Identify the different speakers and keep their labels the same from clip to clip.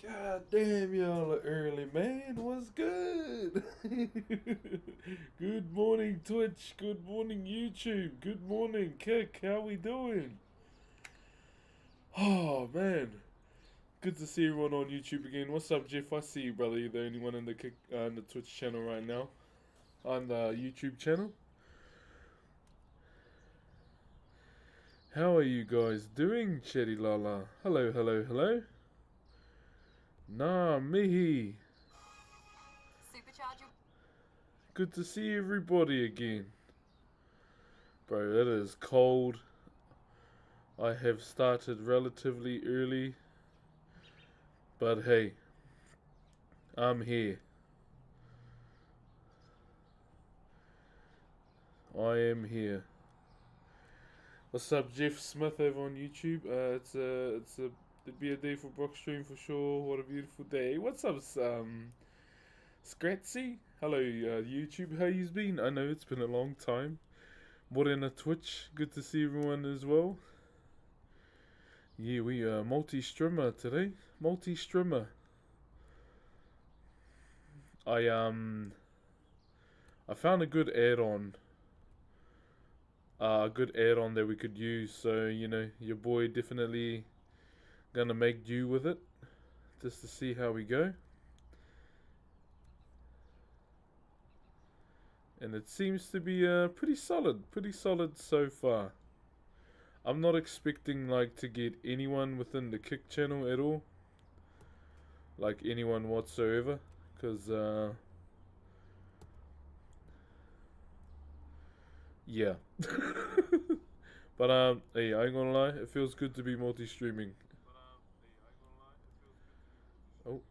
Speaker 1: God damn, y'all are early, man. What's good? Good morning, Twitch. Good morning, YouTube. Good morning, Kick. How we doing? Oh, man. Good to see everyone on YouTube again. What's up, Jeff? I see you, brother. You're the only one in the in the Twitch channel right now. On the YouTube channel. How are you guys doing, Chetty Lala? Hello, hello, hello. Nah, mihi. Good to see everybody again. Bro, it is cold. I have started relatively early. But hey, I'm here. I am here. What's up, Jeff Smith over on YouTube? It'd be a day for Brock stream for sure. What a beautiful day. What's up, Scratsy? Hello, YouTube. How you's been? I know it's been a long time. Morena Twitch. Good to see everyone as well. Yeah, we are multi-streamer today. Multi-streamer. I found a good add-on. A good add-on that we could use. So, you know, your boy definitely gonna make do with it. Just to see how we go. And it seems to be pretty solid so far. I'm not expecting like to get anyone within the Kick channel at all. Like anyone whatsoever. Because, yeah. But, hey, I ain't gonna lie, it feels good to be multi-streaming. Oh,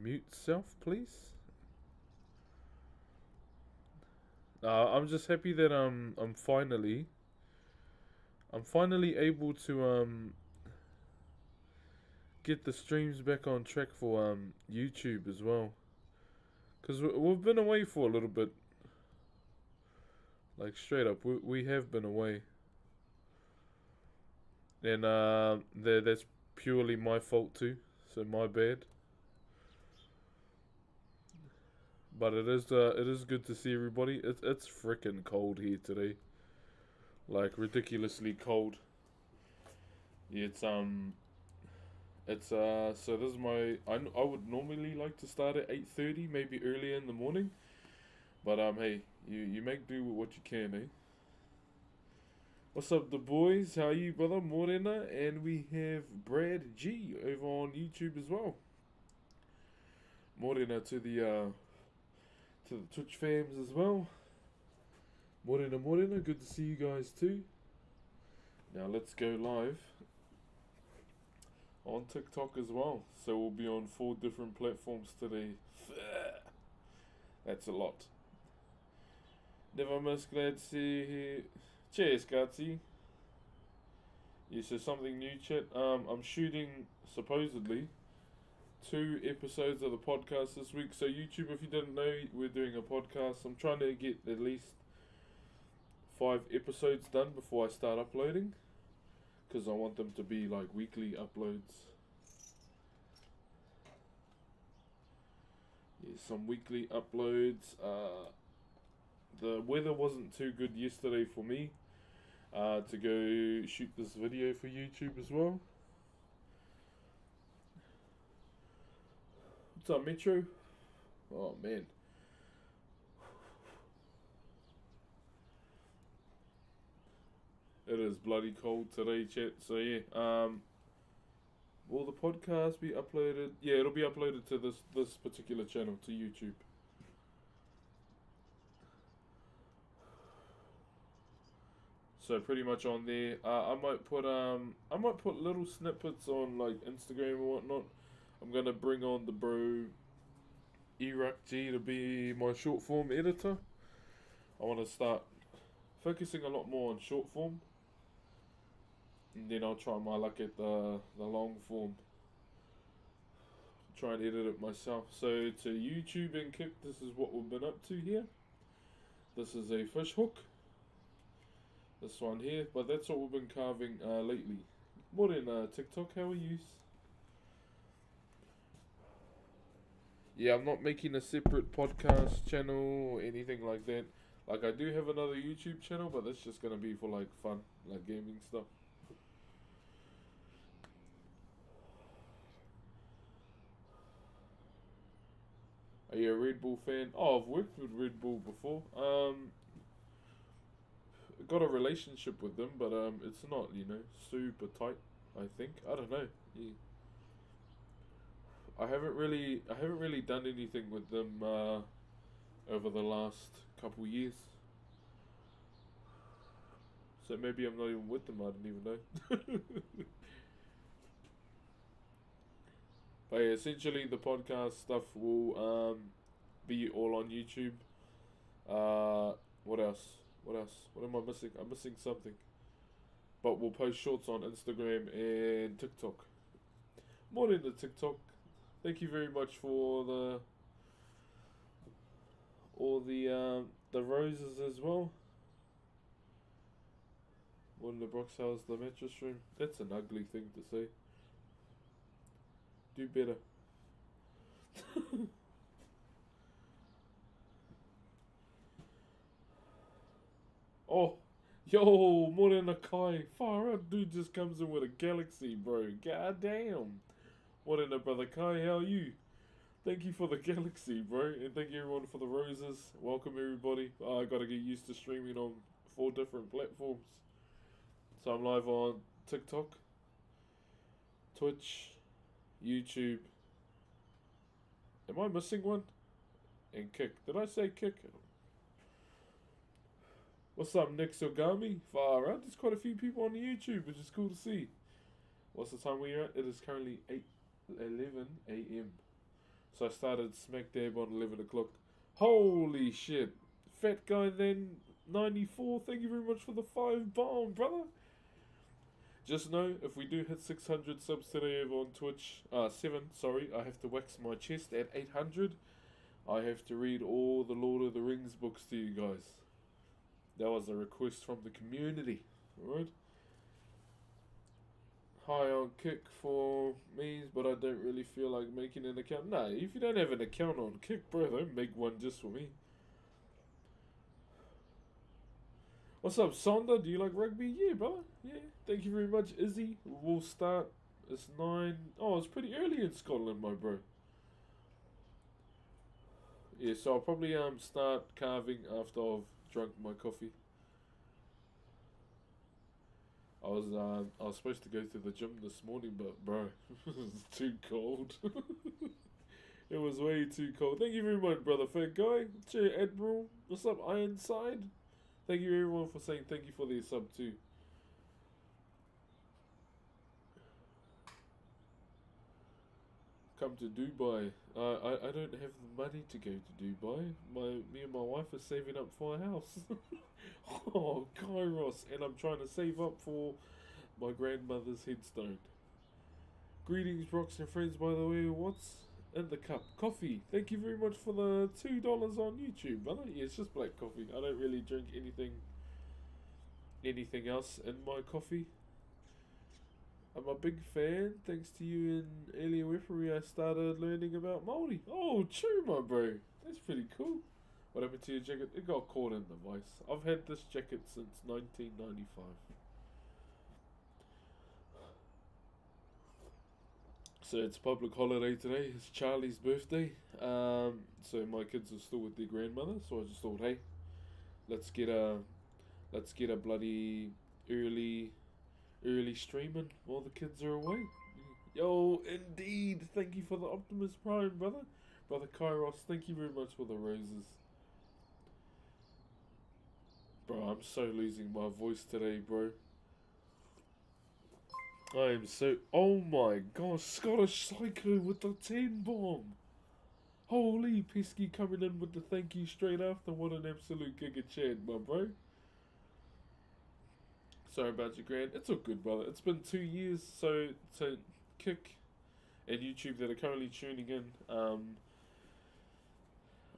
Speaker 1: mute self, please. I'm just happy that I'm finally able to get the streams back on track for YouTube as well. Cause we've been away for a little bit. Like straight up, we have been away. And that's purely my fault too. So my bad. But it is good to see everybody. It's freaking cold here today. Like ridiculously cold. Yeah, so this is I would normally like to start at 8:30, maybe earlier in the morning. But hey, you make do with what you can, eh? What's up, the boys? How are you, brother? Morena, and we have Brad G over on YouTube as well. Morena to the Twitch fams as well. Morena, good to see you guys too. Now let's go live on TikTok as well. So we'll be on 4 different platforms today. That's a lot. Never miss, glad to see you here. Cheers, Gutsy. Yeah, so something new, chat. I'm shooting, supposedly, 2 episodes of the podcast this week. So YouTube, if you didn't know, we're doing a podcast. I'm trying to get at least 5 episodes done before I start uploading. Because I want them to be like weekly uploads. Yeah, some weekly uploads. The weather wasn't too good yesterday for me to go shoot this video for YouTube as well. What's up, Metro? Oh man. It is bloody cold today, chat. So yeah, will the podcast be uploaded? Yeah, it'll be uploaded to this particular channel, to YouTube. So pretty much on there, I might put little snippets on like Instagram and whatnot. I'm gonna bring on the bro Iraq G to be my short form editor. I want to start focusing a lot more on short form, and then I'll try my luck at the long form. Try and edit it myself. So to YouTube and Kick, this is what we've been up to here. This is a fish hook. This one here, but that's what we've been carving lately. More in TikTok, how are you? Yeah, I'm not making a separate podcast channel or anything like that. Like, I do have another YouTube channel, but that's just gonna be for like fun, like gaming stuff. Are you a Red Bull fan? Oh, I've worked with Red Bull before. Got a relationship with them, but it's not, super tight. I think, I don't know. Yeah. I haven't really done anything with them over the last couple years. So maybe I'm not even with them. I don't even know. But yeah, essentially the podcast stuff will be all on YouTube. What else? What else? What am I missing? I'm missing something. But we'll post shorts on Instagram and TikTok. More than the TikTok. Thank you very much for the roses as well. One in the Brox House, the mattress room. That's an ugly thing to say. Do better. Oh, yo, Morena Kai. Far out, dude just comes in with a galaxy, bro. God damn. Morena, brother Kai, how are you? Thank you for the galaxy, bro. And thank you everyone for the roses. Welcome everybody. I gotta get used to streaming on 4 different platforms. So I'm live on TikTok, Twitch, YouTube. Am I missing one? And Kick. Did I say Kick? What's up, Nick Sogami? Far out. There's quite a few people on the YouTube, which is cool to see. What's the time we're at? It is currently 8:11 a.m. So I started smack dab on 11 o'clock. Holy shit. Fat guy then, 94. Thank you very much for the 5 bomb, brother. Just know, if we do hit 600 subs today over on Twitch, 7, sorry, I have to wax my chest at 800. I have to read all the Lord of the Rings books to you guys. That was a request from the community, alright? High on Kick for me, but I don't really feel like making an account. Nah, if you don't have an account on Kick, bro, don't make one just for me. What's up, Sonda? Do you like rugby? Yeah, brother. Yeah. Thank you very much, Izzy. We'll start. It's 9. Oh, it's pretty early in Scotland, my bro. Yeah, so I'll probably start carving after I've drunk my coffee. I was supposed to go to the gym this morning, but bro, it was too cold. It was way too cold. Thank you very much, brother fat guy. Cheer, Admiral. What's up, Ironside? Thank you everyone for saying thank you for the sub too. Come to Dubai. I don't have the money to go to Dubai. Me and my wife are saving up for a house. Oh, Kairos, and I'm trying to save up for my grandmother's headstone. Greetings, Brox and friends. By the way, what's in the cup? Coffee. Thank you very much for the $2 on YouTube, brother. Yeah, it's just black coffee. I don't really drink anything else in my coffee. I'm a big fan. Thanks to you and earlier referee, I started learning about Maori. Oh, true, my bro. That's pretty cool. What happened to your jacket? It got caught in the vice. I've had this jacket since 1995. So it's public holiday today. It's Charlie's birthday. So my kids are still with their grandmother. So I just thought, hey, let's get a bloody early streaming while the kids are away. Yo, indeed. Thank you for the Optimus Prime, brother. Brother Kairos, thank you very much for the roses. Bro, I'm so losing my voice today, bro. I am so... Oh my gosh, Scottish Psycho with the 10 bomb. Holy Pesky coming in with the thank you straight after. What an absolute giga chat, my bro. Sorry about your grand. It's all good, brother. It's been 2 years, so Kick and YouTube that are currently tuning in.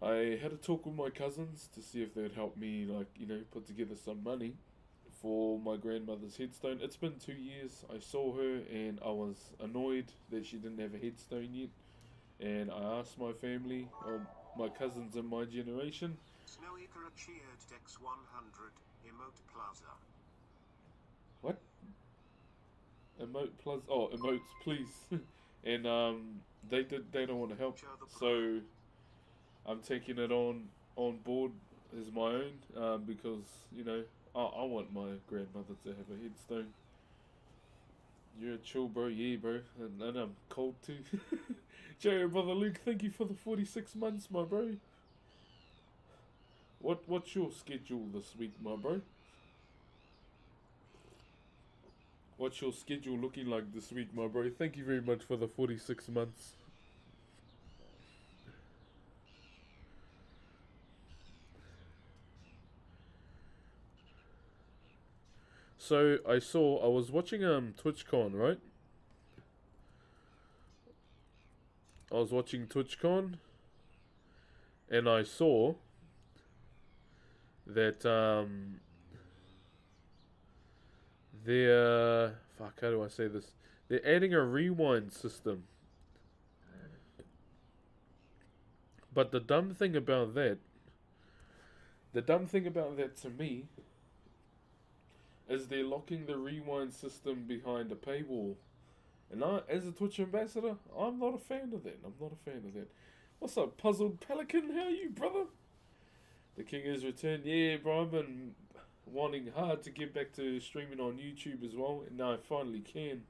Speaker 1: I had a talk with my cousins to see if they'd help me, put together some money for my grandmother's headstone. It's been 2 years. I saw her and I was annoyed that she didn't have a headstone yet. And I asked my family, or my cousins in my generation.
Speaker 2: Snowikara cheered Dex 100, emote plaza.
Speaker 1: What? Emote plus? Oh, emotes, please. And they don't want to help, so I'm taking it on board as my own, because I want my grandmother to have a headstone. You're chill, bro. Yeah, bro. And I'm cold too. Joe, brother Luke, thank you for the 46 months, my bro. What's your schedule this week, my bro? What's your schedule looking like this week, my bro? Thank you very much for the 46 months. So I was watching TwitchCon, right? I was watching TwitchCon, and I saw that they're fuck. How do I say this? They're adding a rewind system. But the dumb thing about that to me, is they're locking the rewind system behind a paywall. And as a Twitch ambassador, I'm not a fan of that. I'm not a fan of that. What's up, Puzzled Pelican? How are you, brother? The king has returned. Yeah, bro, I've been wanting hard to get back to streaming on YouTube as well, and now I finally can.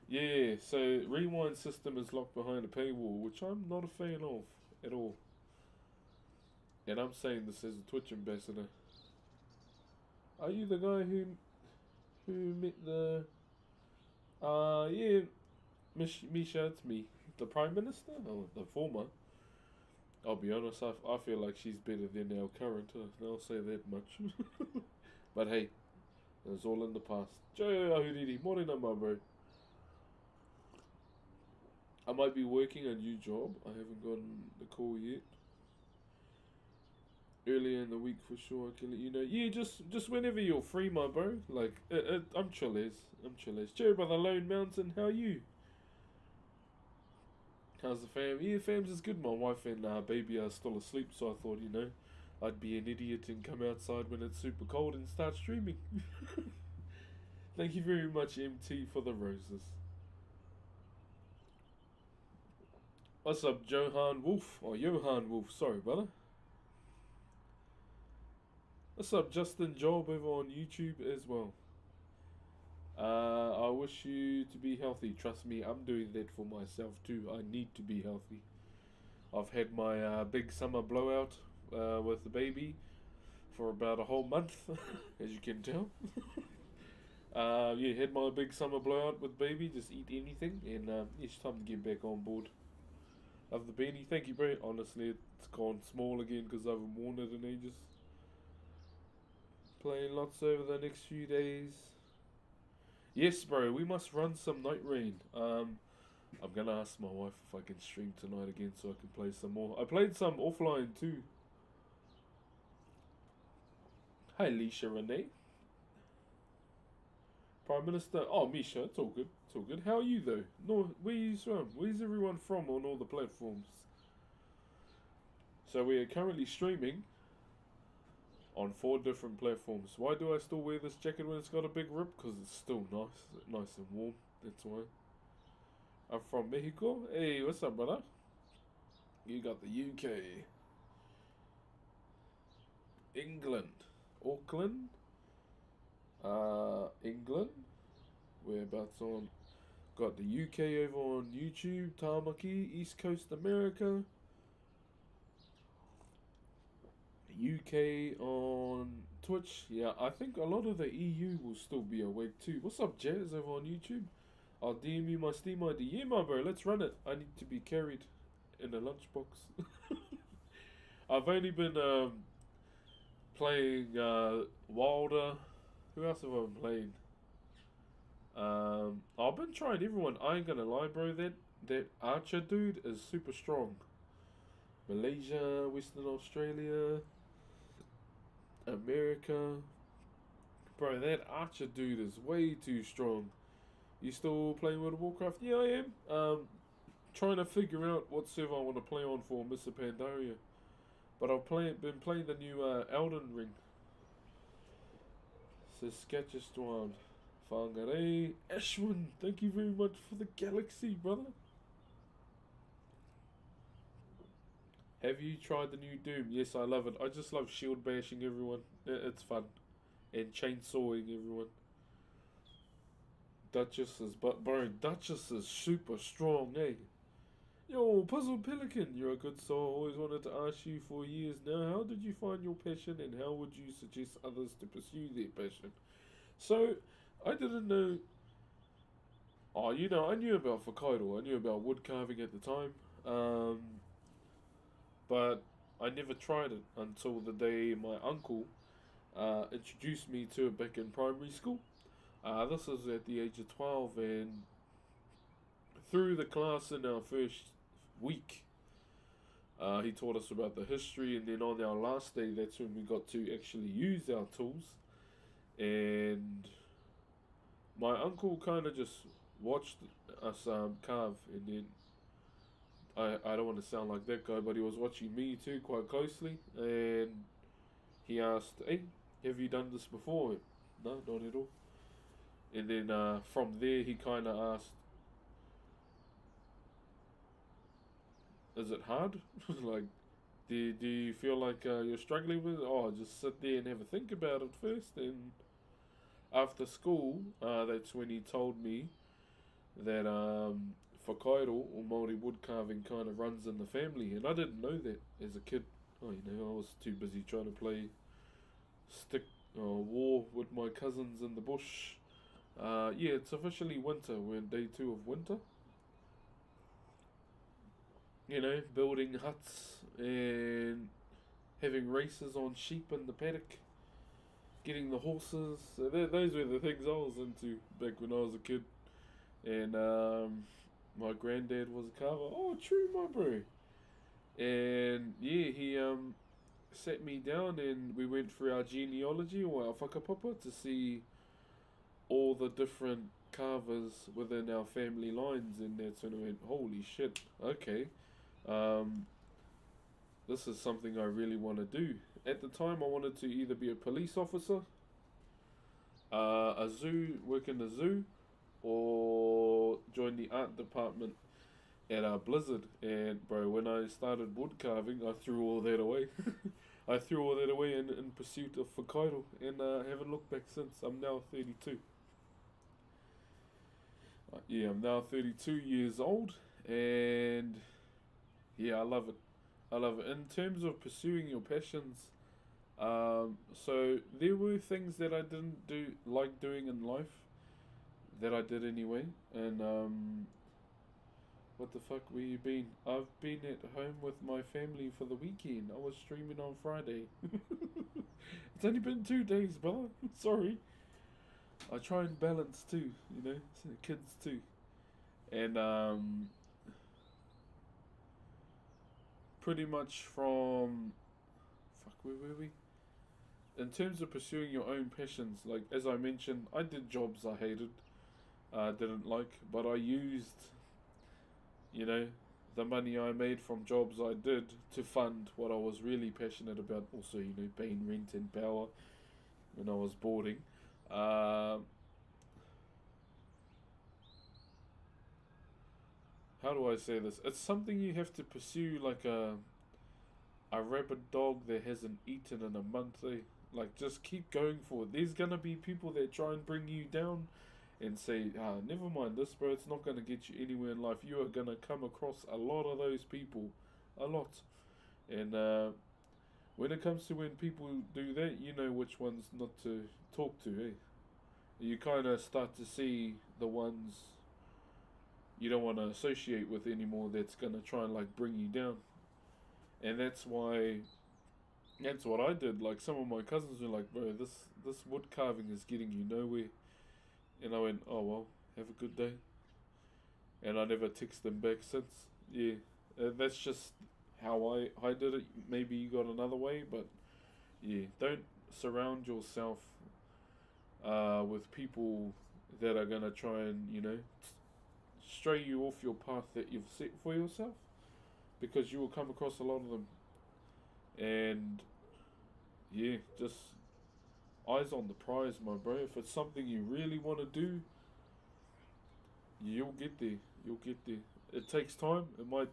Speaker 1: Yeah, so rewind system is locked behind a paywall, which I'm not a fan of at all. And I'm saying this as a Twitch ambassador. Are you the guy who met the yeah, Misha, it's me. The Prime Minister? Oh, the former. I'll be honest, I feel like she's better than our current. I'll say that much. But hey, it was all in the past. Joe Ahuriri, morning, my bro. I might be working a new job. I haven't gotten the call yet. Earlier in the week for sure, I can let you know. Yeah, just whenever you're free, my bro. Like, I'm chill as. I'm chill as. Joe, brother, Lone Mountain, how are you? How's the fam? Yeah, fam's is good. My wife and baby are still asleep, so I thought, I'd be an idiot and come outside when it's super cold and start streaming. Thank you very much, MT, for the roses. What's up, Johan Wolf? Or Johan Wolf, sorry, brother. What's up, Justin Job over on YouTube as well. I wish you to be healthy. Trust me, I'm doing that for myself too. I need to be healthy. I've had my big summer blowout with the baby for about a whole month, as you can tell. Yeah, had my big summer blowout with baby. Just eat anything, and it's time to get back on board. Love the beanie. Thank you, bro. Honestly, it's gone small again because I haven't worn it in ages. Playing lots over the next few days. Yes, bro. We must run some Night Rain. I'm gonna ask my wife if I can stream tonight again so I can play some more. I played some offline too. Hi, Leisha Renee. Prime Minister. Oh, Misha, it's all good. It's all good. How are you though? No, where are you from? Where's everyone from on all the platforms? So we are currently streaming on 4 different platforms. Why do I still wear this jacket when it's got a big rip? Because it's still nice and warm. That's why. I'm from Mexico. Hey, what's up, brother? You got the UK, England, Auckland, England. Whereabouts on? Got the UK over on YouTube, Tamaki, East Coast America. UK on Twitch. Yeah, I think a lot of the EU will still be awake too. What's up, Jazz, over on YouTube? I'll DM you my Steam ID. Yeah, my bro, let's run it. I need to be carried in a lunchbox. I've only been playing Wilder. Who else have I been playing? I've been trying everyone. I ain't gonna lie, bro. That Archer dude is super strong. Malaysia, Western Australia, America. Bro, that Archer dude is way too strong. You still playing World of Warcraft? Yeah, I am. trying to figure out what server I want to play on for Mr. Pandaria. But been playing the new Elden Ring. Saskatchewan. Whangare. Ashwin, thank you very much for the galaxy, brother. Have you tried the new Doom? Yes, I love it. I just love shield bashing everyone. It's fun. And chainsawing everyone. Duchess is... But, bro, Duchess is super strong, eh? Yo, Puzzled Pelican, you're a good soul. Always wanted to ask you for years now. How did you find your passion and how would you suggest others to pursue their passion? So, I didn't know... Oh, you know, I knew about Whakairo. I knew about wood carving at the time. But I never tried it until the day my uncle introduced me to it back in primary school. This was at the age of 12, and through the class in our first week, he taught us about the history, and then on our last day, that's when we got to actually use our tools. And my uncle kind of just watched us carve, and then I don't want to sound like that guy, but he was watching me too quite closely, and he asked, "Hey, have you done this before?" No, not at all. And then from there, he kind of asked, "Is it hard? Like, do you feel like you're struggling with it? Oh, just sit there and have a think about it first." And after school, that's when he told me that Whakairo, or Maori wood carving, kind of runs in the family, and I didn't know that as a kid. Oh, you know, I was too busy trying to play stick war with my cousins in the bush. Yeah, it's officially winter. We're in day 2 of winter. You know, building huts and having races on sheep in the paddock, getting the horses. So those were the things I was into back when I was a kid. And my granddad was a carver. Oh, true, my bro. And yeah, he sat me down and we went through our genealogy or our whakapapa to see all the different carvers within our family lines, and that's when I went, holy shit, okay. This is something I really want to do. At the time, I wanted to either be a police officer, work in a zoo, or join the art department at Blizzard. And bro, when I started wood carving, I threw all that away. I threw all that away in pursuit of Whakairo, and haven't looked back since. I'm now 32. Yeah, I'm now 32 years old, and yeah, I love it. I love it. In terms of pursuing your passions, so there were things that I didn't like doing in life that I did anyway. And what the fuck were you been? I've been at home with my family for the weekend. I was streaming on Friday. It's only been 2 days, brother. Sorry. I try and balance too, you know, kids too. And pretty much from where were we? In terms of pursuing your own passions, like as I mentioned, I did jobs I hated, didn't like, but I used, you know, the money I made from jobs I did to fund what I was really passionate about. Also, you know, paying rent and power when I was boarding. How do I say this? It's something you have to pursue, like a rabid dog that hasn't eaten in a month. Eh? Like, just keep going for it. There's gonna be people that try and bring you down and say, never mind this, bro, it's not gonna get you anywhere in life. You are gonna come across a lot of those people. A lot. And when it comes to when people do that, you know which ones not to talk to, eh? You kind of start to see the ones you don't want to associate with anymore that's going to try and like bring you down. And that's what I did. Like, some of my cousins were like, bro, this wood carving is getting you nowhere. And I went, oh well, have a good day. And I never texted them back since. Yeah, that's just how I did it. Maybe you got another way, but yeah, don't surround yourself with people that are gonna try and, you know, stray you off your path that you've set for yourself, because you will come across a lot of them. And yeah, just eyes on the prize, my bro. If it's something you really want to do, you'll get there. You'll get there. It takes time. It might,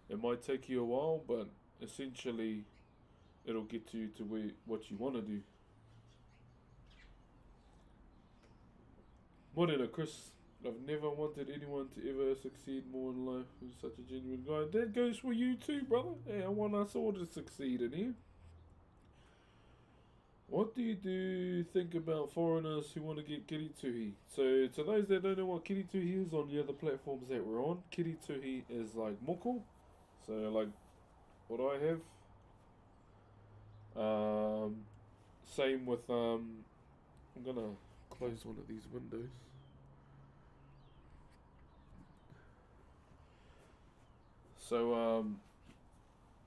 Speaker 1: it might take you a while, but essentially, it'll get you to what you want to do. Morena, Chris. I've never wanted anyone to ever succeed more in life. Who's such a genuine guy. That goes for you too, brother. Hey, I want us all to succeed in here. What do you think about foreigners who want to get kirituhi? So, to those that don't know what kirituhi is on the other platforms that we're on, kirituhi is like moko. So, like what I have. Same with, I'm gonna close one of these windows. So,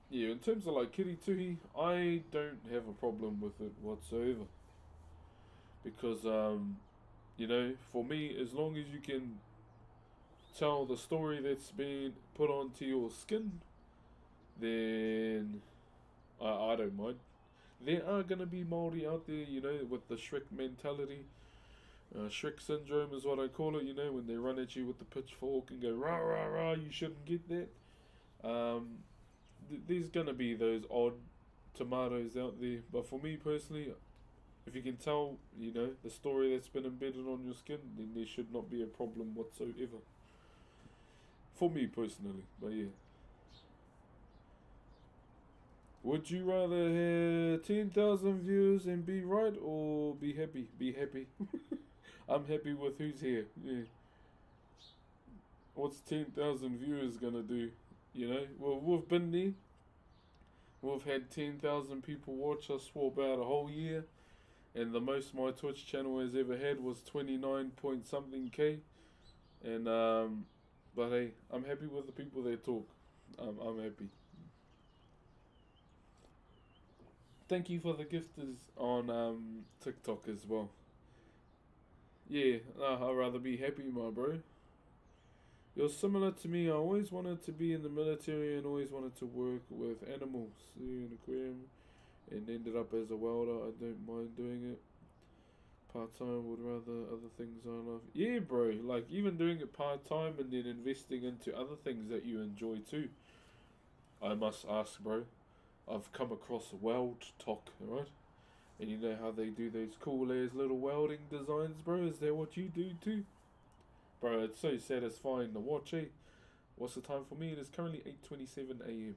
Speaker 1: yeah, in terms of like kirituhi, I don't have a problem with it whatsoever. Because, for me, as long as you can tell the story that's been put onto your skin, then I don't mind. There are going to be Maori out there, with the Shrek mentality. Shrek syndrome is what I call it, when they run at you with the pitchfork and go, rah, rah, rah, you shouldn't get that. There's going to be those odd tomatoes out there. But for me personally, if you can tell, the story that's been embedded on your skin, then there should not be a problem whatsoever. For me personally, but yeah. Would you rather have 10,000 views and be right, or be happy? Be happy. I'm happy with who's here. Yeah. What's 10,000 viewers gonna do? Well, we've been there. We've had 10,000 people watch us for about a whole year. And the most my Twitch channel has ever had was 29 point something K. And, but hey, I'm happy with the people that talk. I'm happy. Thank you for the gifters on TikTok as well. Yeah, I'd rather be happy, my bro. You're similar to me. I always wanted to be in the military and always wanted to work with animals in an aquarium, and ended up as a welder. I don't mind doing it. Part-time, would rather other things I love. Yeah, bro. Like, even doing it part-time and then investing into other things that you enjoy too. I must ask, bro. I've come across Weld Talk, right? And you know how they do those cool-ass little welding designs, bro? Is that what you do too? Bro, it's so satisfying to watch, eh? What's the time for me? It is currently 8:27 a.m.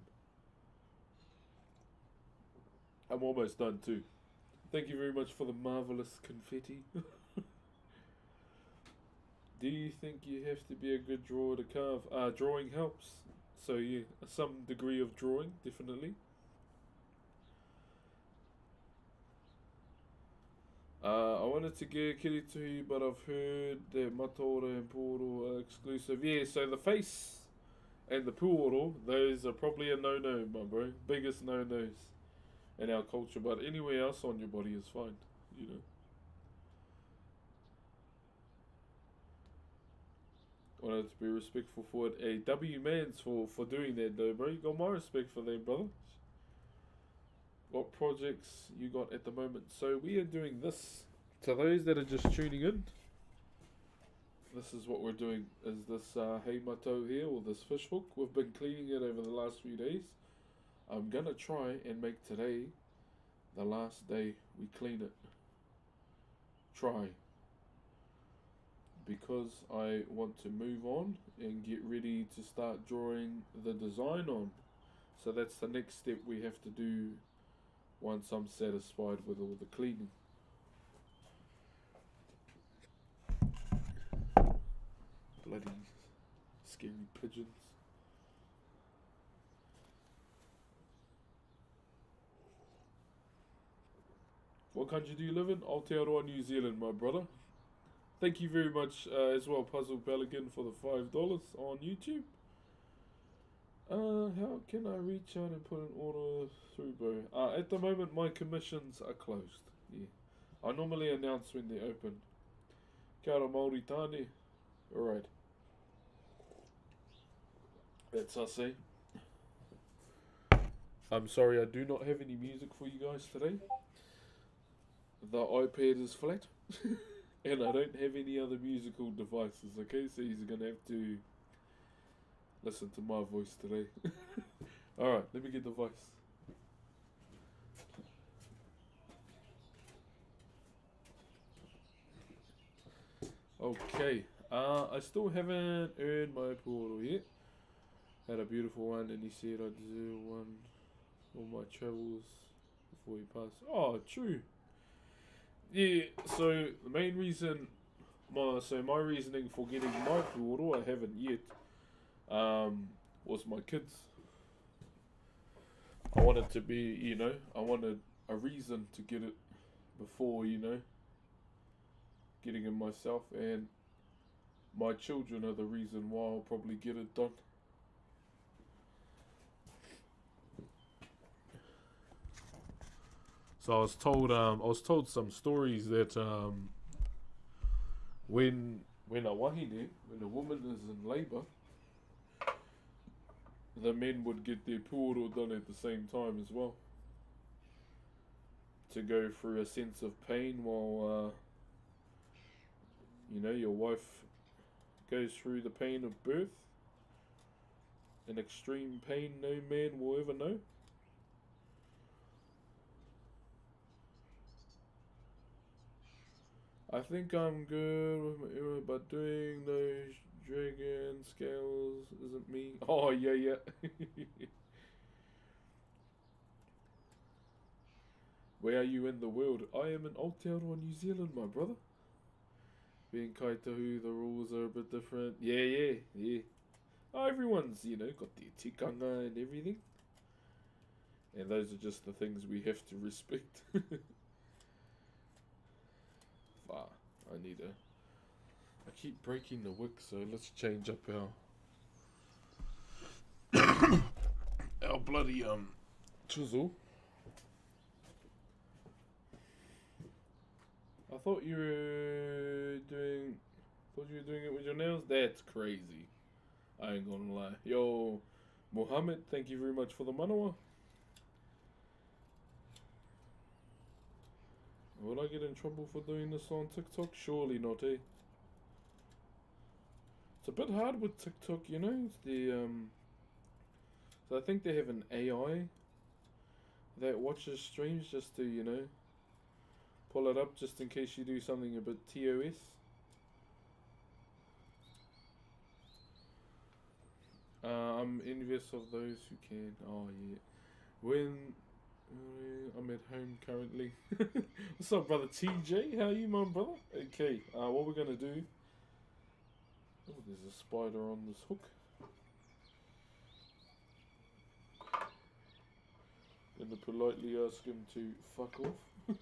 Speaker 1: I'm almost done too. Thank you very much for the marvelous confetti. Do you think you have to be a good drawer to carve? Drawing helps. So yeah, some degree of drawing, definitely. I wanted to get kirituhi, but I've heard that Mataora and Puoro are exclusive. Yeah, so the face and the Puoro, those are probably a no-no, my bro. Biggest no-nos in our culture, but anywhere else on your body is fine, Wanted to be respectful for it. Hey, W mans for doing that though, bro. You got my respect for them, brother. What projects you got at the moment? So we are doing this. To those that are just tuning in, this is what we're doing. Is this heimato here, or this fish hook? We've been cleaning it over the last few days. I'm gonna try and make today the last day we clean it. Try. Because I want to move on and get ready to start drawing the design on. So that's the next step we have to do once I'm satisfied with all the cleaning. Bloody scary pigeons. What country do you live in? Aotearoa, New Zealand, my brother. Thank you very much as well, Puzzle Pelican, for the $5 on YouTube. How can I reach out and put an order through, bro? At the moment, my commissions are closed. Yeah, I normally announce when they're open. Kia ora Māori tāne. Alright. That's us, eh? I'm sorry, I do not have any music for you guys today. The iPad is flat, and I don't have any other musical devices, okay? So you're gonna have to listen to my voice today. Alright, let me get the voice. Okay, I still haven't earned my portal yet. Had a beautiful one, and he said I deserve one for my travels before he passed. Oh, true. Yeah, so the main reason, my reasoning for getting my portal, I haven't yet, was my kids. I wanted to be, I wanted a reason to get it before, getting it myself, and my children are the reason why I'll probably get it done. So I was told some stories that when a wahine, when a woman is in labour, the men would get their pūoro done at the same time as well, to go through a sense of pain while your wife goes through the pain of birth, an extreme pain no man will ever know. I think I'm good with my era, but doing those dragon scales isn't me. Oh, yeah. Where are you in the world? I am in Aotearoa, New Zealand, my brother. Being Kaitahu, the rules are a bit different. Yeah. Oh, everyone's, got their tikanga and everything. And those are just the things we have to respect. I keep breaking the wick, so let's change up our bloody chisel. I thought you were doing it with your nails. That's crazy. I ain't gonna lie. Yo, Mohammed, thank you very much for the manawa. Will I get in trouble for doing this on TikTok? Surely not, eh? It's a bit hard with TikTok, It's the so I think they have an AI that watches streams just to, pull it up just in case you do something a bit TOS. I'm envious of those who can. Oh yeah. When I'm at home currently. What's up, brother TJ? How are you, my brother? Okay. What we're gonna do? Oh, there's a spider on this hook. Gonna politely ask him to fuck off.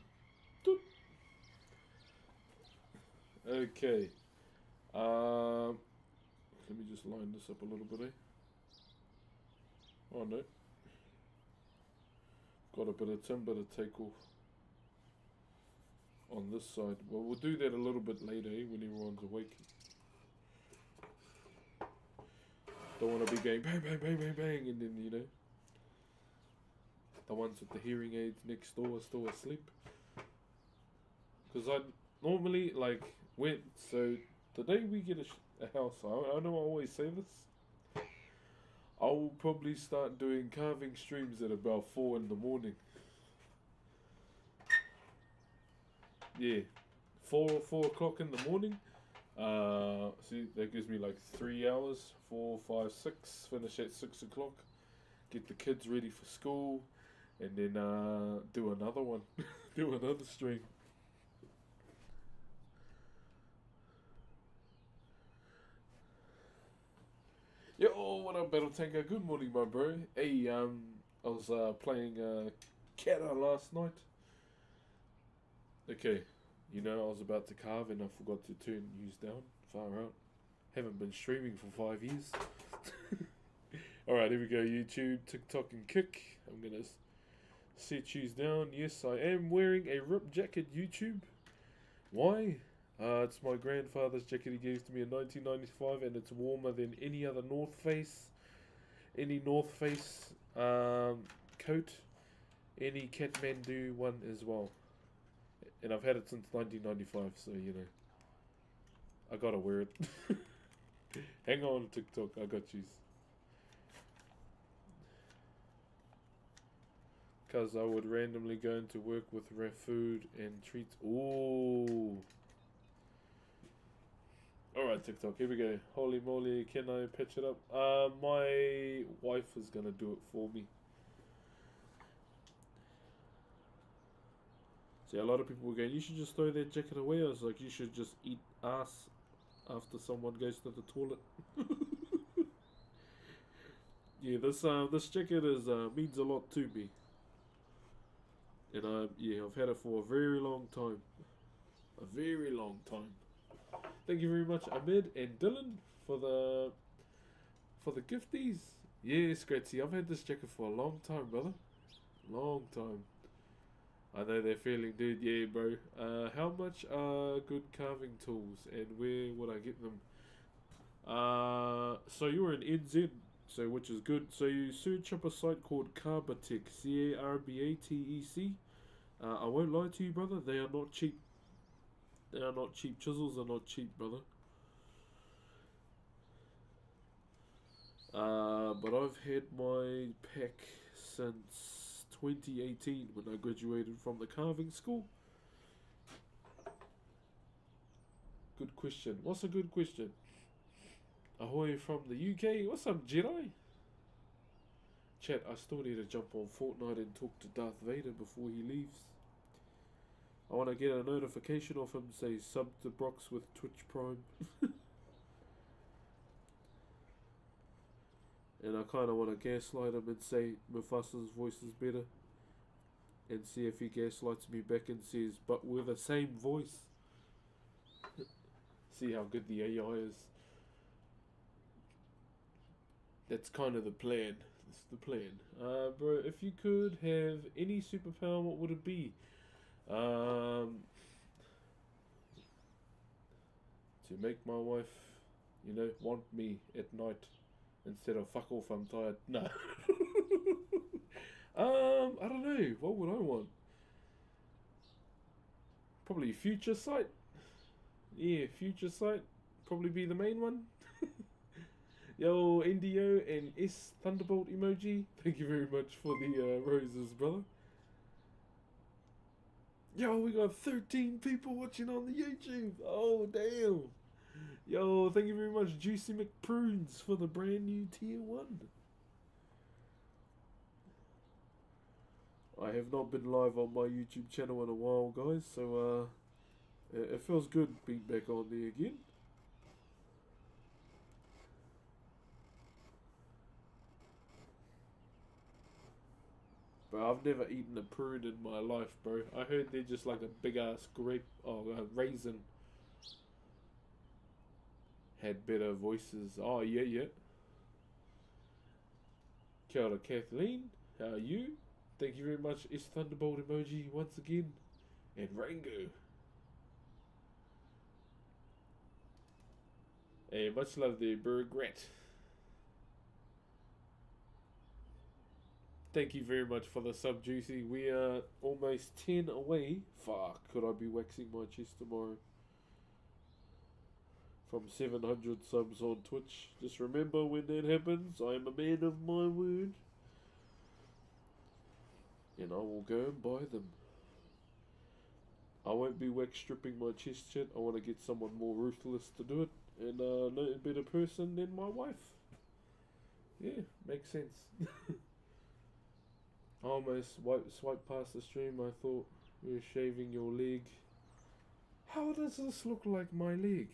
Speaker 1: Okay. Let me just line this up a little bit, eh? Oh no. Got a bit of timber to take off on this side. Well, we'll do that a little bit later, eh, when everyone's awake. Don't want to be going bang, bang, bang, bang, bang, and then, the ones with the hearing aids next door are still asleep. Because I normally, so the day we get a house, I know I always say this, I'll probably start doing carving streams at about 4 in the morning. Yeah, 4 o'clock in the morning. See, that gives me like 3 hours. 4, 5, 6. Finish at 6 o'clock. Get the kids ready for school, and then do another one. Do another stream. Yo, what up, Battle Tanker? Good morning, my bro. Hey, I was playing Kata last night. Okay, I was about to carve and I forgot to turn news down. Far out. Haven't been streaming for 5 years. Alright, here we go. YouTube, TikTok, and Kick. I'm gonna set yous down. Yes, I am wearing a rip jacket, YouTube. Why? It's my grandfather's jacket he gave to me in 1995, and it's warmer than any other North Face any North Face coat, any Kathmandu one as well. And I've had it since 1995, so you know, I gotta wear it. Hang on, TikTok, I got yous. Because I would randomly go into work with food and treats. Ooh. Alright, TikTok, here we go. Holy moly, can I patch it up? My wife is gonna do it for me. See, a lot of people were going, you should just throw that jacket away. I was like, you should just eat ass after someone goes to the toilet. Yeah, this jacket is means a lot to me. And I've had it for a very long time. A very long time. Thank you very much, Ahmed and Dylan, for the gifties. Yes, Scratchy, I've had this jacket for a long time, brother. Long time. I know they're feeling, dude. Yeah, bro. How much are good carving tools, and where would I get them? So you were in NZ, so which is good. So you search up a site called Carbatec, Carbatec. I won't lie to you, brother. They are not cheap. They are not cheap. Chisels are not cheap, brother. But I've had my pack since 2018 when I graduated from the carving school. Good question. What's a good question? Ahoy from the UK. What's up, Jedi? Chat, I still need to jump on Fortnite and talk to Darth Vader before he leaves. I want to get a notification off him say sub to Brox with Twitch Prime. And I kind of want to gaslight him and say Mufasa's voice is better. And see if he gaslights me back and says, but we're the same voice. See how good the AI is. That's kind of the plan. That's the plan. Bro, if you could have any superpower, what would it be? To make my wife, you know, want me at night instead of fuck off, I'm tired. No. I don't know. What would I want? Probably future sight. Yeah, future sight. Probably be the main one. Yo, Indio and S Thunderbolt emoji. Thank you very much for the roses, brother. Yo, we got 13 people watching on the YouTube. Oh, damn. Yo, thank you very much, Juicy McPrunes, for the brand new tier 1. I have not been live on my YouTube channel in a while, guys, so it feels good being back on there again. But I've never eaten a prune in my life, bro. I heard they're just like a big ass grape, raisin. Had better voices. Oh, yeah. Kia ora, Kathleen. How are you? Thank you very much, S Thunderbolt emoji once again. And Rango. Hey, much love there, Bergret. Thank you very much for the sub, Juicy. We are almost 10 away. Fuck, could I be waxing my chest tomorrow? From 700 subs on Twitch. Just remember when that happens, I am a man of my word. And I will go and buy them. I won't be wax stripping my chest yet. I want to get someone more ruthless to do it. And no better person than my wife. Yeah, makes sense. I almost swiped past the stream. I thought we were shaving your leg. How does this look like my leg?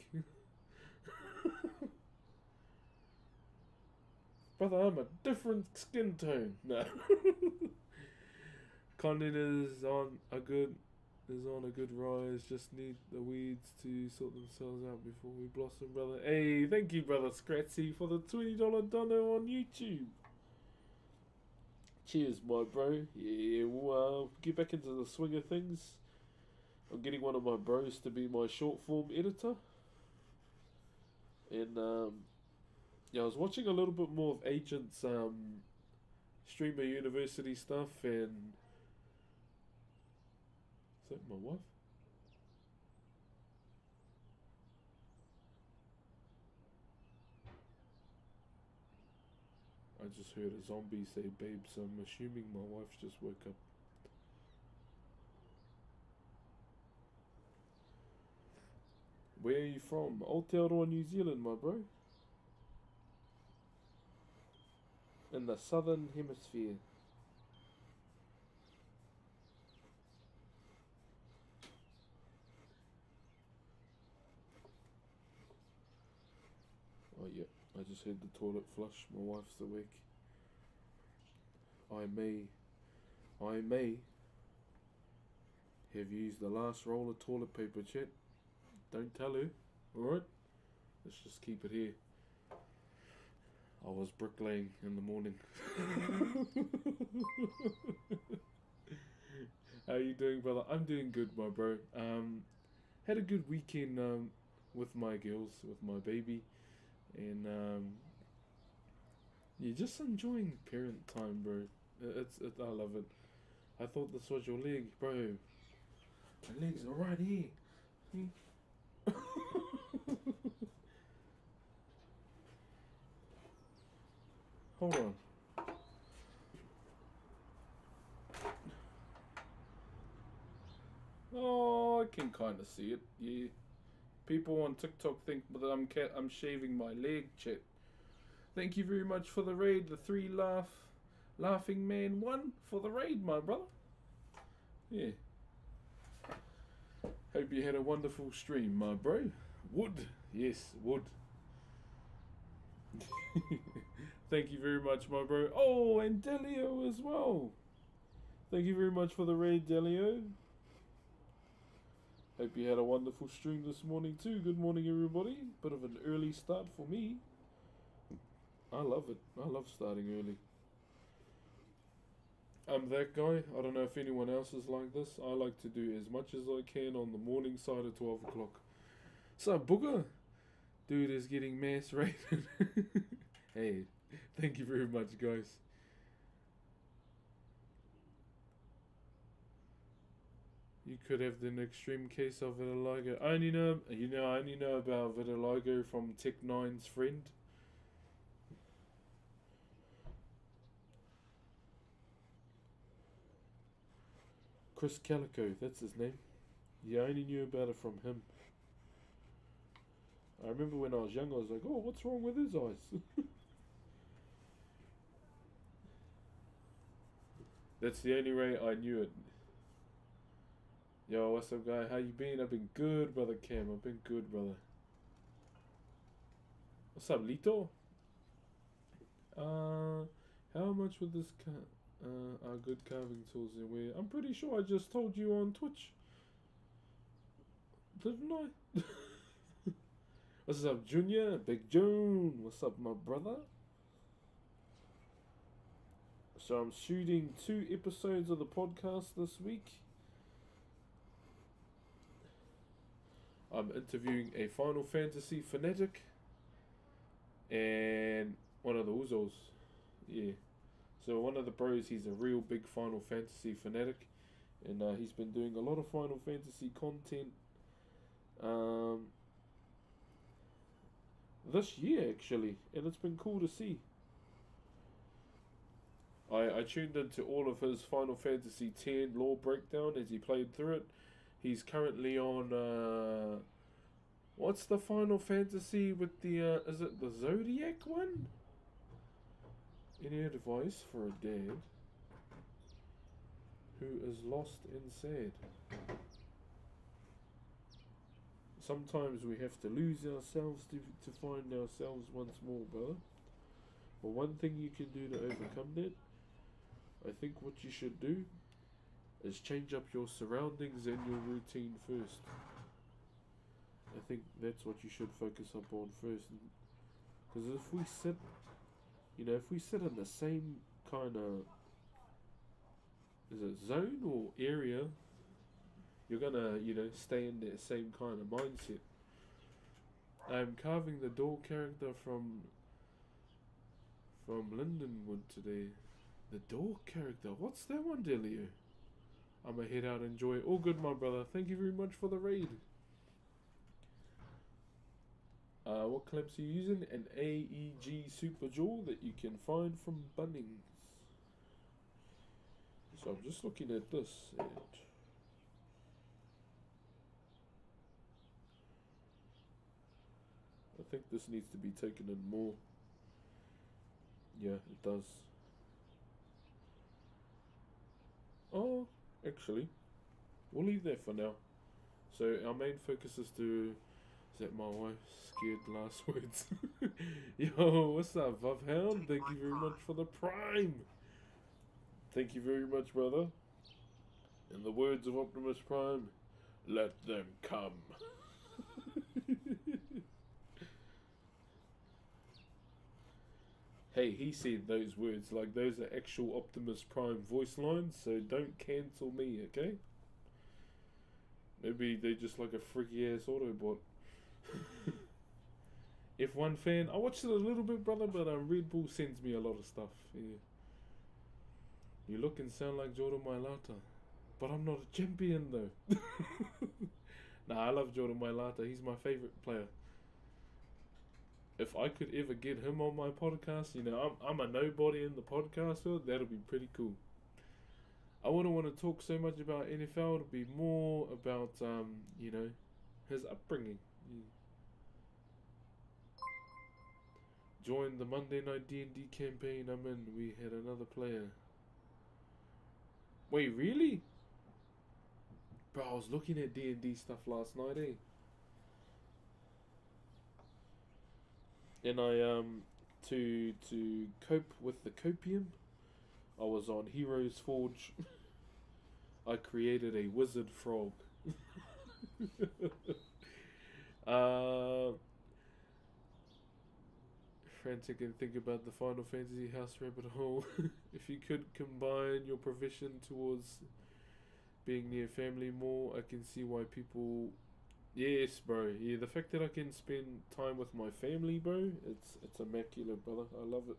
Speaker 1: Brother, I'm a different skin tone. No. Content is on a good rise. Just need the weeds to sort themselves out before we blossom, brother. Hey, thank you, brother Scratchy, for the $20 dono on YouTube. Cheers, my bro. Yeah, we'll get back into the swing of things. I'm getting one of my bros to be my short form editor. And Yeah, I was watching a little bit more of Agent's streamer university stuff, and is that my wife? I just heard a zombie say babe, so I'm assuming my wife just woke up. Where are you from? Aotearoa, New Zealand, my bro. In the southern hemisphere. Oh yeah, I just heard the toilet flush. My wife's awake. I may have used the last roll of toilet paper, chat. Don't tell her, alright? Let's just keep it here. I was bricklaying in the morning. How you doing, brother? I'm doing good, my bro. Had a good weekend with my girls, with my baby, and yeah, just enjoying parent time, bro. I love it. I thought this was your leg, bro. My legs are right here. Hold on. Oh, I can kind of see it. Yeah. People on TikTok think that I'm shaving my leg, chat. Thank you very much for the raid. The laughing man 1 for the raid, my brother. Yeah. Hope you had a wonderful stream, my bro. Wood. Yes, wood. Thank you very much, my bro. Oh, and Delio as well. Thank you very much for the raid, Delio. Hope you had a wonderful stream this morning too. Good morning, everybody. Bit of an early start for me. I love it. I love starting early. I'm that guy. I don't know if anyone else is like this. I like to do as much as I can on the morning side of 12 o'clock. So, Booger? Dude is getting mass rated. Hey, thank you very much, guys. You could have an extreme case of vitiligo. I only know about vitiligo from Tech9's friend. Chris Calico, that's his name. Yeah, I only knew about it from him. I remember when I was young, I was like, oh, what's wrong with his eyes? That's the only way I knew it. Yo, what's up, guy? How you been? I've been good, brother Cam. I've been good, brother. What's up, Lito? How much would this are good carving tools in where? I'm pretty sure I just told you on Twitch. Didn't I? What's up, Junior? Big June. What's up, my brother? So I'm shooting 2 episodes of the podcast this week. I'm interviewing a Final Fantasy fanatic and one of the Uzos. Yeah. So one of the bros, he's a real big Final Fantasy fanatic, and he's been doing a lot of Final Fantasy content this year actually, and it's been cool to see. I tuned into all of his Final Fantasy X lore breakdown as he played through it. He's currently on what's the Final Fantasy with the is it the Zodiac one? Any advice for a dad who is lost and sad? Sometimes we have to lose ourselves to find ourselves once more, brother. But one thing you can do to overcome that, I think what you should do is change up your surroundings and your routine first. I think that's what you should focus up on first. Because if we sit in the same kind of, is it zone or area, you're gonna, stay in that same kind of mindset. I'm carving the door character from from Lindenwood today. The dog character. What's that one, Delio? I'ma head out and enjoy it. All good, my brother. Thank you very much for the raid. What clamps are you using? An AEG Super Jaw that you can find from Bunnings. So I'm just looking at this and I think this needs to be taken in more. Yeah, it does. Oh, actually, we'll leave that for now. So our main focus is to... Is that my wife? Scared last words. Yo, what's up, Vuvhound? Thank you very much for the prime. Thank you very much, brother. In the words of Optimus Prime, let them come. Hey, he said those words, like those are actual Optimus Prime voice lines, so don't cancel me, okay? Maybe they're just like a freaky ass Autobot. F1 fan, I watched it a little bit, brother, but Red Bull sends me a lot of stuff. Yeah. You look and sound like Jordan Mailata, but I'm not a champion though. Nah, I love Jordan Mailata. He's my favorite player. If I could ever get him on my podcast, you know, I'm a nobody in the podcast world, that'll be pretty cool. I wouldn't want to talk so much about NFL. It'll be more about, you know, his upbringing. Yeah. Joined the Monday Night D&D campaign I'm in. We had another player. Wait, really? Bro, I was looking at D&D stuff last night, eh? And I, to cope with the copium, I was on Heroes Forge. I created a wizard frog. Frantic and think about the Final Fantasy House rabbit hole. If you could combine your profession towards being near family more, I can see why people... Yes, bro. Yeah, the fact that I can spend time with my family, bro, it's immaculate, brother. I love it.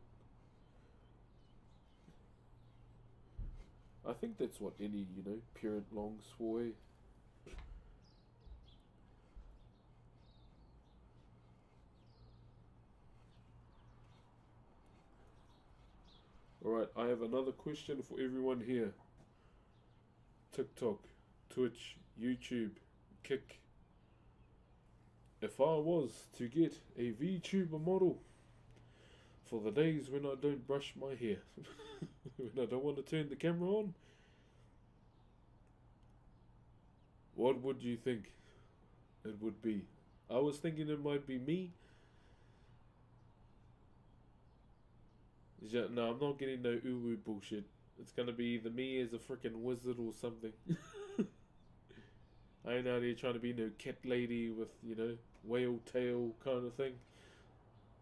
Speaker 1: I think that's what any, you know, parent longs for, eh? Alright, I have another question for everyone here. TikTok, Twitch, YouTube, Kick. If I was to get a VTuber model for the days when I don't brush my hair, when I don't want to turn the camera on, what would you think it would be? I was thinking it might be me. No, I'm not getting no uwu bullshit. It's gonna be either me as a freaking wizard or something. I ain't out here trying to be no cat lady with, you know, whale tail kind of thing.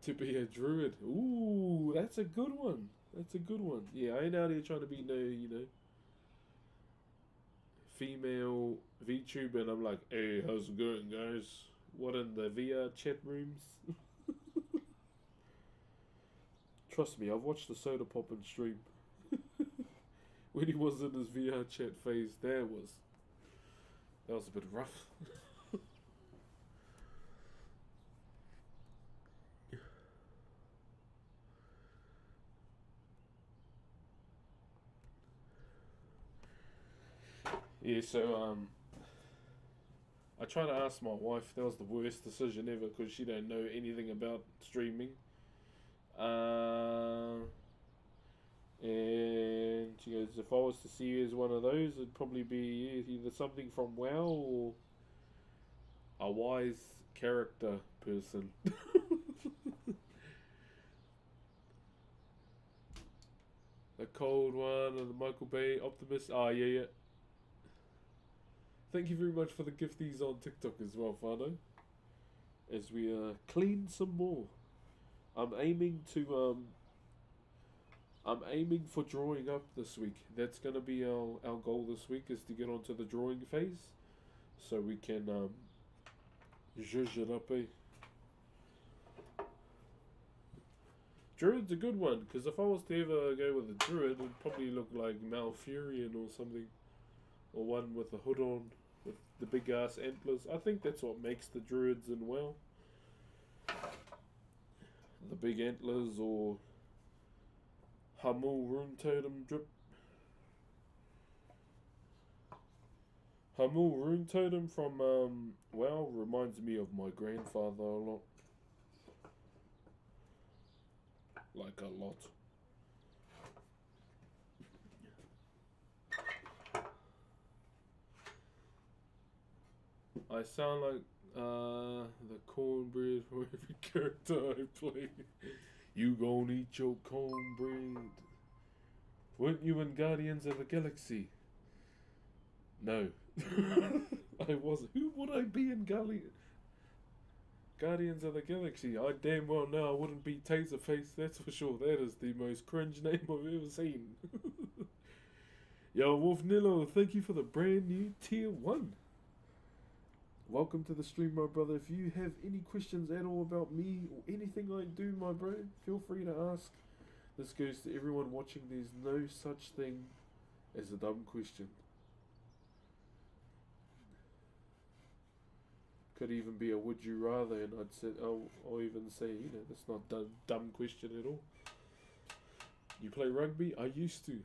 Speaker 1: To be a druid. Ooh, that's a good one. That's a good one. Yeah, I ain't out here trying to be no, you know, female VTuber and I'm like, hey, how's it going, guys? What in the VR chat rooms? Trust me, I've watched the Soda Pop in stream. When he was in his VR chat phase, that was a bit rough. Yeah, so I tried to ask my wife. That was the worst decision ever because she don't know anything about streaming. And she goes, if I was to see you as one of those, it'd probably be either something from WoW or a wise character person. The cold one and the Michael Bay Optimus. Ah, yeah. Thank you very much for the gifties on TikTok as well, Fano. As we clean some more. I'm aiming for drawing up this week. That's gonna be our goal this week, is to get onto the drawing phase, so we can zhuzh it up, eh? Druid's a good one, because if I was to ever go with a druid, it'd probably look like Malfurion or something. Or one with a hood on, with the big ass antlers. I think that's what makes the druids in WoW. The big antlers, or Hamul Rune Totem drip. Hamul Rune Totem from WoW reminds me of my grandfather a lot. Like a lot. I sound like the cornbread for every character I play. You gon' eat your cornbread. Weren't you in Guardians of the Galaxy? No. I wasn't. Who would I be in Guardians of the Galaxy? I damn well know I wouldn't be Taserface, that's for sure. That is the most cringe name I've ever seen. Yo, Wolf Nilo, thank you for the brand new tier 1. Welcome to the stream, my brother. If you have any questions at all about me or anything I do, my bro, feel free to ask. This goes to everyone watching. There's no such thing as a dumb question. Could even be a would you rather, and I'd say, I'll even say, you know, that's not a dumb question at all. You play rugby? I used to,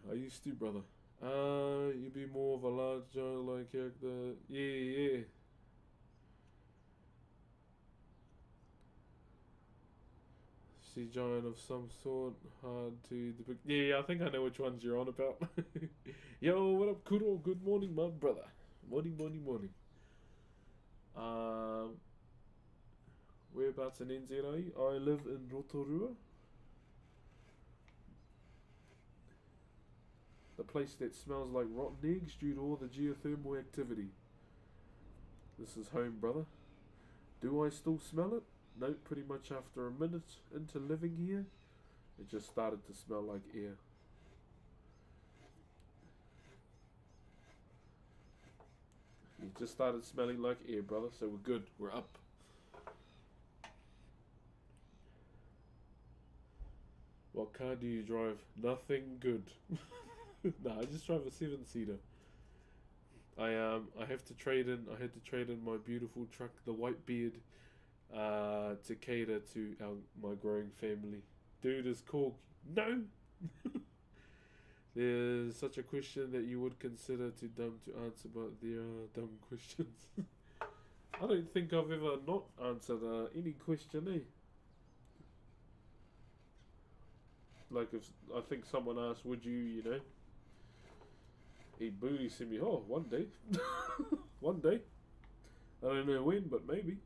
Speaker 1: brother. You'd be more of a large like character. Yeah. Sea giant of some sort, hard to depict. Yeah, I think I know which ones you're on about. Yo, what up, Kuro? Good morning, my brother. Morning. Whereabouts in NZ are you? I live in Rotorua. The place that smells like rotten eggs due to all the geothermal activity. This is home, brother. Do I still smell it? No, pretty much after a minute into living here, it just started to smell like air. It just started smelling like air, brother, so we're good. We're up. What car do you drive? Nothing good. Nah, I just drive a 7-seater. I had to trade in my beautiful truck, the Whitebeard, to cater to my growing family. Dude is cool. No! There's such a question that you would consider too dumb to answer, but there are dumb questions. I don't think I've ever not answered any question, eh? Like if I think someone asked, would you know, eat booty, see me? Oh, one day. One day. I don't know when, but maybe.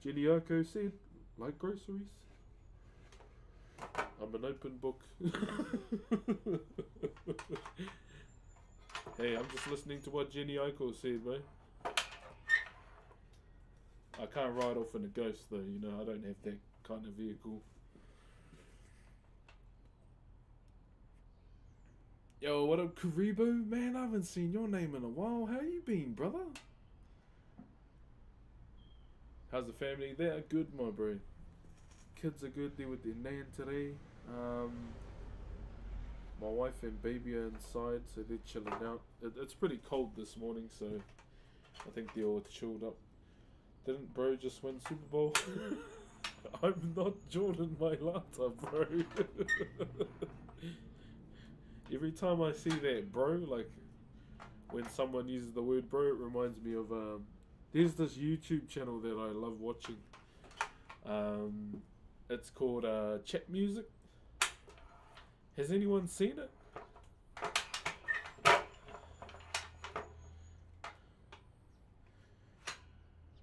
Speaker 1: Jenny Yoko said, like groceries. I'm an open book. Hey, I'm just listening to what Jenny Yoko said, man. I can't ride off in a ghost, though, you know, I don't have that kind of vehicle. Yo, what up, Karibo? Man, I haven't seen your name in a while. How you been, brother? How's the family there? Good, my bro. Kids are good. They're with their nan today. My wife and baby are inside, so they're chilling out. It's pretty cold this morning, so I think they're all chilled up. Didn't bro just win Super Bowl? I'm not Jordan Mailata, bro. Every time I see that bro, like when someone uses the word bro, it reminds me of there's this YouTube channel that I love watching. It's called Chat Music. Has anyone seen it?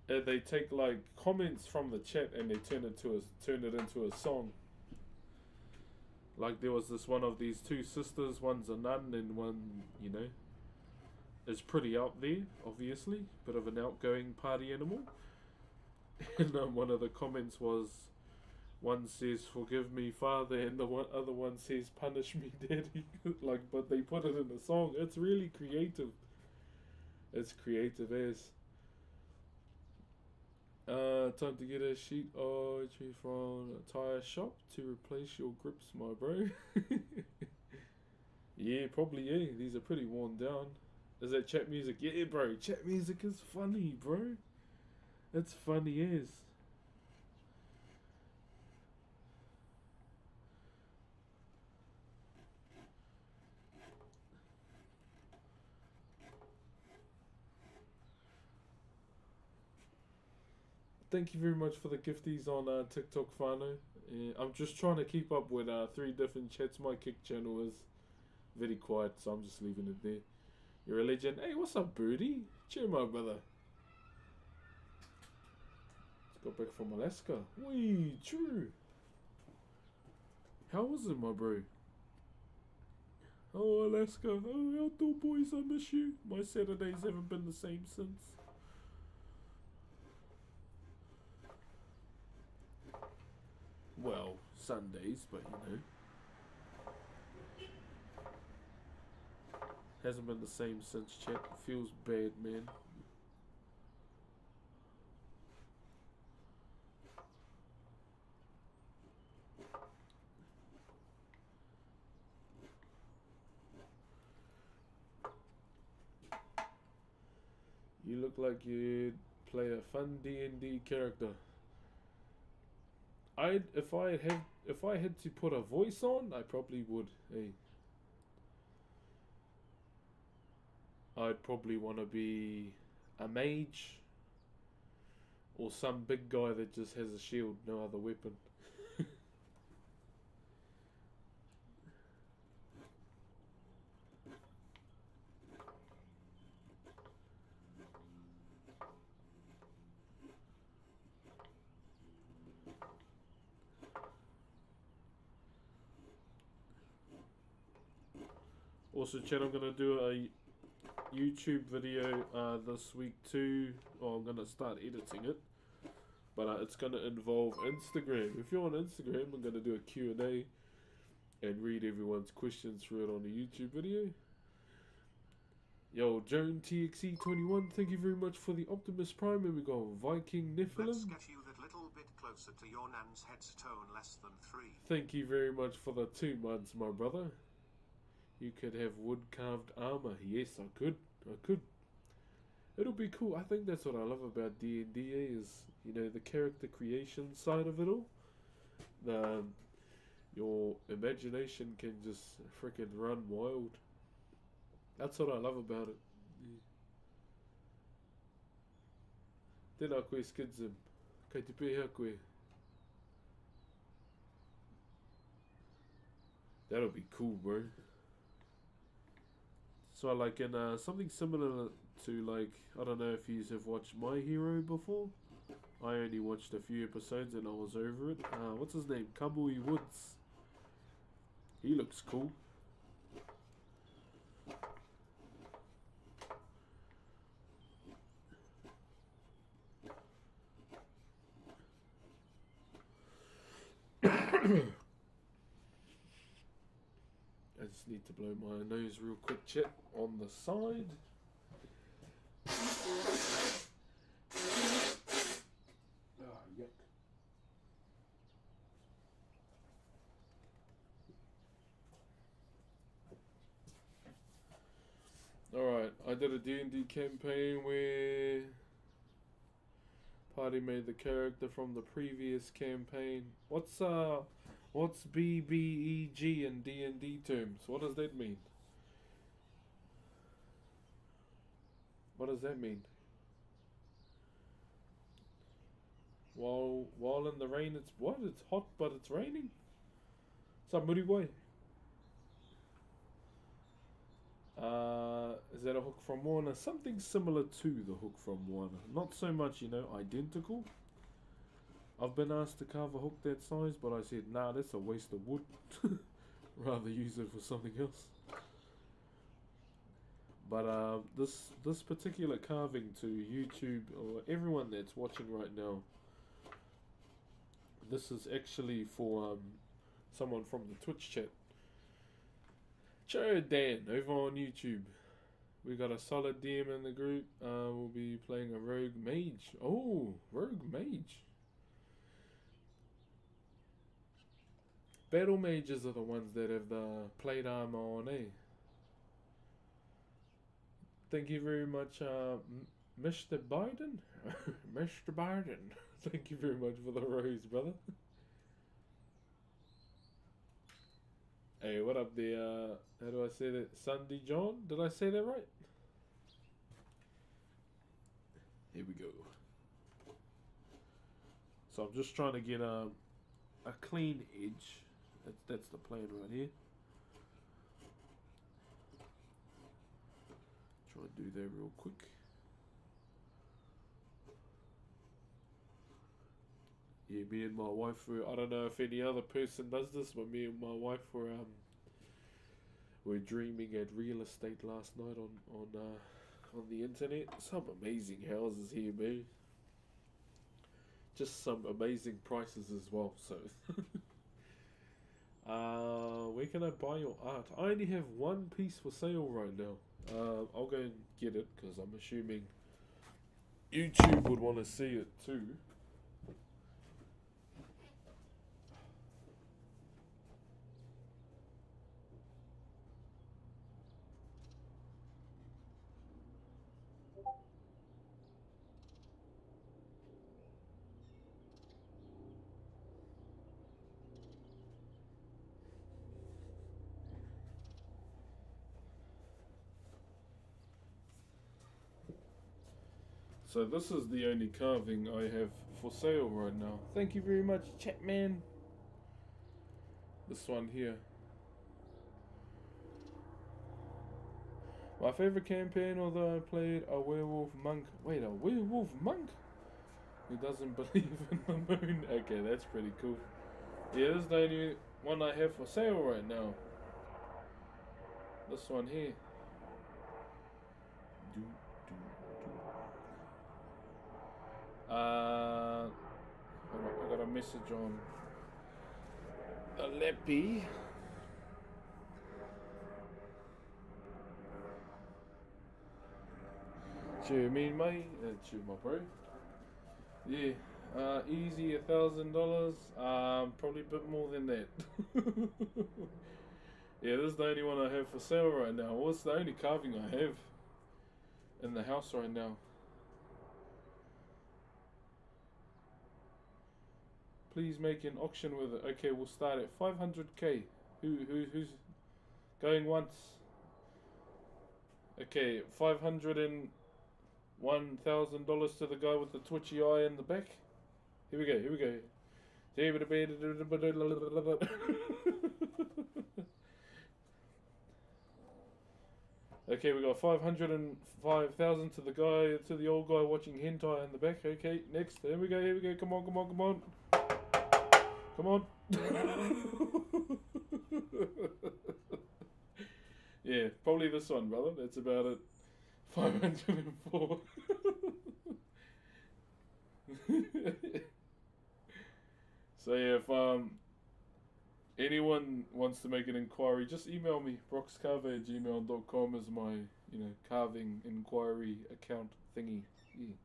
Speaker 1: They take like comments from the chat and they turn it into a song. Like there was this one of these two sisters, one's a nun and one, you know, is pretty out there, obviously, bit of an outgoing party animal. And one of the comments was, one says, "Forgive me, Father," and the other one says, "Punish me, Daddy." Like, but they put it in a song. It's really creative. It's creative as. Time to get a sheet or tree from a tire shop to replace your grips, my bro. Yeah, probably, yeah. These are pretty worn down. Is that chat music? Yeah, bro. Chat music is funny, bro. It's funny as. Thank you very much for the gifties on TikTok, Fano. I'm just trying to keep up with 3 different chats. My kick channel is very quiet, so I'm just leaving it there. You're a legend. Hey, what's up, Birdie? Cheer, my brother. Got back from Alaska. Wee, true. How was it, my bro? Oh, Alaska. Oh, outdoor boys, I miss you. My Saturdays haven't been the same since. Well, Sundays, but you know. Hasn't been the same since, chat. Feels bad, man. You look like you'd play a fun D&D character. If I had to put a voice on, I probably would. Hey, I'd probably want to be a mage or some big guy that just has a shield, no other weapon. Also, chat, I'm gonna do a YouTube video this week too. Or I'm gonna start editing it, but it's gonna involve Instagram. If you're on Instagram, I'm gonna do a Q&A and read everyone's questions through it on a YouTube video. Yo, Joan TXE21, thank you very much for the Optimus Prime, and we got Viking Nephilim.
Speaker 2: Let's get you that little bit closer to your nan's head's tone, less than 3.
Speaker 1: Thank you very much for the 2 months, my brother. You could have wood carved armor. Yes, I could. I could. It'll be cool. I think that's what I love about D&D is, you know, the character creation side of it all. Your imagination can just freaking run wild. That's what I love about it. Tēnā koe Skidzim. Kei te pēhea koe. That'll be cool, bro. So like in something similar to, like, I don't know if you have watched My Hero before. I only watched a few episodes and I was over it. What's his name? Kamui Woods. He looks cool. I just need to blow my nose real quick, chat, on the side. Ah, yuck. Alright, I did a D&D campaign where party made the character from the previous campaign. What's BBEG in D&D terms? What does that mean? What does that mean? While in the rain, it's what? It's hot, but it's raining? Sa muri wai? Is that a hook from Warner? Something similar to the hook from Warner. Not so much, you know, identical. I've been asked to carve a hook that size, but I said, nah, that's a waste of wood. Rather use it for something else. But this particular carving to YouTube, or everyone that's watching right now, this is actually for someone from the Twitch chat. Joe Dan over on YouTube. We got a solid DM in the group. We'll be playing a rogue mage. Oh, rogue mage. Battle mages are the ones that have the plate armor on, eh? Thank you very much, Mr. Biden. Mr. Biden. Thank you very much for the rose, brother. Hey, what up there? How do I say that? Sunday John? Did I say that right? Here we go. So I'm just trying to get a clean edge. That's the plan right here. Try to do that real quick. Yeah, me and my wife were, I don't know if any other person does this, but me and my wife were dreaming at real estate last night on the internet. Some amazing houses here, man. Just some amazing prices as well, so. Where can I buy your art? I only have one piece for sale right now. I'll go and get it, because I'm assuming YouTube would want to see it too. So this is the only carving I have for sale right now. Thank you very much, Chatman. This one here. My favorite campaign, although I played a werewolf monk. Wait, a werewolf monk? Who doesn't believe in the moon? Okay, that's pretty cool. Yeah, this is the only one I have for sale right now. This one here. Hold on, I got a message on the Leppy. Cheer me, mate. Cheer my bro. Yeah. Easy $1,000. Probably a bit more than that. Yeah, this is the only one I have for sale right now. Well, it's the only carving I have in the house right now. Please make an auction with it. Okay, we'll start at 500k. Who's going once? Okay, $501,000 to the guy with the twitchy eye in the back. Here we go. Here we go. Okay, we got 505,000 to the guy, to the old guy watching hentai in the back. Okay, next. Here we go. Here we go. Come on, come on, come on. Come on. Yeah, probably this one, brother. That's about it. 504. So yeah, if anyone wants to make an inquiry, just email me. broxcarver@gmail.com is my, carving inquiry account thingy. Yeah.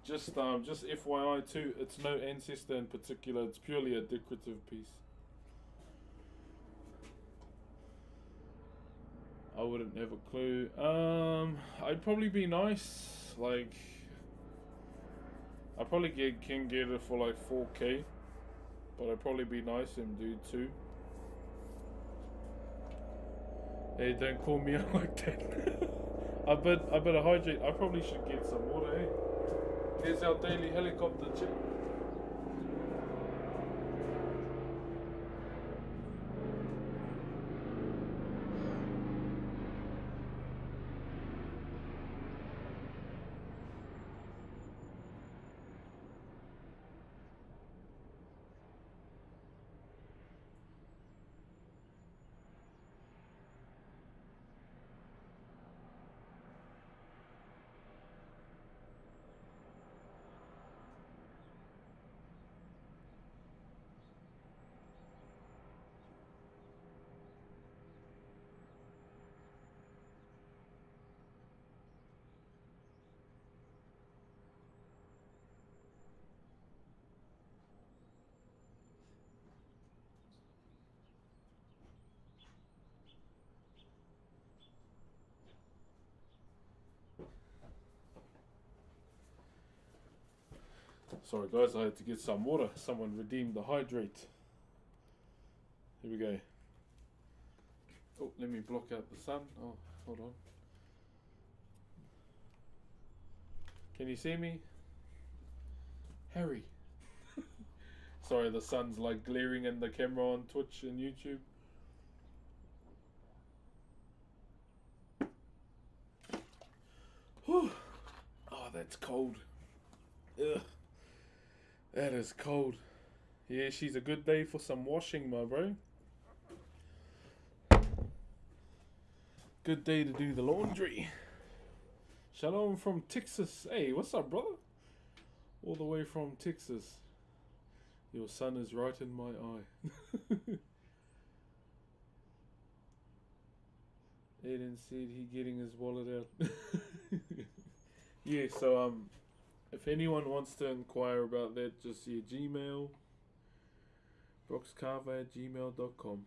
Speaker 1: Just FYI too, it's no ancestor in particular, it's purely a decorative piece. I wouldn't have a clue. I'd probably be nice, like, I probably can get it for like 4k, but I'd probably be nice and do 2. Hey, don't call me out like that. I better hydrate. I probably should get some water, eh? Here's our daily helicopter check. Sorry guys, I had to get some water. Someone redeemed the hydrate. Here we go. Oh, let me block out the sun. Oh, hold on. Can you see me? Harry. Sorry, the sun's like glaring in the camera on Twitch and YouTube. Whew. Oh, that's cold. Ugh. That is cold. Yeah, she's a good day for some washing, my bro. Good day to do the laundry. Shalom from Texas. Hey, what's up, brother? All the way from Texas. Your son is right in my eye. Aiden said he getting his wallet out. Yeah, so if anyone wants to inquire about that, just your Gmail, broxcarver@gmail.com.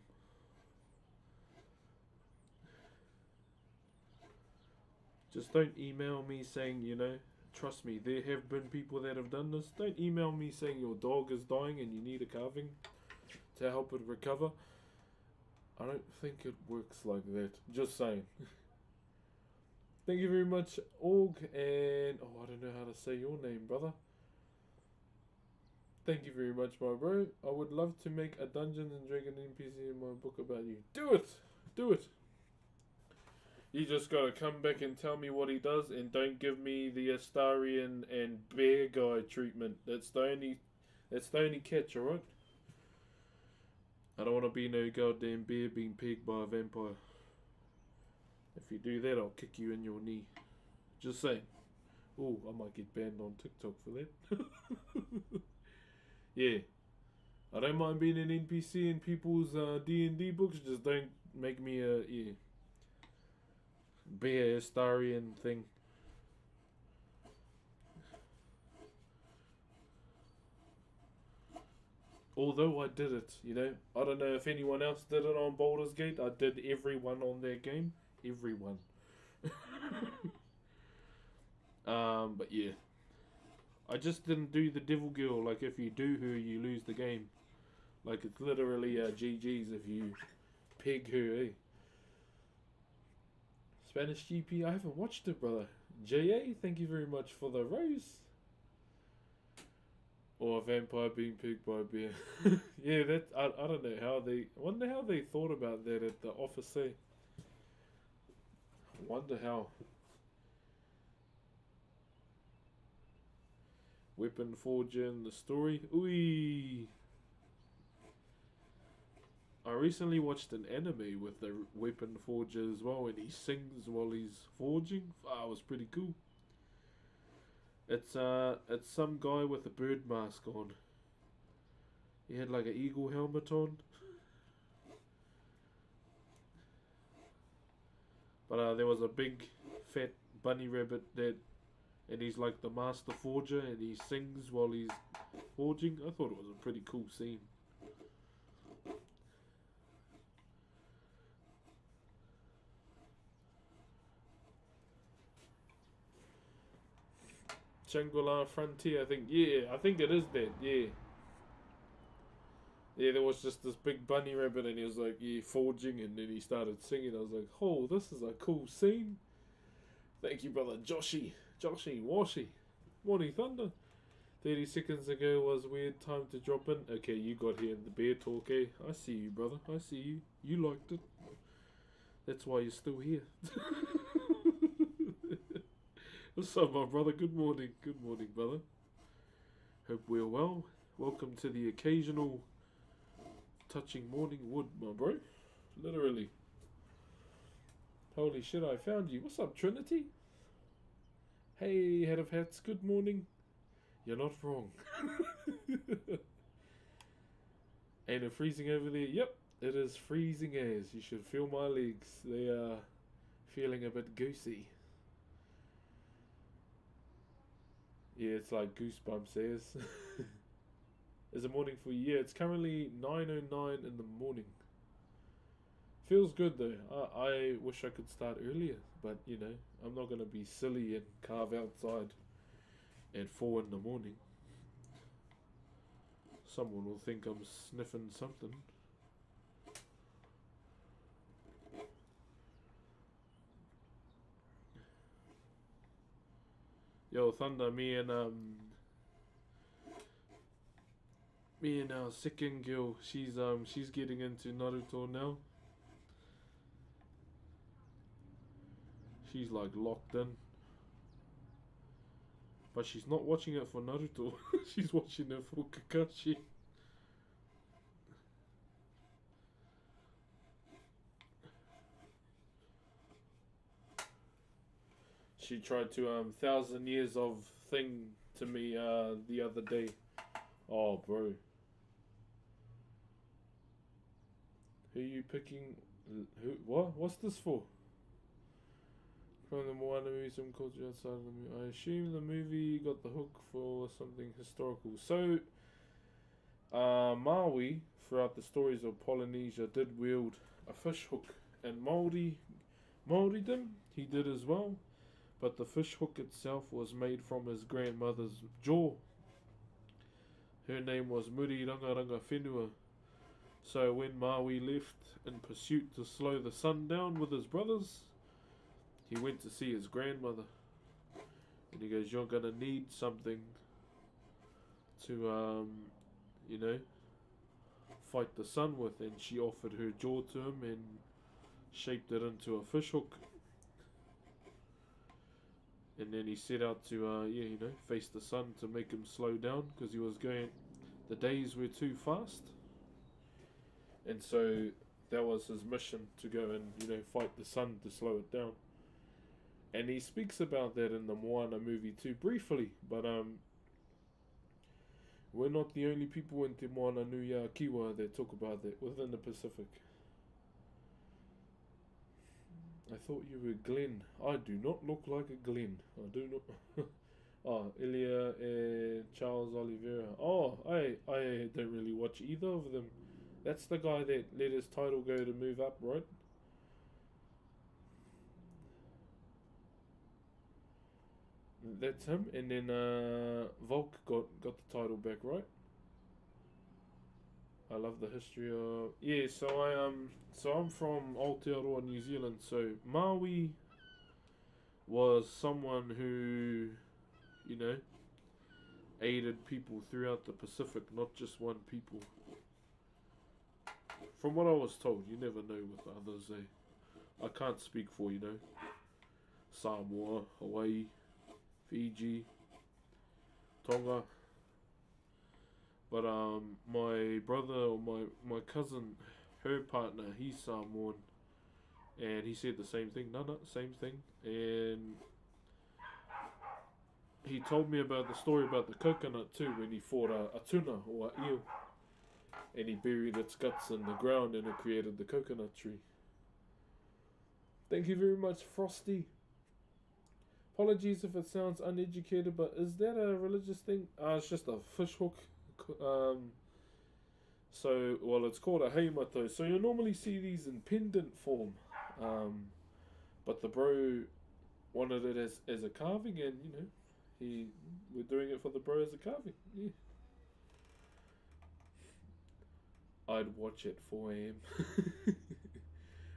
Speaker 1: Just don't email me saying, you know, trust me, there have been people that have done this. Don't email me saying your dog is dying and you need a carving to help it recover. I don't think it works like that. Just saying. Thank you very much, Org, and I don't know how to say your name, brother. Thank you very much, my bro. I would love to make a Dungeons and Dragons NPC in my book about you. Do it! Do it! You just gotta come back and tell me what he does, and don't give me the Astarian and bear guy treatment. That's the only catch, alright? I don't want to be no goddamn bear being pegged by a vampire. If you do that, I'll kick you in your knee. Just saying. Oh, I might get banned on TikTok for that. Yeah. I don't mind being an NPC in people's D&D books. Just don't make me a bear Astarian thing. Although I did it, you know. I don't know if anyone else did it on Baldur's Gate. I did everyone on their game. Everyone. But yeah. I just didn't do the devil girl. Like, if you do her, you lose the game. Like, it's literally GG's if you peg her, eh? Spanish GP, I haven't watched it, brother. JA, thank you very much for the rose. Or a vampire being pegged by a bear. Yeah, that I don't know how they... I wonder how they thought about that at the office, eh? Wonder how. Weapon Forger in the story. Ooh. I recently watched an anime with the Weapon Forger as well, and he sings while he's forging. Ah, it was pretty cool. It's some guy with a bird mask on. He had like an eagle helmet on. But there was a big fat bunny rabbit that, and he's like the master forger, and he sings while he's forging. I thought it was a pretty cool scene. Shangri-La Frontier, I think. Yeah, I think it is that. Yeah. Yeah, there was just this big bunny rabbit, and he was like, yeah, forging, and then he started singing. I was like, oh, this is a cool scene. Thank you, brother Joshy, Washy. Morning Thunder. 30 seconds ago was weird. Time to drop in. Okay, you got here in the bear talk, eh? I see you, brother. I see you. You liked it. That's why you're still here. What's up, my brother? Good morning. Good morning, brother. Hope we're well. Welcome to the occasional touching morning wood, my bro. Literally. Holy shit, I found you. What's up, Trinity? Hey, head of hats. Good morning. You're not wrong. Ain't it freezing over there? Yep, it is freezing as. You should feel my legs. They are feeling a bit goosey. Yeah, it's like goosebumps as. Is it morning for you? Yeah, it's currently 9:09 in the morning. Feels good though. I wish I could start earlier, but you know, I'm not gonna be silly and carve outside at 4 in the morning. Someone will think I'm sniffing something. Yo, Thunder, me and our second girl, she's getting into Naruto now. She's like locked in. But she's not watching it for Naruto. She's watching it for Kakashi. She tried to 1,000 years of thing to me the other day. Oh, bro. Who are you picking? Who? What? What's this for? From the Moana movie, some culture outside of the movie. I assume the movie got the hook for something historical. So, Maui, throughout the stories of Polynesia, did wield a fish hook. And Maoridom, he did as well. But the fish hook itself was made from his grandmother's jaw. Her name was Muri Rangaranga Whenua. So when Maui left in pursuit to slow the sun down with his brothers, he went to see his grandmother. And he goes, you're going to need something to, fight the sun with. And she offered her jaw to him and shaped it into a fish hook. And then he set out to, face the sun to make him slow down because the days were too fast. And so that was his mission, to go and, fight the sun to slow it down. And he speaks about that in the Moana movie too, briefly. But we're not the only people in Te Moana Nui a Kiwa that talk about that within the Pacific. I thought you were Glenn. I do not look like a Glenn. I do not. Oh, Ilya and Charles Oliveira. Oh, I don't really watch either of them. That's the guy that let his title go to move up, right? That's him. And then Volk got the title back, right? I love the history of... Yeah, so I'm from Aotearoa, New Zealand. So Maui was someone who, aided people throughout the Pacific, not just one people. From what I was told, you never know with others, I can't speak for, Samoa, Hawaii, Fiji, Tonga. But my brother or my cousin, her partner, he's Samoan, and he said the same thing. No, same thing. And he told me about the story about the coconut too, when he fought a tuna or a eel, and he buried its guts in the ground, and it created the coconut tree. Thank you very much, Frosty. Apologies if it sounds uneducated, but is that a religious thing? It's just a fish hook. It's called a heimato. So you normally see these in pendant form, but the bro wanted it as a carving, and we're doing it for the bro as a carving. Yeah, I'd watch it for him.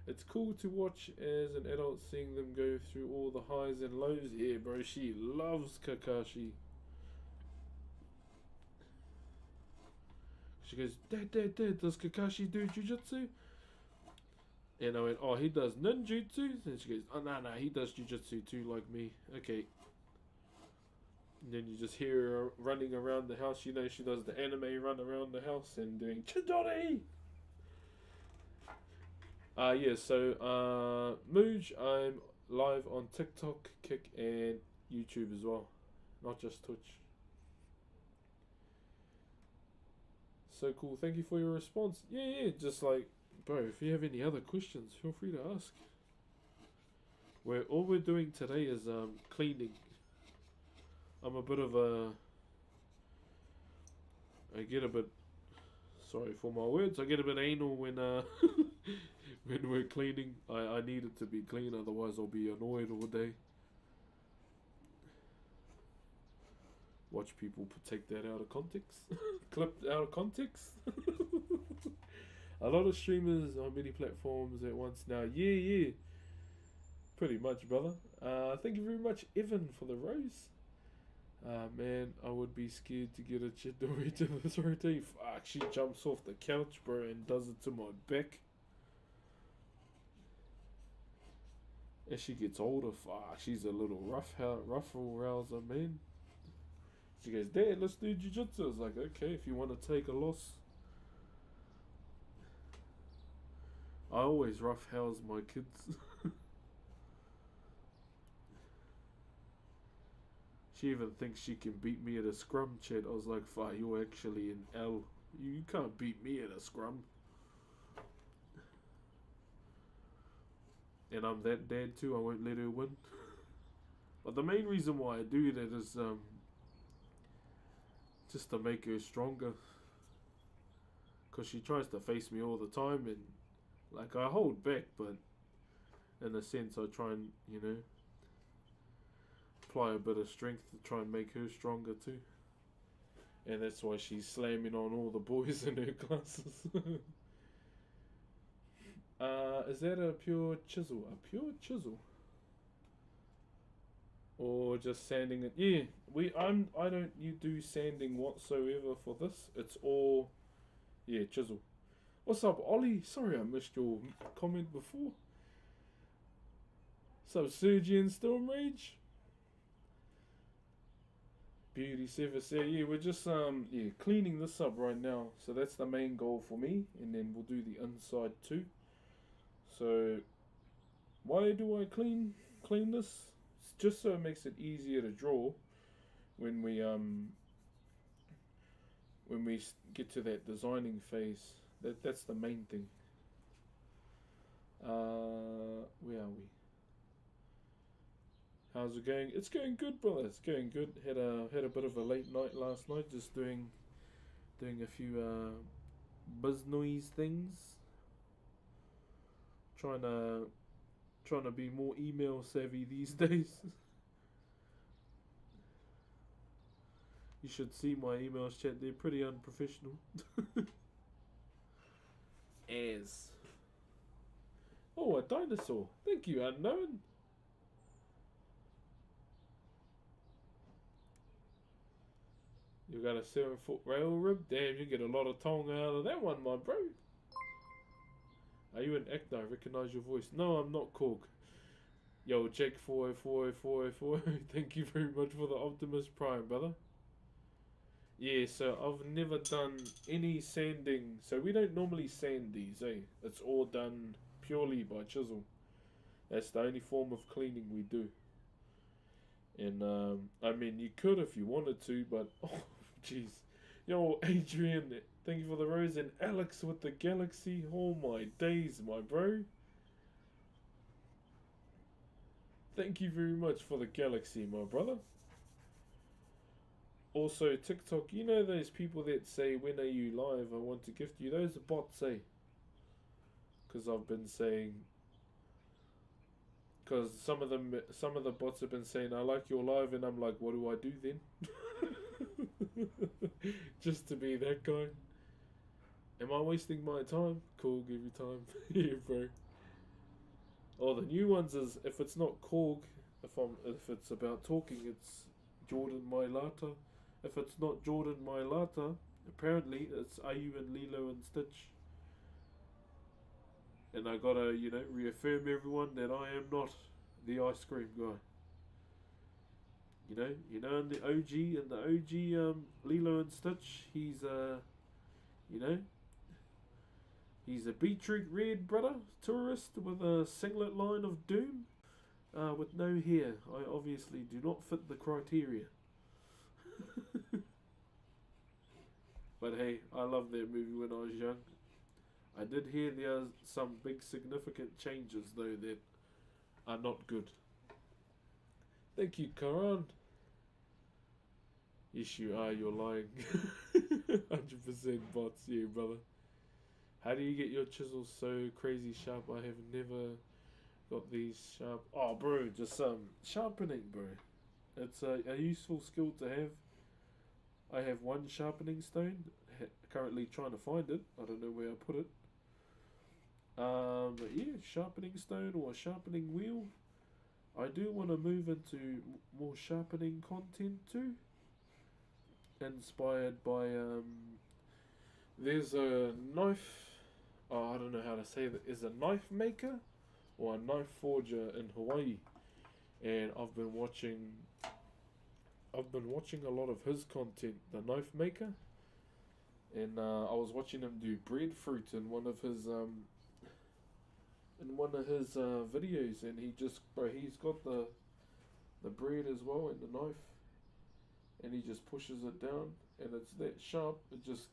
Speaker 1: It's cool to watch as an adult, seeing them go through all the highs and lows. Yeah, bro, she loves Kakashi. She goes, Dad, does Kakashi do jujutsu? And I went, oh, he does ninjutsu? And she goes, oh, no, he does jujutsu too, like me. Okay. And then you just hear her running around the house. She does the anime run around the house and doing Chidori! Mooj, I'm live on TikTok, Kick, and YouTube as well. Not just Twitch. So cool. Thank you for your response. Yeah. Just like, bro, if you have any other questions, feel free to ask. All we're doing today is cleaning. I'm a bit of I get a bit, sorry for my words, I get a bit anal when when we're cleaning. I need it to be clean, otherwise I'll be annoyed all day. Watch people take that out of context. Clipped out of context. A lot of streamers on many platforms at once now. Yeah. Pretty much, brother. Thank you very much, Evan, for the rose. Man, I would be scared to get a chidori to this rotate. Fuck, she jumps off the couch, bro, and does it to my back. As she gets older, fuck, she's a little ruffle rouser, man. She goes, Dad, let's do jiu-jitsu. I was like, okay, if you want to take a loss. I always roughhouse my kids. She even thinks she can beat me at a scrum, chat. I was like, fuck, you're actually an L. You can't beat me at a scrum. And I'm that dad too, I won't let her win. But the main reason why I do that is just to make her stronger. Because she tries to face me all the time, and like I hold back, but in a sense I try and, you know, apply a bit of strength to try and make her stronger too. And that's why she's slamming on all the boys in her classes. Is that a pure chisel? A pure chisel? Or just sanding it? Yeah, I don't do sanding whatsoever for this. It's all, yeah, chisel. What's up, Ollie? Sorry I missed your comment before. What's up, Sergi and Storm Rage? Beauty Sever said, yeah, we're just cleaning this up right now. So that's the main goal for me, and then we'll do the inside too. So why do I clean this? It's just so it makes it easier to draw when we get to that designing phase. That's the main thing. Where are we? How's it going? It's going good, brother. It's going good. Had a bit of a late night last night, just doing a few business things. Trying to be more email savvy these days. You should see my emails, chat. They're pretty unprofessional. As. Oh, a dinosaur. Thank you, Unknown. You got a 7-foot rail rib? Damn, you get a lot of tongue out of that one, my bro. Are you an actor? I recognise your voice. No, I'm not Korg. Yo, Jack 4040404. Thank you very much for the Optimus Prime, brother. Yeah, so I've never done any sanding. So we don't normally sand these, eh? It's all done purely by chisel. That's the only form of cleaning we do. And I mean, you could if you wanted to, but oh, jeez. Yo, Adrian, thank you for the rose, and Alex with the galaxy. Oh my days, my bro. Thank you very much for the galaxy, my brother. Also, TikTok, you know those people that say, when are you live? I want to gift you. Those are bots, eh? Because I've been saying... Because some of the bots have been saying, I like your live, and I'm like, what do I do then? Just to be that guy. Am I wasting my time? Korg every time. Yeah, bro. Oh, the new ones is, if it's not Korg, if it's about talking, it's Jordan Mailata. If it's not Jordan Mailata, apparently it's Ayu and Lilo and Stitch. And I gotta, you know, reaffirm everyone that I am not the ice cream guy. You know, in the OG, Lilo and Stitch, he's he's a beetroot red brother, tourist with a singlet line of doom, with no hair. I obviously do not fit the criteria. But hey, I loved that movie when I was young. I did hear there are some big significant changes though that are not good. Thank you, Karan. Yes, you are, you're lying. 100% bots, yeah, brother. How do you get your chisels so crazy sharp? I have never got these sharp. Oh, bro, just sharpening, bro. It's a useful skill to have. I have one sharpening stone. Currently trying to find it. I don't know where I put it. But yeah, sharpening stone or a sharpening wheel. I do want to move into more sharpening content too. Inspired by there's a knife. Oh, I don't know how to say that. Is a knife maker or a knife forger in Hawaii, and I've been watching a lot of his content, the knife maker, and I was watching him do breadfruit in one of his videos, and he's got the bread as well and the knife, and he just pushes it down, and it's that sharp. It just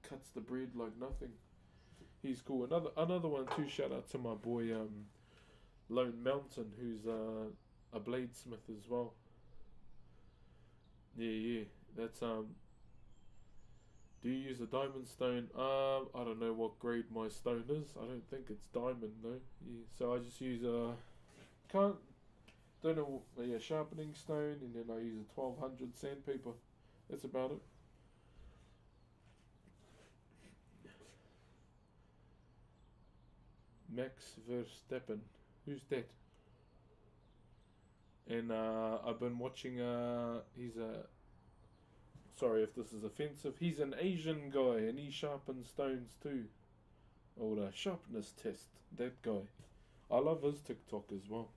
Speaker 1: cuts the bread like nothing. He's cool. Another one too. Shout out to my boy Lone Mountain, who's a bladesmith as well. Yeah. That's Do you use a diamond stone? I don't know what grade my stone is. I don't think it's diamond though. Yeah, so I just use don't know, yeah, sharpening stone, and then I use a 1200 sandpaper. That's about it. Max Verstappen. Who's that? And I've been watching. He's a. Sorry if this is offensive. He's an Asian guy, and he sharpens stones too. Or the sharpness test. That guy. I love his TikTok as well.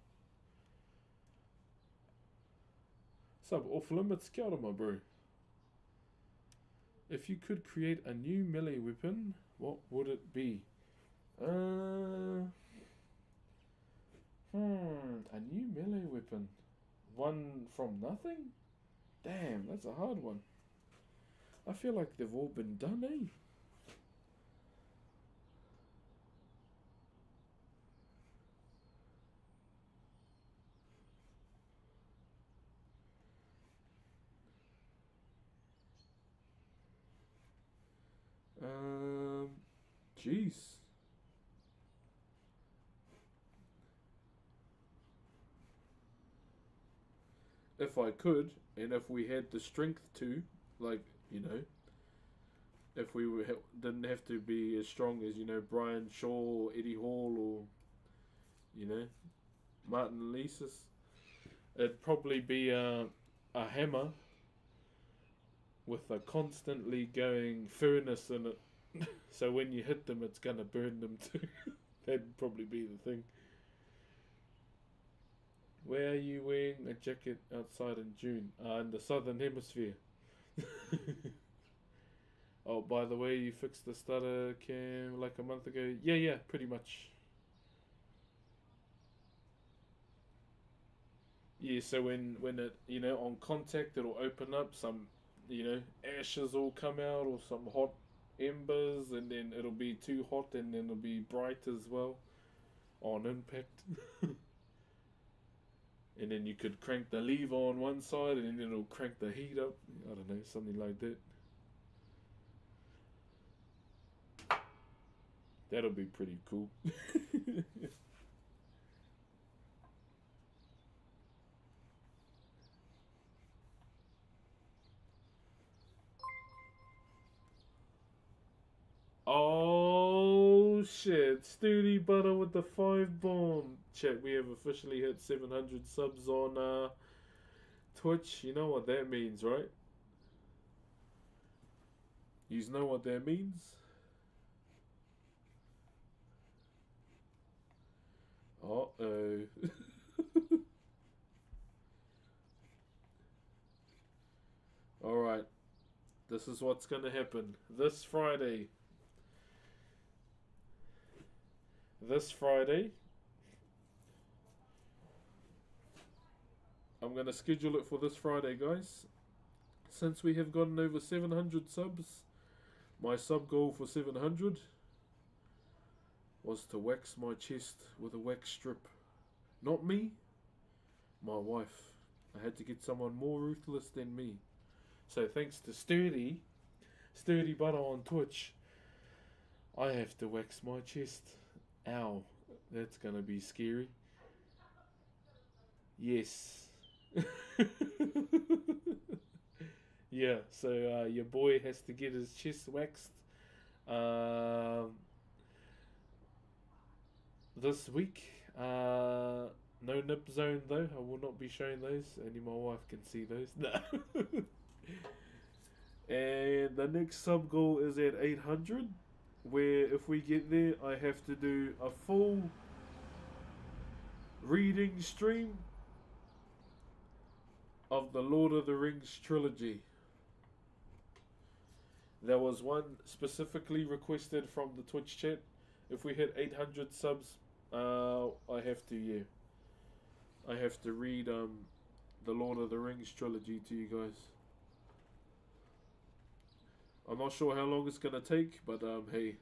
Speaker 1: Sub off limits, kia ora, my bro. If you could create a new melee weapon, what would it be? A new melee weapon. One from nothing? Damn, that's a hard one. I feel like they've all been done, eh? Jeez. If I could, and if we had the strength to, like, you know, if we didn't have to be as strong as, Brian Shaw or Eddie Hall or, Martin Leasis, it'd probably be a hammer with a constantly going furnace in it. So when you hit them, it's going to burn them too. That'd probably be the thing. Where are you wearing a jacket outside in June? In the southern hemisphere. Oh, by the way, you fixed the stutter cam like a month ago. Yeah, pretty much. Yeah, so when it, on contact, it'll open up, some, ashes will come out, or some hot embers, and then it'll be too hot, and then it'll be bright as well on impact. And then you could crank the lever on one side, and then it'll crank the heat up. I don't know, something like that. That'll be pretty cool. Oh shit, Studi Butter with the 5 bomb. Chat, we have officially hit 700 subs on Twitch. You know what that means, right? You know what that means? Uh-oh. Alright. This is what's gonna happen. This Friday, I'm gonna schedule it for this Friday, guys. Since we have gotten over 700 subs, my sub goal for 700 was to wax my chest with a wax strip. Not me, my wife. I had to get someone more ruthless than me. So thanks to Sturdy Butter on Twitch, I have to wax my chest. Ow, that's gonna be scary. Yes. Yeah, so your boy has to get his chest waxed this week. No nip zone though. I will not be showing those. Only my wife can see those. No. And the next sub goal is at 800, where if we get there, I have to do a full reading stream of the Lord of the Rings trilogy. There was one specifically requested from the Twitch chat. If we hit 800 subs, I have to, I have to read the Lord of the Rings trilogy to you guys. I'm not sure how long it's gonna take, but hey,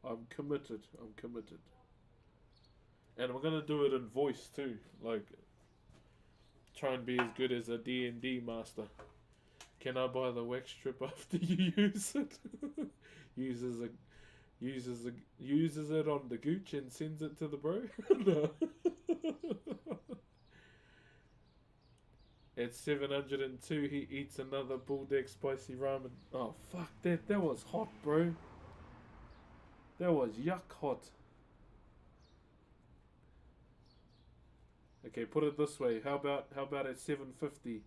Speaker 1: I'm committed. I'm committed. And I'm gonna do it in voice too, like try and be as good as a D&D master. Can I buy the wax strip after you use it? uses it on the gooch and sends it to the bro. No. At 702, he eats another bulldog spicy ramen. Oh fuck that! That was hot, bro. That was yuck hot. Okay, put it this way. How about at 750?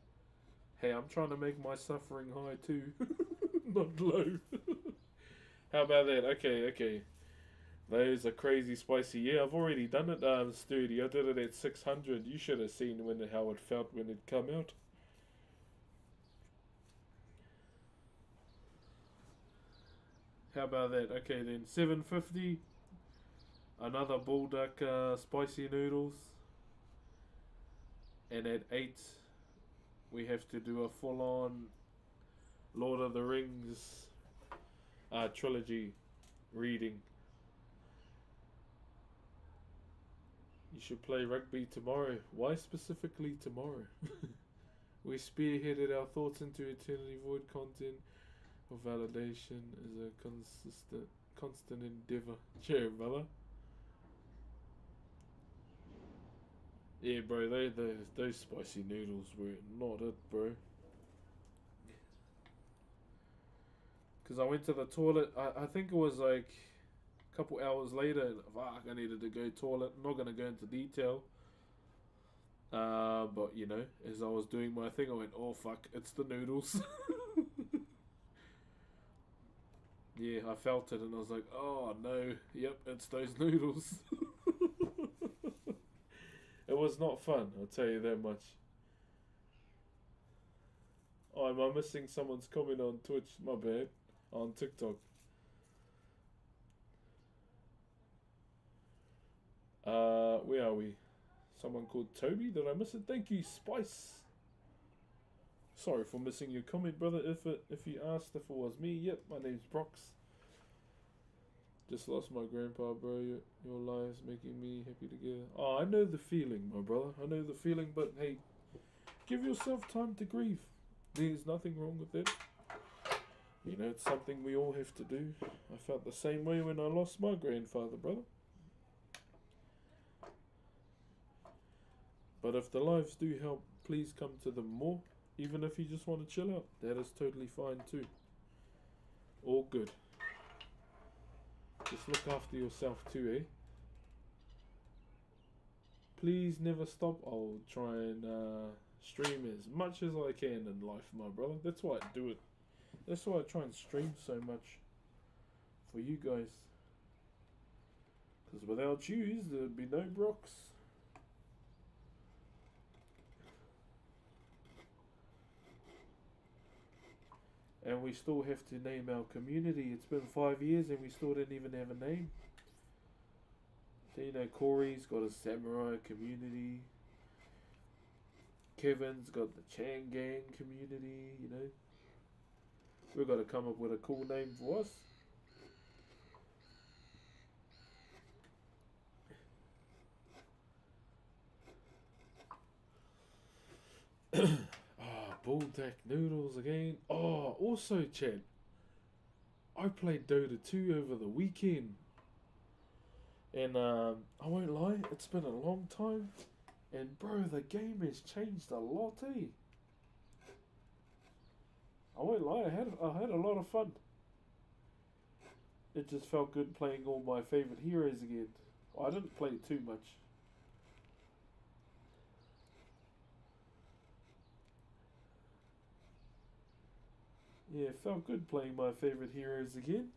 Speaker 1: Hey, I'm trying to make my suffering high too, not low. How about that? Okay. Those are crazy spicy. Yeah, I've already done it, Sturdy. I did it at 600. You should have seen how it felt when it come out. How about that? Okay, then 750. Another bulldog spicy noodles. And at 8, we have to do a full-on Lord of the Rings trilogy reading. You should play rugby tomorrow. Why specifically tomorrow? We spearheaded our thoughts into eternity. Void content of validation is a constant endeavor. Cheer, brother. Yeah, bro. Those spicy noodles were not it, bro. Because I went to the toilet. I think it was like couple hours later, fuck, I needed to go toilet. I'm not gonna go into detail. But you know, as I was doing my thing, I went, oh fuck, it's the noodles. Yeah, I felt it and I was like, oh no, yep, it's those noodles. It was not fun, I'll tell you that much. Oh, am I missing someone's comment on Twitch? My bad. On TikTok. Where are we? Someone called Toby? Did I miss it? Thank you, Spice. Sorry for missing your comment, brother. If you asked if it was me, yep, my name's Brox. Just lost my grandpa, bro. Your life's making me happy together. Oh, I know the feeling, my brother. I know the feeling, but hey, give yourself time to grieve. There's nothing wrong with it. You know, it's something we all have to do. I felt the same way when I lost my grandfather, brother. But if the lives do help, please come to them more. Even if you just want to chill out, that is totally fine too. All good. Just look after yourself too, eh? Please never stop. I'll try and stream as much as I can in life, my brother. That's why I do it. That's why I try and stream so much for you guys. Because without you, there'd be no Brox. And we still have to name our community. It's been 5 years and we still didn't even have a name. So, you know, Corey's got a samurai community. Kevin's got the Chan Gang community, you know. We've got to come up with a cool name for us. Bulldog noodles again. Oh, also, Chad, I played Dota 2 over the weekend. And I won't lie, it's been a long time. And bro, the game has changed a lot, eh? I won't lie, I had a lot of fun. It just felt good playing all my favorite heroes again. I didn't play too much. Yeah, it felt good playing my favorite heroes again.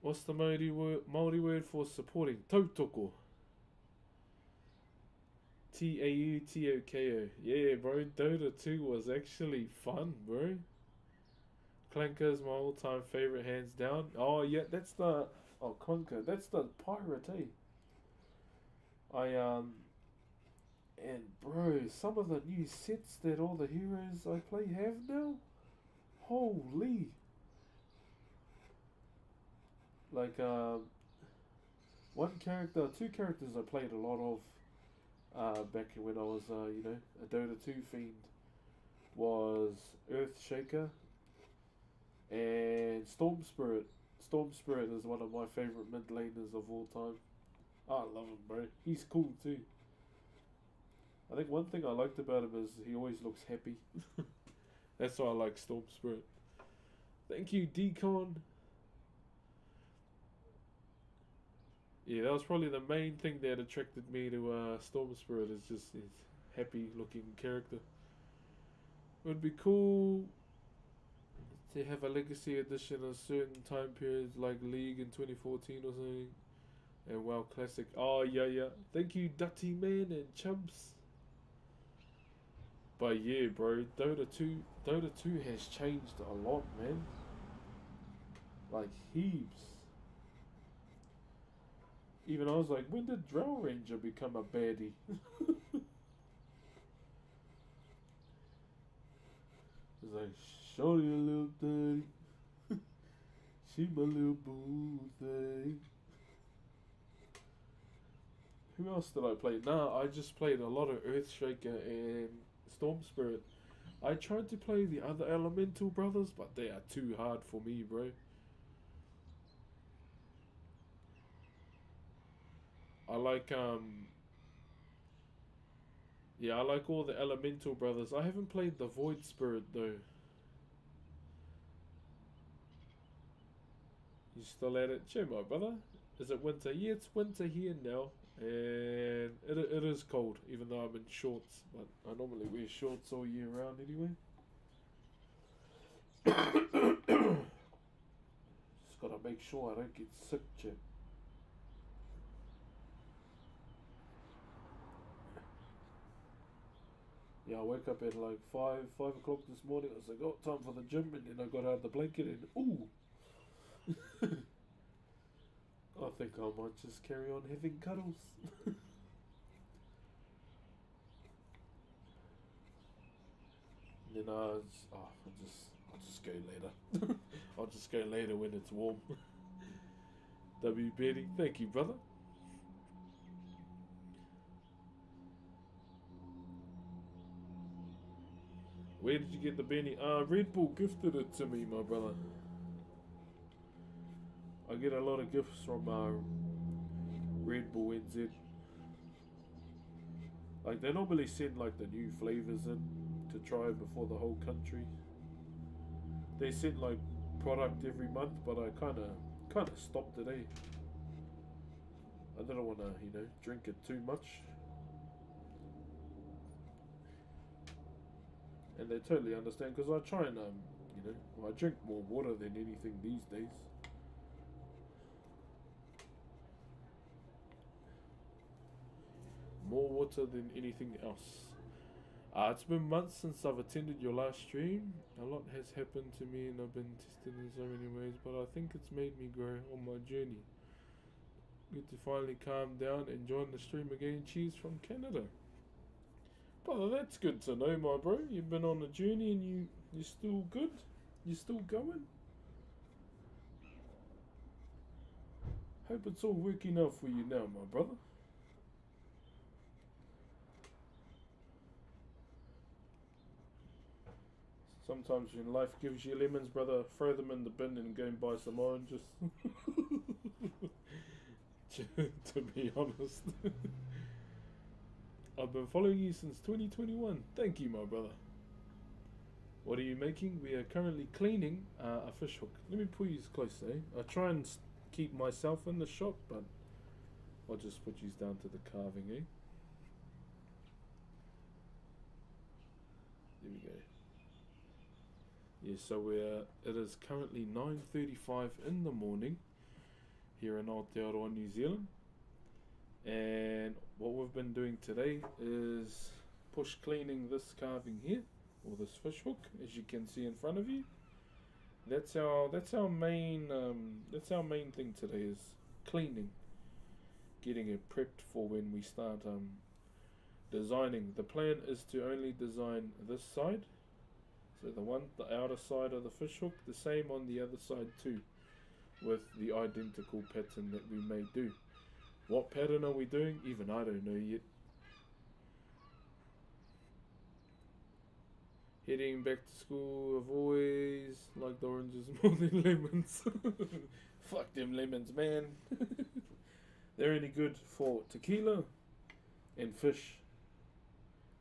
Speaker 1: What's the Maori word for supporting? Tautoko. Tautoko. Yeah, bro. Dota 2 was actually fun, bro. Clanker's my all-time favorite, hands down. Oh yeah, that's the Clanker. That's the pirate, eh? I and bro, some of the new sets that all the heroes I play have now. Holy! Like one character, two characters I played a lot of back when I was a Dota 2 fiend was Earthshaker and Storm Spirit. Storm Spirit is one of my favorite mid laners of all time. I love him, bro. He's cool too. I think one thing I liked about him is he always looks happy. That's why I like Storm Spirit. Thank you, Decon. Yeah, that was probably the main thing that attracted me to Storm Spirit is just his happy looking character. It would be cool to have a legacy edition of certain time periods like League in 2014 or something. And WoW Classic. Oh yeah. Thank you, Dutty Man and Chubs. But yeah, bro, Dota 2 has changed a lot, man. Like heaps. Even I was like, when did Drow Ranger become a baddie? It's like, shorty a little dirty. She my little boo thing. Who else did I play? Nah, I just played a lot of Earthshaker and Storm Spirit. I tried to play the other Elemental brothers, but they are too hard for me, bro. I like I like all the Elemental brothers. I haven't played the Void Spirit though. You still at it? Cheer, my brother. Is it winter? Yeah, it's winter here now. And it is cold, even though I'm in shorts. But I normally wear shorts all year round anyway. Just gotta make sure I don't get sick, chip. Yeah, I woke up at like 5 o'clock this morning. I was like, oh, time for the gym. And then I got out of the blanket and, ooh. I think I might just carry on having cuddles. Then I'll just go later. I'll just go later when it's warm. W. Betty, thank you, brother. Where did you get the beanie? Red Bull gifted it to me, my brother. I get a lot of gifts from Red Bull NZ. Like they normally send like the new flavors in to try before the whole country. They send like product every month, but I kind of stopped it. I didn't want to drink it too much. And they totally understand because I try and I drink more water than anything these days. More water than anything else. It's been months since I've attended your last stream. A lot has happened to me and I've been tested in so many ways, but I think it's made me grow on my journey. Good to finally calm down and join the stream again. Cheers from Canada. Brother, that's good to know, my bro. You've been on a journey and you're still good? You're still going? Hope it's all working out for you now, my brother. Sometimes when life gives you lemons, brother, throw them in the bin and go and buy some oranges. To be honest. I've been following you since 2021. Thank you, my brother. What are you making? We are currently cleaning a fish hook. Let me pull you close, eh? I try and keep myself in the shot, but I'll just put you down to the carving, eh? There we go. Yeah, so it is currently 9:35 in the morning here in Aotearoa, New Zealand. And what we've been doing today is push cleaning this carving here, or this fish hook, as you can see in front of you. That's our main thing today, is cleaning, getting it prepped for when we start designing. The plan is to only design this side, so the outer side of the fish hook, the same on the other side too, with the identical pattern that we may do. What pattern are we doing? Even I don't know yet. Heading back to school, I've always liked oranges more than lemons. Fuck them lemons, man. They're only good for tequila and fish.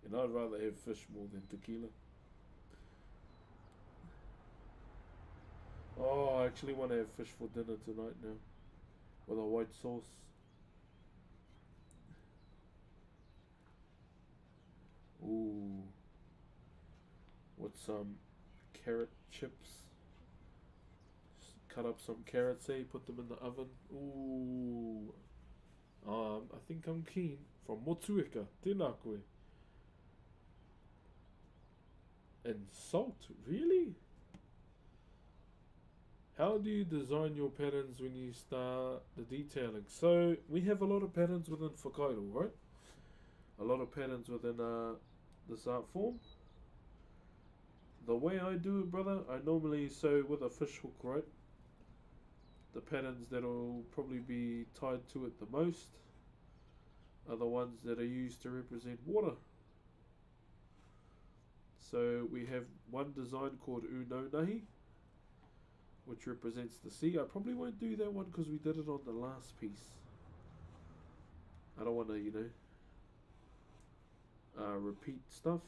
Speaker 1: And I'd rather have fish more than tequila. Oh, I actually want to have fish for dinner tonight now, with a white sauce. Ooh, with some carrot chips. Just cut up some carrots, put them in the oven. Ooh, I think I'm keen. From Motueka, tēnā koe. And salt, really? How do you design your patterns when you start the detailing? So we have a lot of patterns within Whakairo, right? A lot of patterns within this art form. The way I do it, brother, I normally, so with a fish hook, right? The patterns that'll probably be tied to it the most are the ones that are used to represent water. So we have one design called Unonahi, which represents the sea. I probably won't do that one because we did it on the last piece. I don't want to, repeat stuff.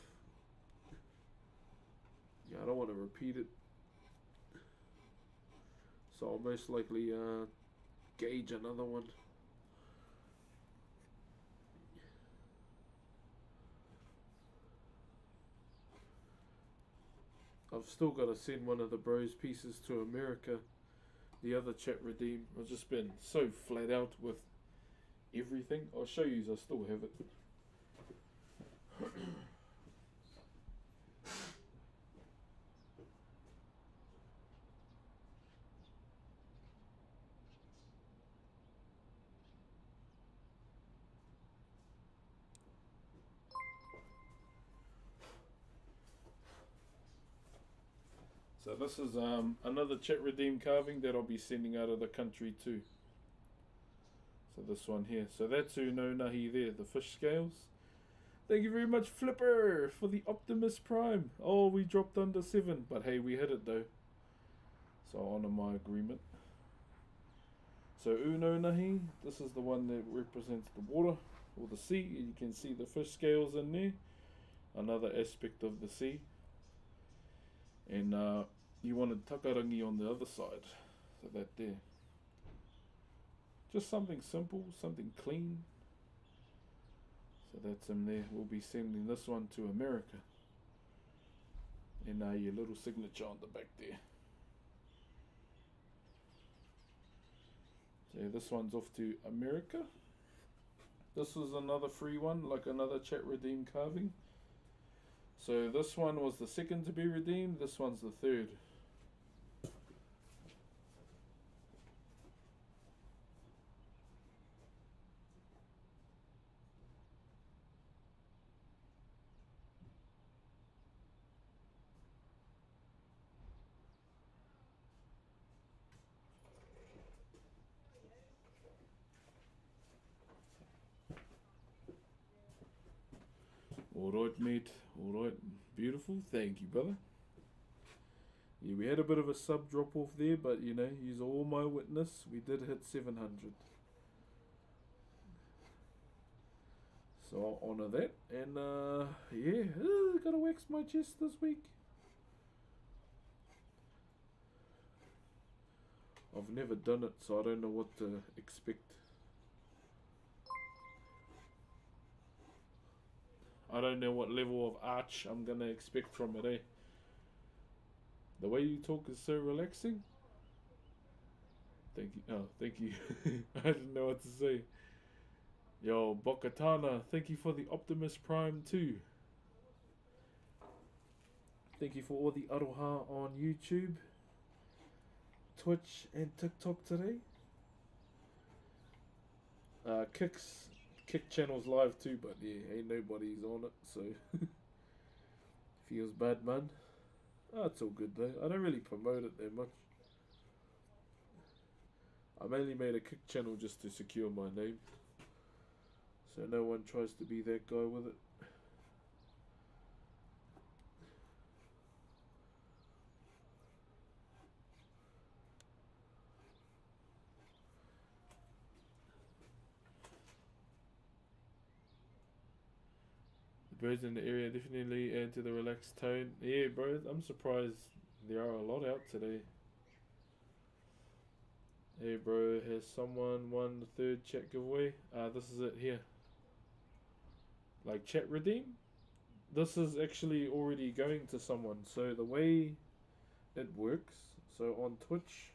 Speaker 1: Yeah, I don't want to repeat it. So I'll most likely gauge another one. I've still got to send one of the bros pieces to America. The other chat redeem. I've just been so flat out with everything. I'll show you, I still have it. So this is another chat redeem carving that I'll be sending out of the country too. So this one here. So that's Unonahi there, the fish scales. Thank you very much, Flipper, for the Optimus Prime. Oh, we dropped under 7, but hey, we hit it though. So I'll honour my agreement. So Unonahi, this is the one that represents the water or the sea. You can see the fish scales in there. Another aspect of the sea. And you wanted takarangi on the other side. So that there. Just something simple, something clean. So that's him there. We'll be sending this one to America. And your little signature on the back there. So this one's off to America. This was another free one, like another chat redeem carving. So this one was the second to be redeemed. This one's the third. Alright, mate. Alright. Beautiful. Thank you, brother. Yeah, we had a bit of a sub drop off there, but you're all my witness. We did hit 700. So I'll honour that. And gotta wax my chest this week. I've never done it, so I don't know what to expect. I don't know what level of arch I'm gonna expect from it, eh? The way you talk is so relaxing. Thank you. Oh, thank you. I didn't know what to say. Yo, Bokatana, thank you for the Optimus Prime too. Thank you for all the aroha on YouTube, Twitch, and TikTok today. Kick channel's live too, but yeah, ain't nobody's on it, so feels bad, man. Oh, it's all good though. I don't really promote it that much. I mainly made a Kick channel just to secure my name, so no one tries to be that guy with it. The birds in the area definitely add to the relaxed tone. Yeah, bro, I'm surprised there are a lot out today. Hey, bro, has someone won the third chat giveaway? This is it here. Like, chat redeem? This is actually already going to someone. So the way it works, so on Twitch,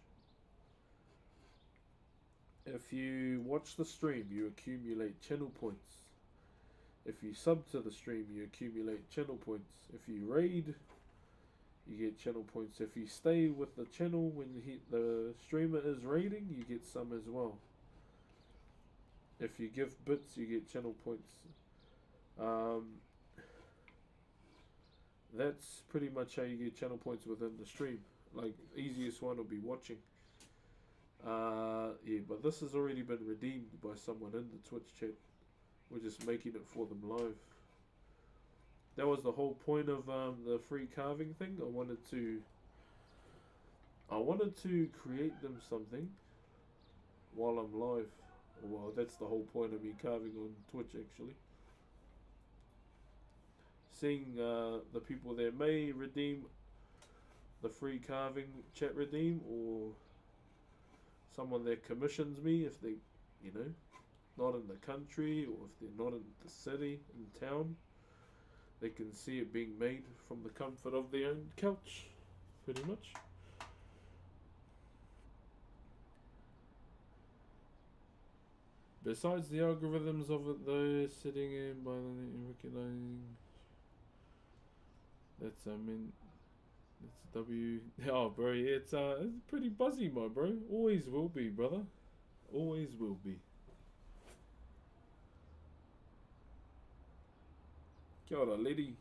Speaker 1: if you watch the stream, you accumulate channel points. If you sub to the stream, you accumulate channel points. If you raid, you get channel points. If you stay with the channel when the streamer is raiding, you get some as well. If you give bits, you get channel points. That's pretty much how you get channel points within the stream. Like, easiest one will be watching. Yeah, but this has already been redeemed by someone in the Twitch chat. We're just making it for them live. That was the whole point of the free carving thing. I wanted to create them something while I'm live. Well, that's the whole point of me carving on Twitch, actually. Seeing the people there may redeem the free carving chat redeem, or someone that commissions me if they, not in the country, or if they're not in the city, in town. They can see it being made from the comfort of their own couch, pretty much. Besides the algorithms of it though, sitting in by the recognizing, that's W. Oh, bro, yeah, it's pretty buzzy, my bro. Always will be, brother. Always will be. Kia ora, lady.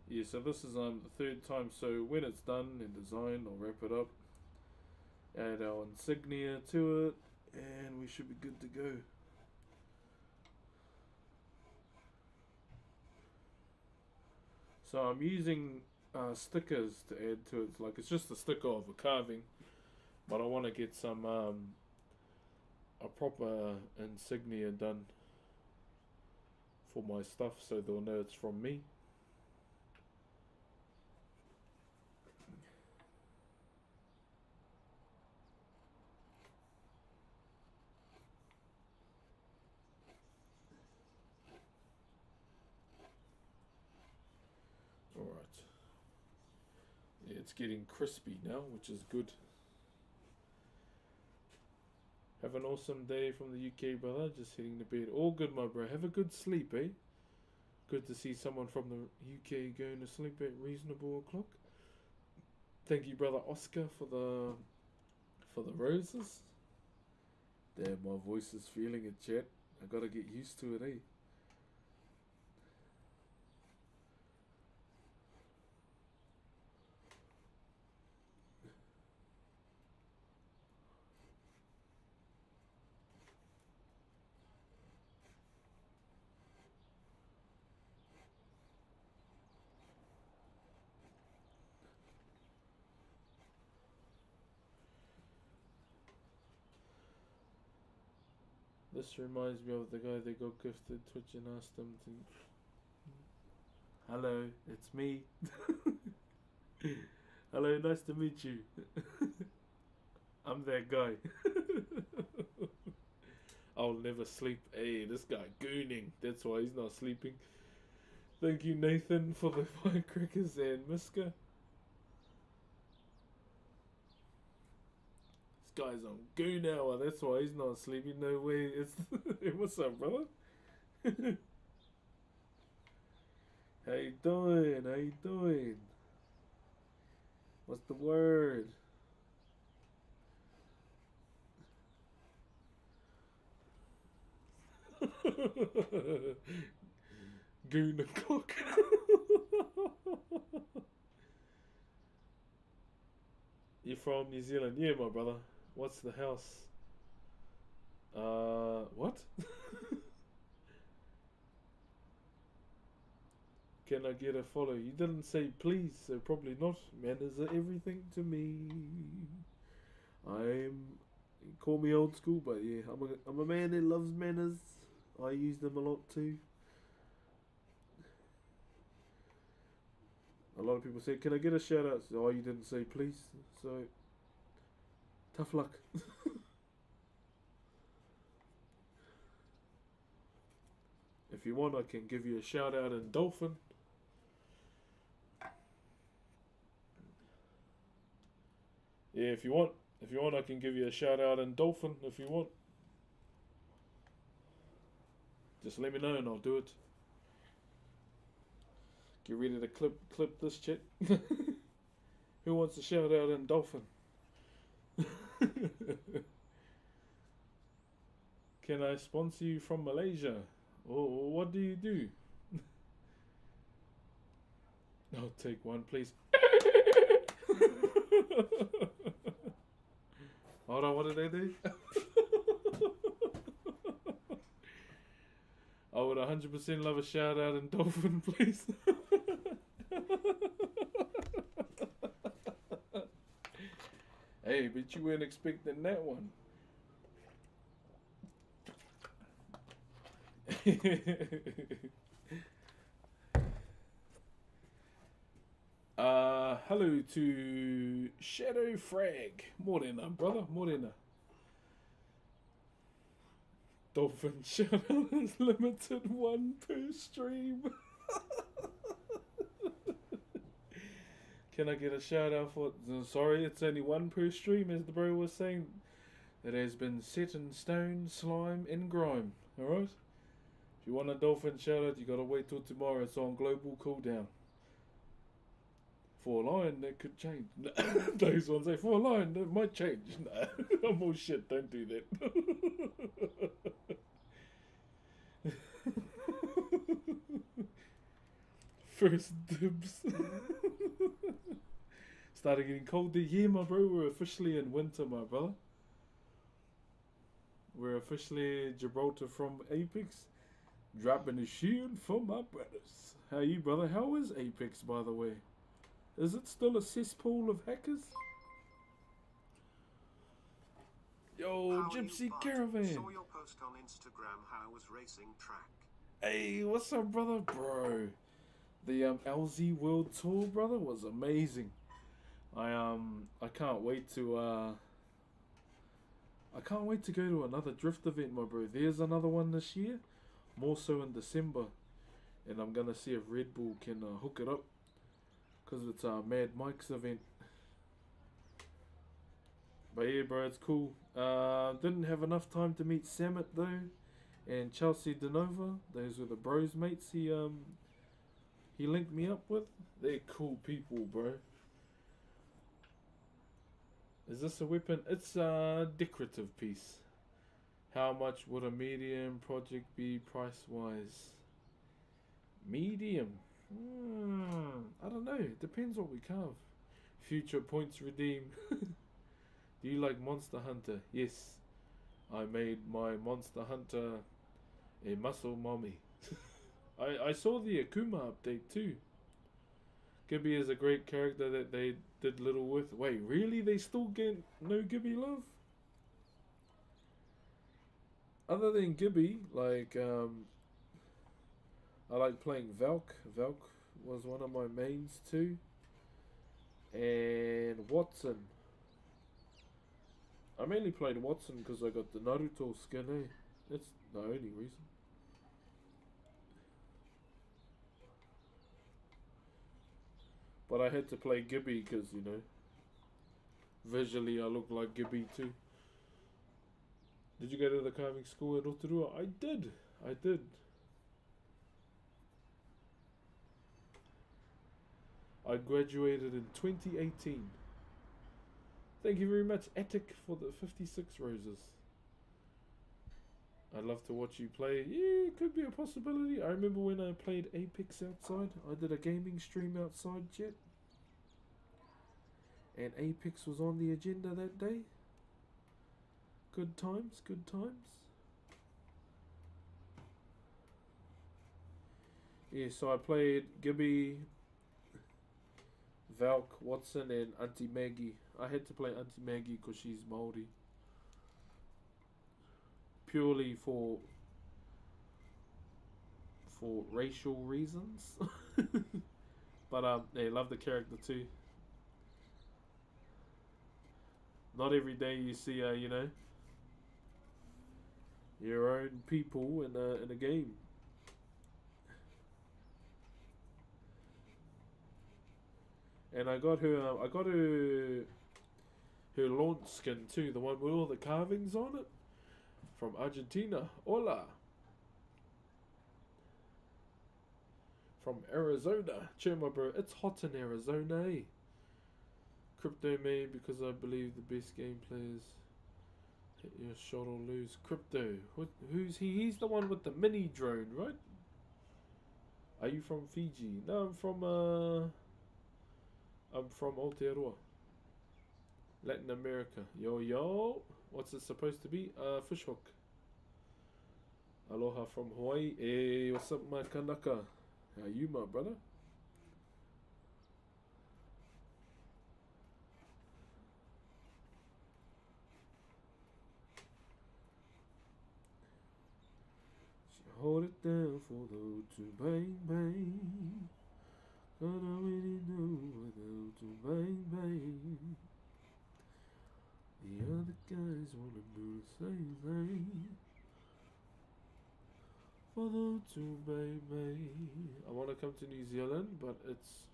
Speaker 1: Yeah, so this is the third time. So when it's done and designed, I'll wrap it up, add our insignia to it, and we should be good to go. So I'm using stickers to add to it. Like, it's just a sticker of a carving, but I want to get some a proper insignia done for my stuff, so they'll know it's from me. Alright. Yeah, it's getting crispy now, which is good. Have an awesome day from the UK, brother. Just heading to bed. All good, my bro. Have a good sleep, eh? Good to see someone from the UK going to sleep at reasonable o'clock. Thank you, brother Oscar, for the roses. Damn, my voice is feeling it, chat. I gotta get used to it, eh? This reminds me of the guy that got gifted Twitch and asked him to... Hello, it's me. Hello, nice to meet you. I'm that guy. I'll never sleep. Hey, this guy gooning. That's why he's not sleeping. Thank you, Nathan, for the firecrackers and Miska. This guy's on goon hour. That's why he's not sleeping. No way. It's what's up, brother? How you doing? How you doing? What's the word? Goon o'clock. You're from New Zealand? Yeah, my brother. What's the house? What? Can I get a follow? You didn't say please, so probably not. Manners are everything to me. Call me old school, but yeah, I'm a man that loves manners. I use them a lot too. A lot of people say, can I get a shout out? So, oh, you didn't say please, so tough luck. If you want, I can give you a shout out in Dolphin. Yeah, if you want, I can give you a shout out in Dolphin. If you want, just let me know and I'll do it. Get ready to clip this shit. Who wants a shout out in Dolphin? Can I sponsor you from Malaysia? Or what do you do? I'll take one, please. Hold on, what did they do? I would 100% love a shout out in Dolphin, please. Hey, but you weren't expecting that one. Hello to Shadow Frag. Morena, brother, morena. Dolphin shout out is limited 1 per stream. Can I get a shout out for? Sorry, it's only 1 per stream, as the bro was saying. It has been set in stone, slime, and grime. Alright? If you want a dolphin shout out, you gotta wait till tomorrow. It's on global cooldown. For a lion, that could change. Those ones say, for a lion, that might change. Nah, I'm all shit, don't do that. First dibs. Started getting cold there. Yeah, my bro, we're officially in winter, my brother. We're officially Gibraltar from Apex. Dropping a shield for my brothers. How you, brother? How is Apex, by the way? Is it still a cesspool of hackers? Yo, Gypsy Caravan.
Speaker 2: Saw your post on Instagram how was racing track.
Speaker 1: Hey, what's up, brother? Bro, the LZ World Tour, brother, was amazing. I can't wait to go to another drift event, my bro. There's another one this year, more so in December, and I'm gonna see if Red Bull can hook it up, cause it's Mad Mike's event. But yeah, bro, it's cool. Didn't have enough time to meet Samet though, and Chelsea Denova. Those were the bros mates he linked me up with. They're cool people, bro. Is this a weapon? It's a decorative piece. How much would a medium project be price-wise? Medium? I don't know. It depends what we carve. Future points redeem. Do you like Monster Hunter? Yes. I made my Monster Hunter a muscle mommy. I saw the Akuma update too. Gibby is a great character that they did little with. Wait, really? They still get no Gibby love? Other than Gibby, like, I like playing Valk. Valk was one of my mains too. And Watson. I mainly played Watson because I got the Naruto skin, eh? That's the only reason. But I had to play Gibby because, you know, visually I look like Gibby too. Did you go to the carving school at Rotorua? I did. I did. I graduated in 2018. Thank you very much, Attic, for the 56 roses. I'd love to watch you play. Yeah, it could be a possibility. I remember when I played Apex outside. I did a gaming stream outside, Jet. And Apex was on the agenda that day. Good times, good times. Yeah, so I played Gibby, Valk, Watson, and Auntie Maggie. I had to play Auntie Maggie because she's Maori. Purely for racial reasons. But they love the character too. Not every day you see you know, your own people in a game. And I got her launch skin too, the one with all the carvings on it, from Argentina. Hola. From Arizona. Cheer my bro. It's hot in Arizona, eh? Crypto made because I believe the best game players hit your shot or lose. Crypto. Who's he? He's the one with the mini drone, right? Are you from Fiji? No, I'm from Aotearoa. Latin America. Yo yo. What's it supposed to be? Fishhook. Aloha from Hawaii. Hey, what's up, my kanaka? How you, my brother? Hold it down for those to bang bang. But I really know without to bang bang. The other guys wanna do the same thing. For those to bang bang. I wanna come to New Zealand, but it's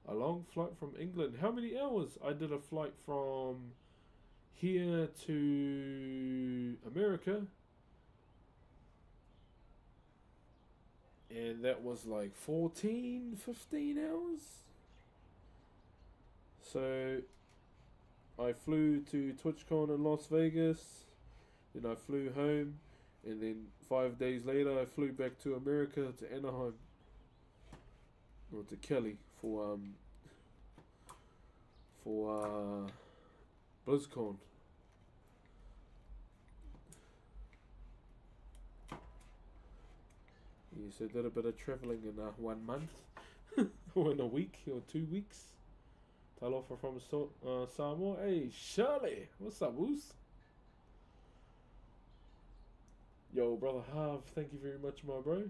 Speaker 1: a long flight from England. How many hours? I did a flight from here to America. And that was like 14, 15 hours. So I flew to TwitchCon in Las Vegas. Then I flew home. And then 5 days later I flew back to America, to Anaheim. Or to Kelly for BlizzCon. Yeah, so did a bit of travelling in 1 month, or in a week, or 2 weeks. Talofa from Samoa. Hey, Shirley, what's up, Woos? Yo, brother Harv, thank you very much, my bro.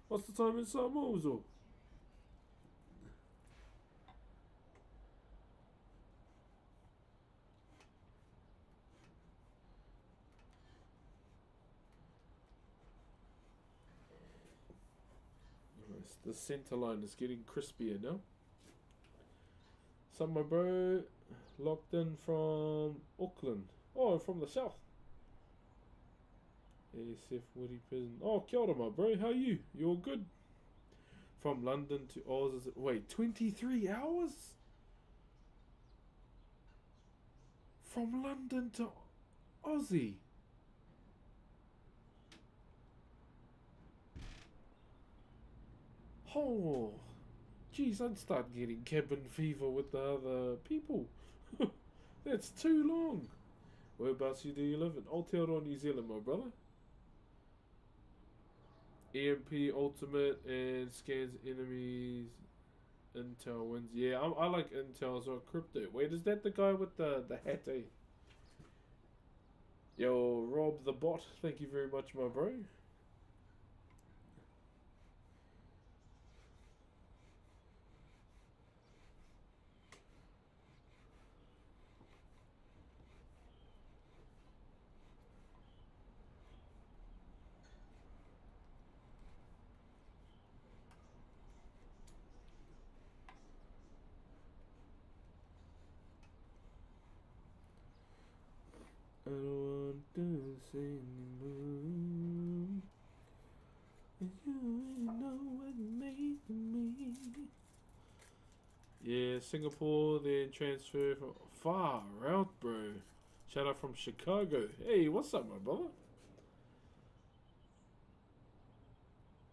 Speaker 1: What's the time in Samoa, Wuzo? The center line is getting crispier now. Some my bro locked in from Auckland. Oh, from the south. ASF Woody Prison. Oh, kia ora, my bro. How are you? You all good? From London to Oz. Is it, wait, 23 hours? From London to Aussie. Oh, geez, I'd start getting cabin fever with the other people. That's too long. Whereabouts do you live in? Aotearoa, New Zealand, my brother. EMP Ultimate and scans enemies. Intel wins. Yeah, I like Intel as well. Crypto. Wait, is that the guy with the hat? Eh? Yo, Rob the bot. Thank you very much, my bro. I don't want to say anymore. And you know what you made to me. Yeah, Singapore, then transfer from far out, bro. Shout out from Chicago. Hey, what's up, my brother?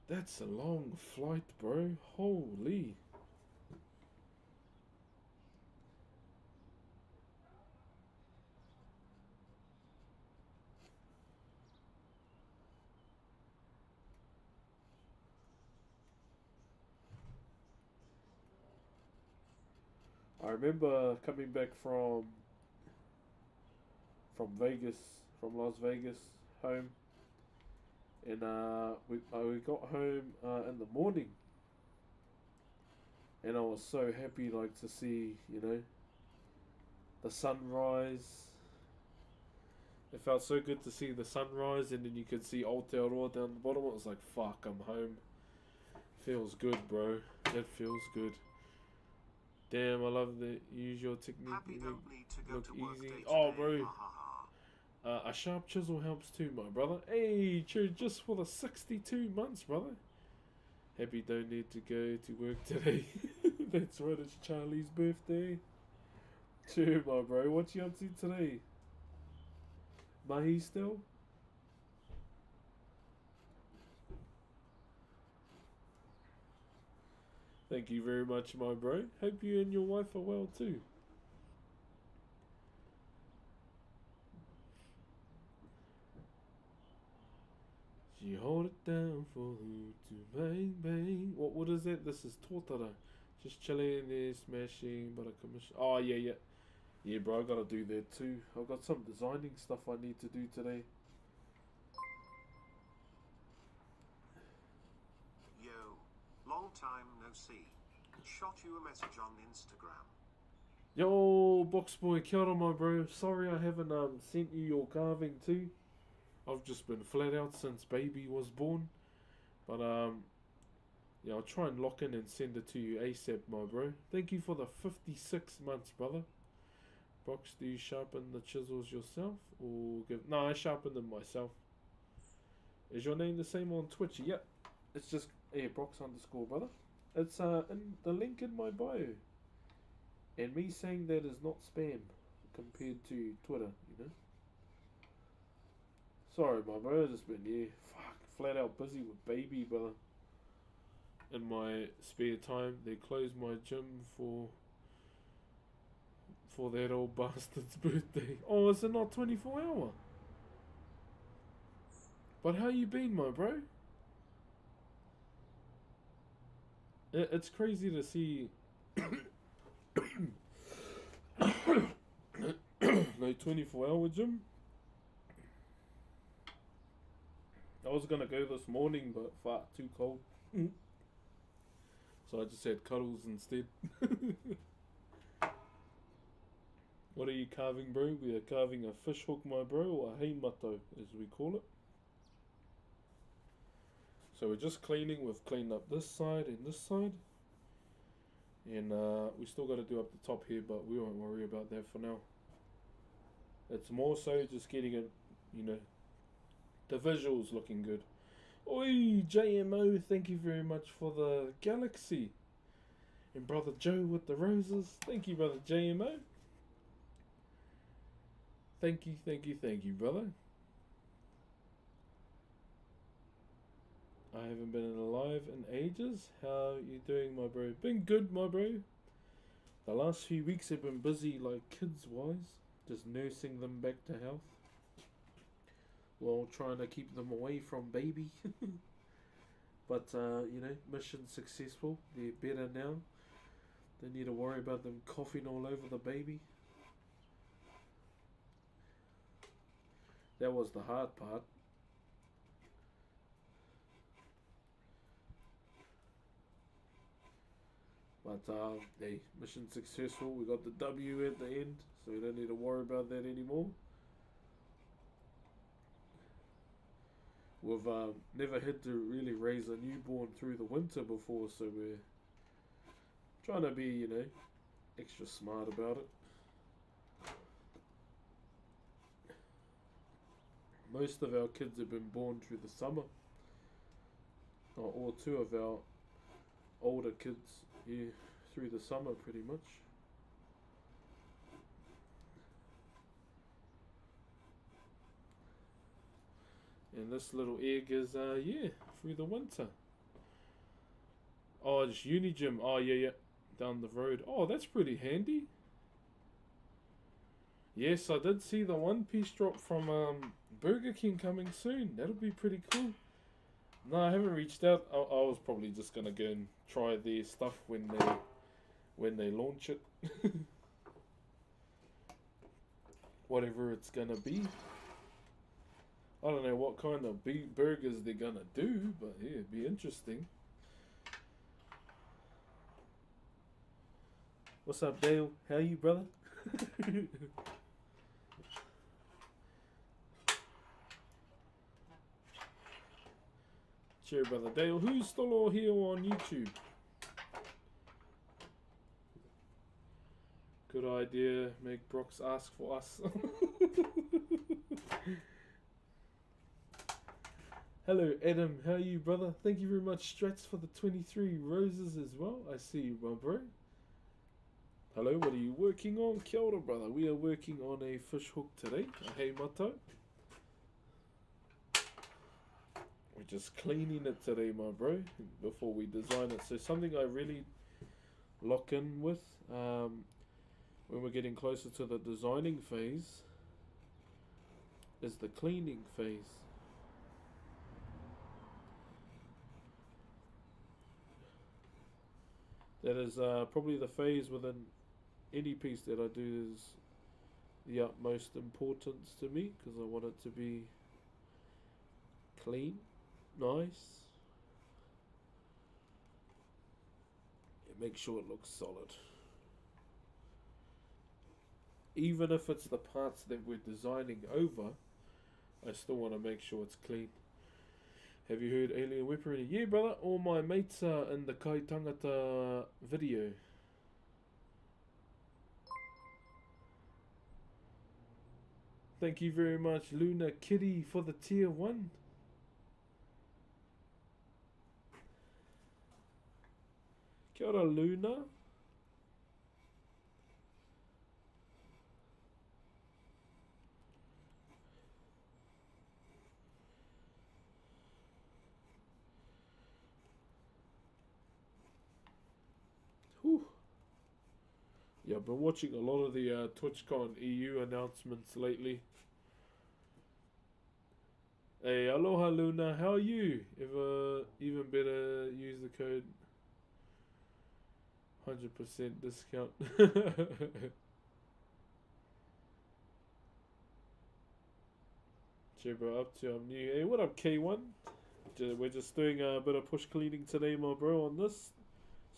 Speaker 1: That's a long flight, bro. Holy. I remember coming back from Vegas, from Las Vegas, home, and we got home in the morning, and I was so happy like to see the sunrise. It felt so good to see the sunrise, and then you could see Aotearoa down the bottom. It was like, fuck, I'm home. Feels good, bro. It feels good. Damn, I love the usual technique.
Speaker 2: Happy don't need to go
Speaker 1: Look
Speaker 2: to work
Speaker 1: easy.
Speaker 2: day
Speaker 1: Oh,
Speaker 2: today.
Speaker 1: bro.
Speaker 2: Ha ha ha.
Speaker 1: A sharp chisel helps too, my brother. Hey, cheers just for the 62 months, brother. Happy don't need to go to work today. That's right, it's Charlie's birthday. Cheer, my bro. What you up to today? Mahi still? Thank you very much, my bro. Hope you and your wife are well too. She hold it down for who to bang bang. What is it? This is Totara. Just chilling there, smashing, but a commission. Oh yeah, yeah. Yeah, bro, I gotta do that too. I've got some designing stuff I need to do today.
Speaker 2: Yo, long time no see. Shot you a message on Instagram.
Speaker 1: Yo, Boxboy, kia ora, my bro. Sorry I haven't sent you your carving too. I've just been flat out since baby was born. But yeah, I'll try and lock in and send it to you ASAP, my bro. Thank you for the 56 months, brother. Box, do you sharpen the chisels yourself or give? No, I sharpen them myself. Is your name the same on Twitch? Yep. It's just Brox underscore, brother. It's in the link in my bio. And me saying that is not spam compared to Twitter, you know. Sorry, my bro. Just been flat out busy with baby, brother. In my spare time, they closed my gym for that old bastard's birthday. Oh, is it not 24-hour? But how you been, my bro? It's crazy to see. No 24-hour gym. I was gonna go this morning, but fuck, too cold. So I just had cuddles instead. What are you carving, bro? We are carving a fish hook, my bro, or a heimato, as we call it. So we're just cleaning. We've cleaned up this side and this side. And we still got to do up the top here, but we won't worry about that for now. It's more so just getting it, the visuals looking good. Oi, JMO, thank you very much for the galaxy. And Brother Joe with the roses. Thank you, Brother JMO. Thank you, brother. I haven't been alive in ages. How you doing, my bro? Been good, my bro. The last few weeks have been busy, like kids-wise. Just nursing them back to health. While trying to keep them away from baby. But, mission successful. They're better now. Don't need to worry about them coughing all over the baby. That was the hard part. But, hey, mission successful. We got the W at the end, so we don't need to worry about that anymore. We've never had to really raise a newborn through the winter before, so we're trying to be, extra smart about it. Most of our kids have been born through the summer. Or two of our older kids, yeah, through the summer pretty much. And this little egg is, yeah, through the winter. Oh, it's Uni Gym. Oh, yeah, down the road. Oh, that's pretty handy. Yes, I did see the One Piece drop from Burger King coming soon. That'll be pretty cool. No, I haven't reached out. I was probably just gonna go and try their stuff when they launch it. Whatever it's gonna be. I don't know what kind of big burgers they're gonna do, but yeah, it'd be interesting. What's up, Dale? How you, brother? Cheer, brother Dale. Who's still all here on YouTube? Good idea. Make Brooks ask for us. Hello, Adam. How are you, brother? Thank you very much, Strats, for the 23 roses as well. I see you, my bro. Hello, what are you working on? Kia ora, brother. We are working on a fish hook today. Hey, mato. We're just cleaning it today, my bro, before we design it. So something I really lock in with when we're getting closer to the designing phase is the cleaning phase. That is probably the phase within any piece that I do is the utmost importance to me, because I want it to be clean, nice, and make sure it looks solid. Even if it's the parts that we're designing over, I still want to make sure it's clean. Have you heard Alien Weaponry? Yeah, brother, all my mates are in the Kai Tangata video. Thank you very much, Luna Kitty, for the tier 1. Kia ora, Luna. Whew. Yeah, I've been watching a lot of the TwitchCon EU announcements lately. Hey, aloha Luna, how are you? Even better, use the code 100% discount. Cheer, bro, up to I'm new. Hey, what up, K1? We're just doing a bit of push cleaning today, my bro, on this.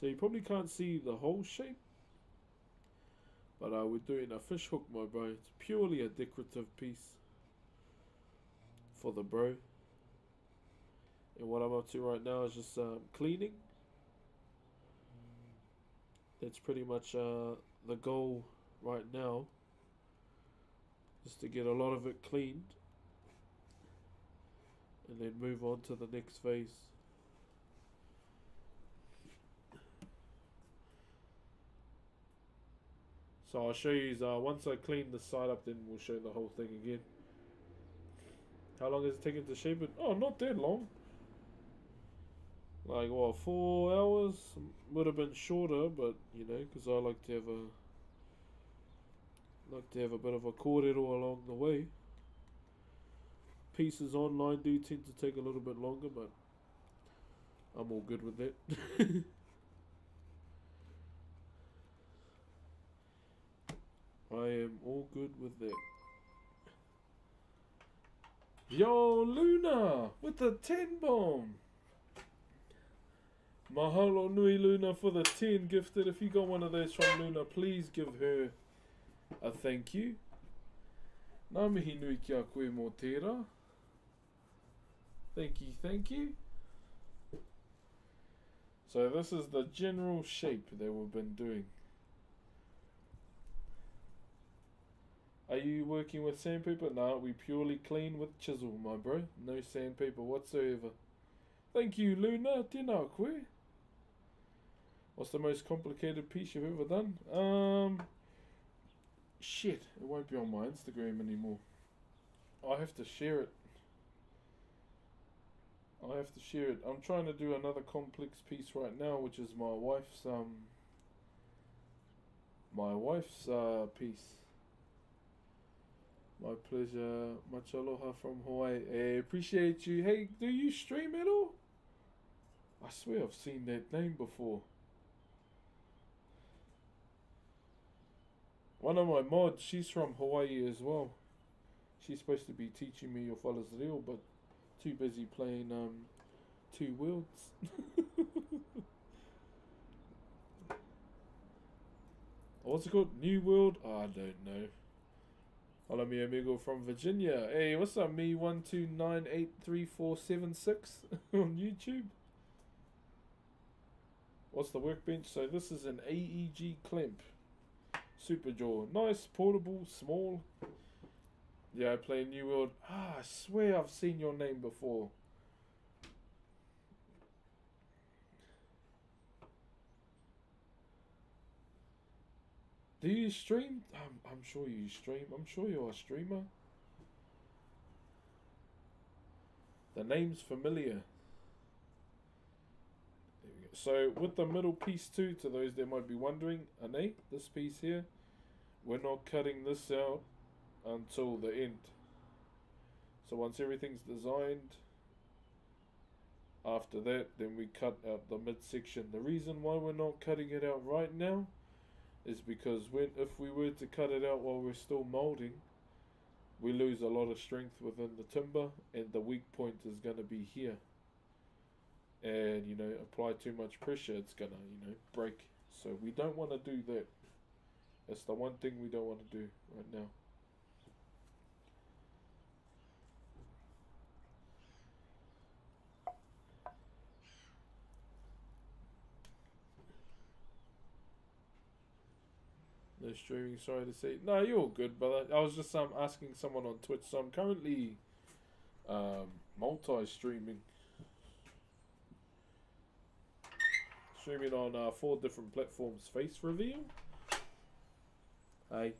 Speaker 1: So you probably can't see the whole shape. But we're doing a fish hook, my bro. It's purely a decorative piece for the bro. And what I'm up to right now is just cleaning. That's pretty much the goal right now. Just to get a lot of it cleaned. And then move on to the next phase. So I'll show you, once I clean the side up, then we'll show the whole thing again. How long has it taken to shape it? Oh, not that long. Like, what, 4 hours? Would have been shorter, but, you know, because I like to have a bit of a kōrero along the way. Pieces online do tend to take a little bit longer, but I'm all good with that. I am all good with that. Yo, Luna, with the 10 bomb. Mahalo nui, Luna, for the 10 gifted. If you got one of those from Luna, please give her a thank you. Nā mihi nui ki a koe mō tērā. Thank you, thank you. So this is the general shape that we've been doing. Are you working with sandpaper? No, we purely clean with chisel, my bro. No sandpaper whatsoever. Thank you, Luna. Tēnā koe. What's the most complicated piece you've ever done? Shit, it won't be on my Instagram anymore. I have to share it. I'm trying to do another complex piece right now, which is my wife's piece. My pleasure. Much aloha from Hawaii. Hey, appreciate you. Hey, do you stream at all? I swear I've seen that name before. One of my mods, she's from Hawaii as well. She's supposed to be teaching me your fellas reo, but too busy playing Two Worlds. What's it called? New World? Oh, I don't know. Hola mi amigo from Virginia. Hey, what's up, me 129834476 on YouTube? What's the workbench? So this is an AEG clamp. Super jaw. Nice, portable, small. Yeah, I play New World. I swear I've seen your name before. Do you stream? I'm sure you stream. I'm sure you're a streamer. The name's familiar. There we go. So with the middle piece too, to those that might be wondering, this piece here, we're not cutting this out until the end. So once everything's designed, after that, then we cut out the midsection. The reason why we're not cutting it out right now is because if we were to cut it out while we're still molding, we lose a lot of strength within the timber, and the weak point is going to be here. And, you know, apply too much pressure, it's going to, you know, break. So we don't want to do that. That's the one thing we don't want to do right now. No streaming, sorry to say. No, you're all good, brother. I was just asking someone on Twitch. So I'm currently multi-streaming. Streaming on 4 different platforms. Face reveal. Hey.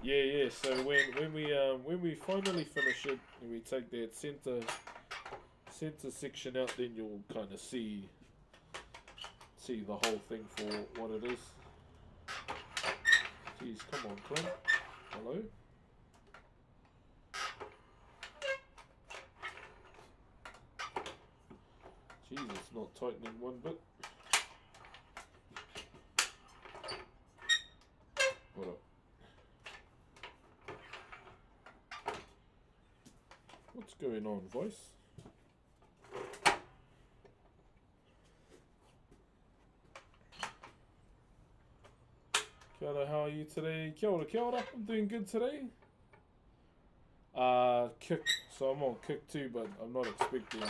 Speaker 1: Yeah. So when we finally finish it and we take that center section out, then you'll kind of see the whole thing for what it is. Jeez, come on, Clint. Hello. Jeez, it's not tightening one bit. What up? What's going on, voice? Kia ora, how are you today? Kia ora, kia ora. I'm doing good today. Kick. So I'm on Kick too, but I'm not expecting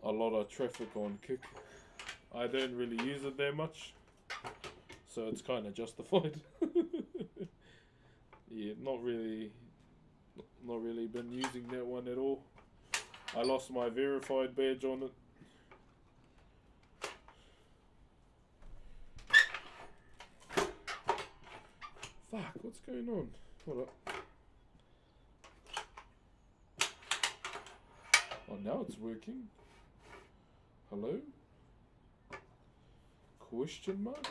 Speaker 1: a lot of traffic on Kick. I don't really use it that much, so it's kind of justified. Yeah, not really been using that one at all. I lost my verified badge on it. Fuck, what's going on? Hold up. Oh, now it's working. Hello? Question mark?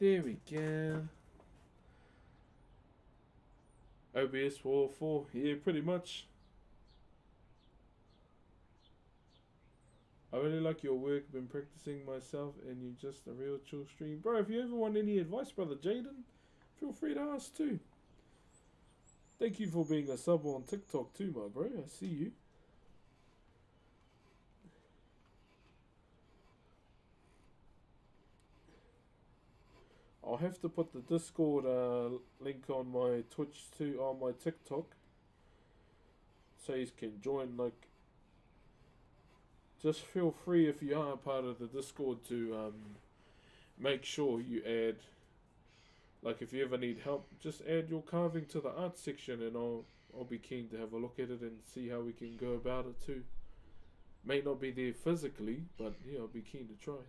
Speaker 1: There we go. OBS 404, yeah, pretty much. I really like your work, been practicing myself, and you're just a real chill stream. Bro, if you ever want any advice, brother Jaden, feel free to ask too. Thank you for being a sub on TikTok too, my bro, I see you. I'll have to put the Discord link on my Twitch too, on my TikTok, so you can join. Like, just feel free if you are a part of the Discord to make sure you add. Like, if you ever need help, just add your carving to the art section, and I'll be keen to have a look at it and see how we can go about it too. May not be there physically, but yeah, I'll be keen to try.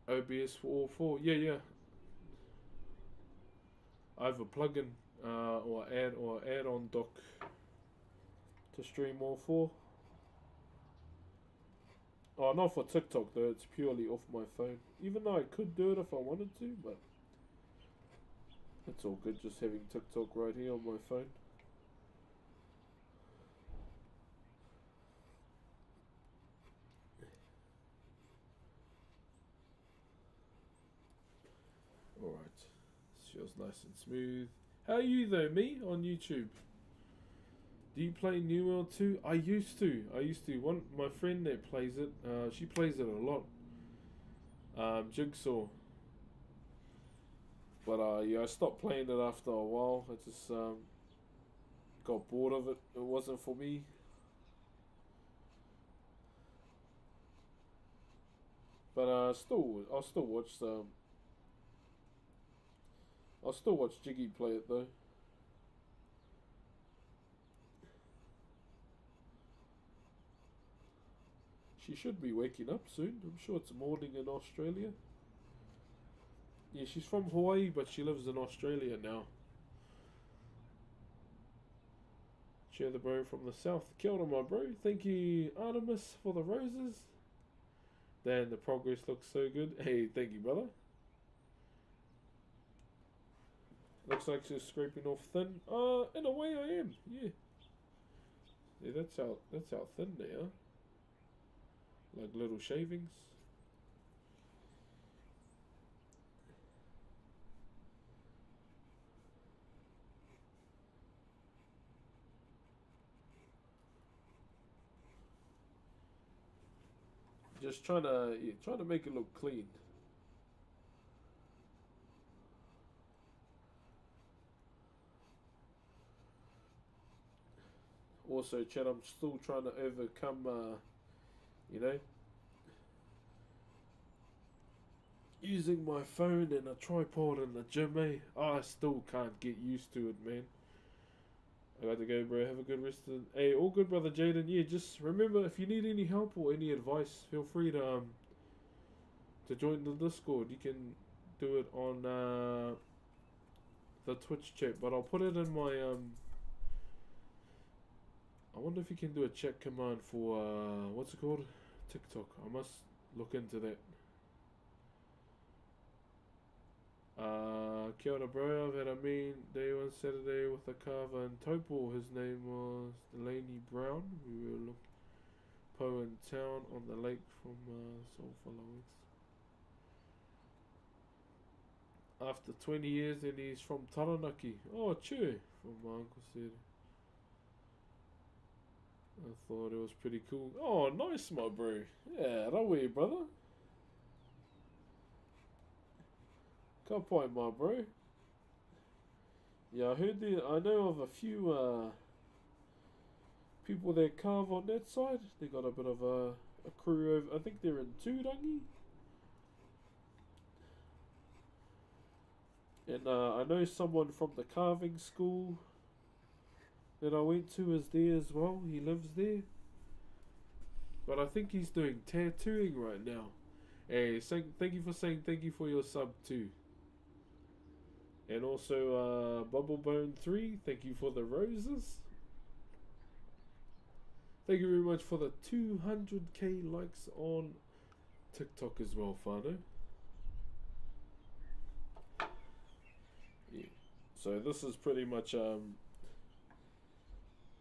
Speaker 1: OBS for all four, yeah. I have a plugin or add-on dock to stream all four. Oh, not for TikTok though. It's purely off my phone. Even though I could do it if I wanted to, but it's all good just having TikTok right here on my phone. Alright. This feels nice and smooth. How are you though, me, on YouTube? Do you play New World 2? I used to. One, my friend that plays it, she plays it a lot. Jigsaw. But yeah, I stopped playing it after a while. I just got bored of it. It wasn't for me. But I'll still watch Jiggy play it though. She should be waking up soon. I'm sure it's morning in Australia. Yeah, she's from Hawaii, but she lives in Australia now. Share the bro from the south. Kia ora, my bro. Thank you, Artemis, for the roses. Dan, the progress looks so good. Hey, thank you, brother. Looks like she's scraping off thin. In a way I am, yeah. Yeah, that's how thin they are. Like little shavings. Just trying to make it look clean. Also, Chad, I'm still trying to overcome, using my phone and a tripod in the gym, eh? I still can't get used to it, man. I got to go, bro. Have a good rest of the... Hey, all good, brother Jaden. Yeah, just remember, if you need any help or any advice, feel free to join the Discord. You can do it on the Twitch chat, but I'll put it in my I wonder if you can do a chat command for what's it called? TikTok. I must look into that. Kia ora, bro. I've had a mean day on Saturday with a carver in Taupo. His name was Delaney Brown. We were Po in town on the lake from Soulful. After 20 years, and he's from Taranaki. Oh, true. From my uncle said. I thought it was pretty cool. Oh, nice, my bro. Yeah, that way, brother. Good point, my bro. Yeah, I know of a few people that carve on that side. They got a bit of a crew over. I think they're in Turangi. And I know someone from the carving school that I went to is there as well. He lives there. But I think he's doing tattooing right now. Hey, thank you for saying thank you for your sub too. And also Bubblebone3, thank you for the roses. Thank you very much for the 200k likes on TikTok as well, Fano. Yeah. So this is pretty much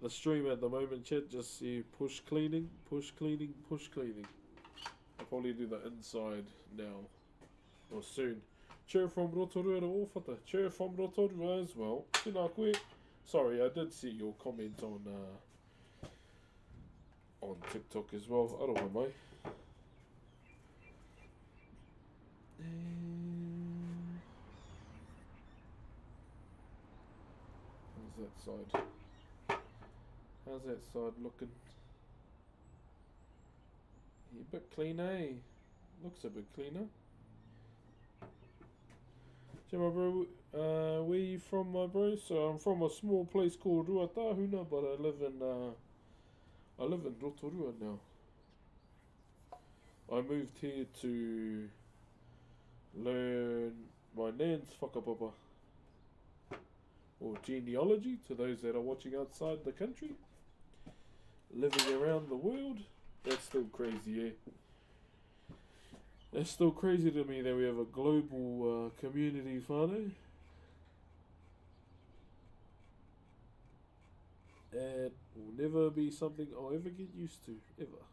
Speaker 1: the stream at the moment, chat. Just push cleaning, push cleaning, push cleaning. I'll probably do the inside now or soon. Cheer from Rotorua o Whata. Cheer from Rotorua as well. Tēnā koe. Sorry, I did see your comment on TikTok as well. Aroha mai. that side? How's that side looking? Yeah, a bit cleaner, eh? Looks a bit cleaner. So my bro, where you from, my bro? So I'm from a small place called Ruatahuna, but I live in Rotorua now. I moved here to learn my nan's whakapapa, or genealogy, to those that are watching outside the country. Living around the world, that's still crazy, eh? It's still crazy to me that we have a global community, whānau. It will never be something I'll ever get used to, ever.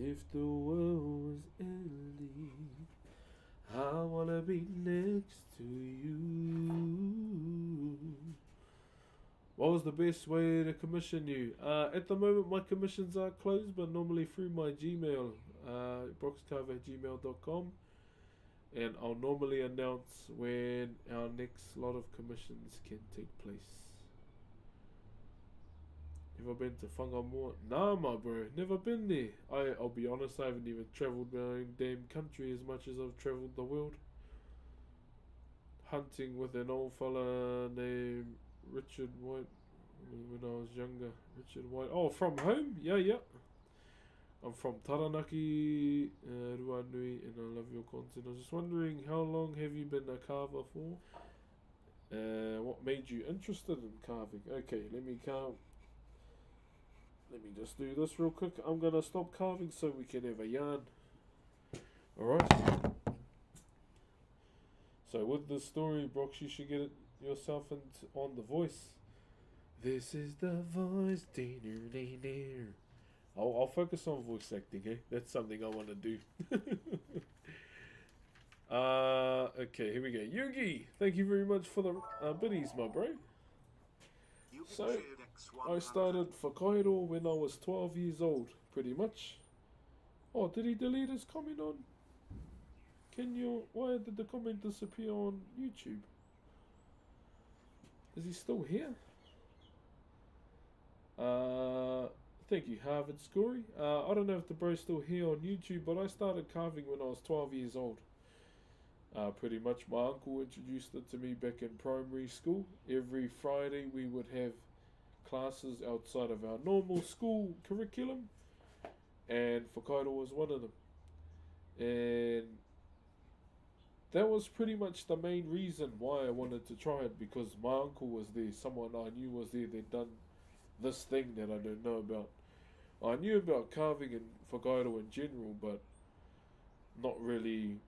Speaker 1: If the world was ending, I wanna be next to you. What was the best way to commission you? At the moment, my commissions are closed, but normally through my Gmail, broxcarve@gmail.com. And I'll normally announce when our next lot of commissions can take place. Ever been to Whangamoa? Nah, my bro, never been there. I'll be honest, I haven't even travelled my own damn country as much as I've travelled the world. Hunting with an old fella named Richard White when I was younger. Richard White. Oh, from home? Yeah. I'm from Taranaki, Ruanui, and I love your content. I was just wondering, how long have you been a carver for? What made you interested in carving? Okay, let me just do this real quick. I'm gonna stop carving so we can have a yarn. Alright. So with this story, Brox, you should get it yourself on The Voice. This is The Voice. I'll focus on voice acting, eh? That's something I want to do. Okay, here we go. Yugi, thank you very much for the biddies, my bro. So, I started Whakairo when I was 12 years old, pretty much. Oh, did he delete his comment on? Why did the comment disappear on YouTube? Is he still here? Thank you, Harvard Scory. I don't know if the bro's still here on YouTube, but I started carving when I was 12 years old. Pretty much my uncle introduced it to me back in primary school. Every Friday we would have classes outside of our normal school curriculum, and Whakairo was one of them. And that was pretty much the main reason why I wanted to try it, because my uncle was there, someone I knew was there that done this thing that I don't know about. I knew about carving and Whakairo in general, but not really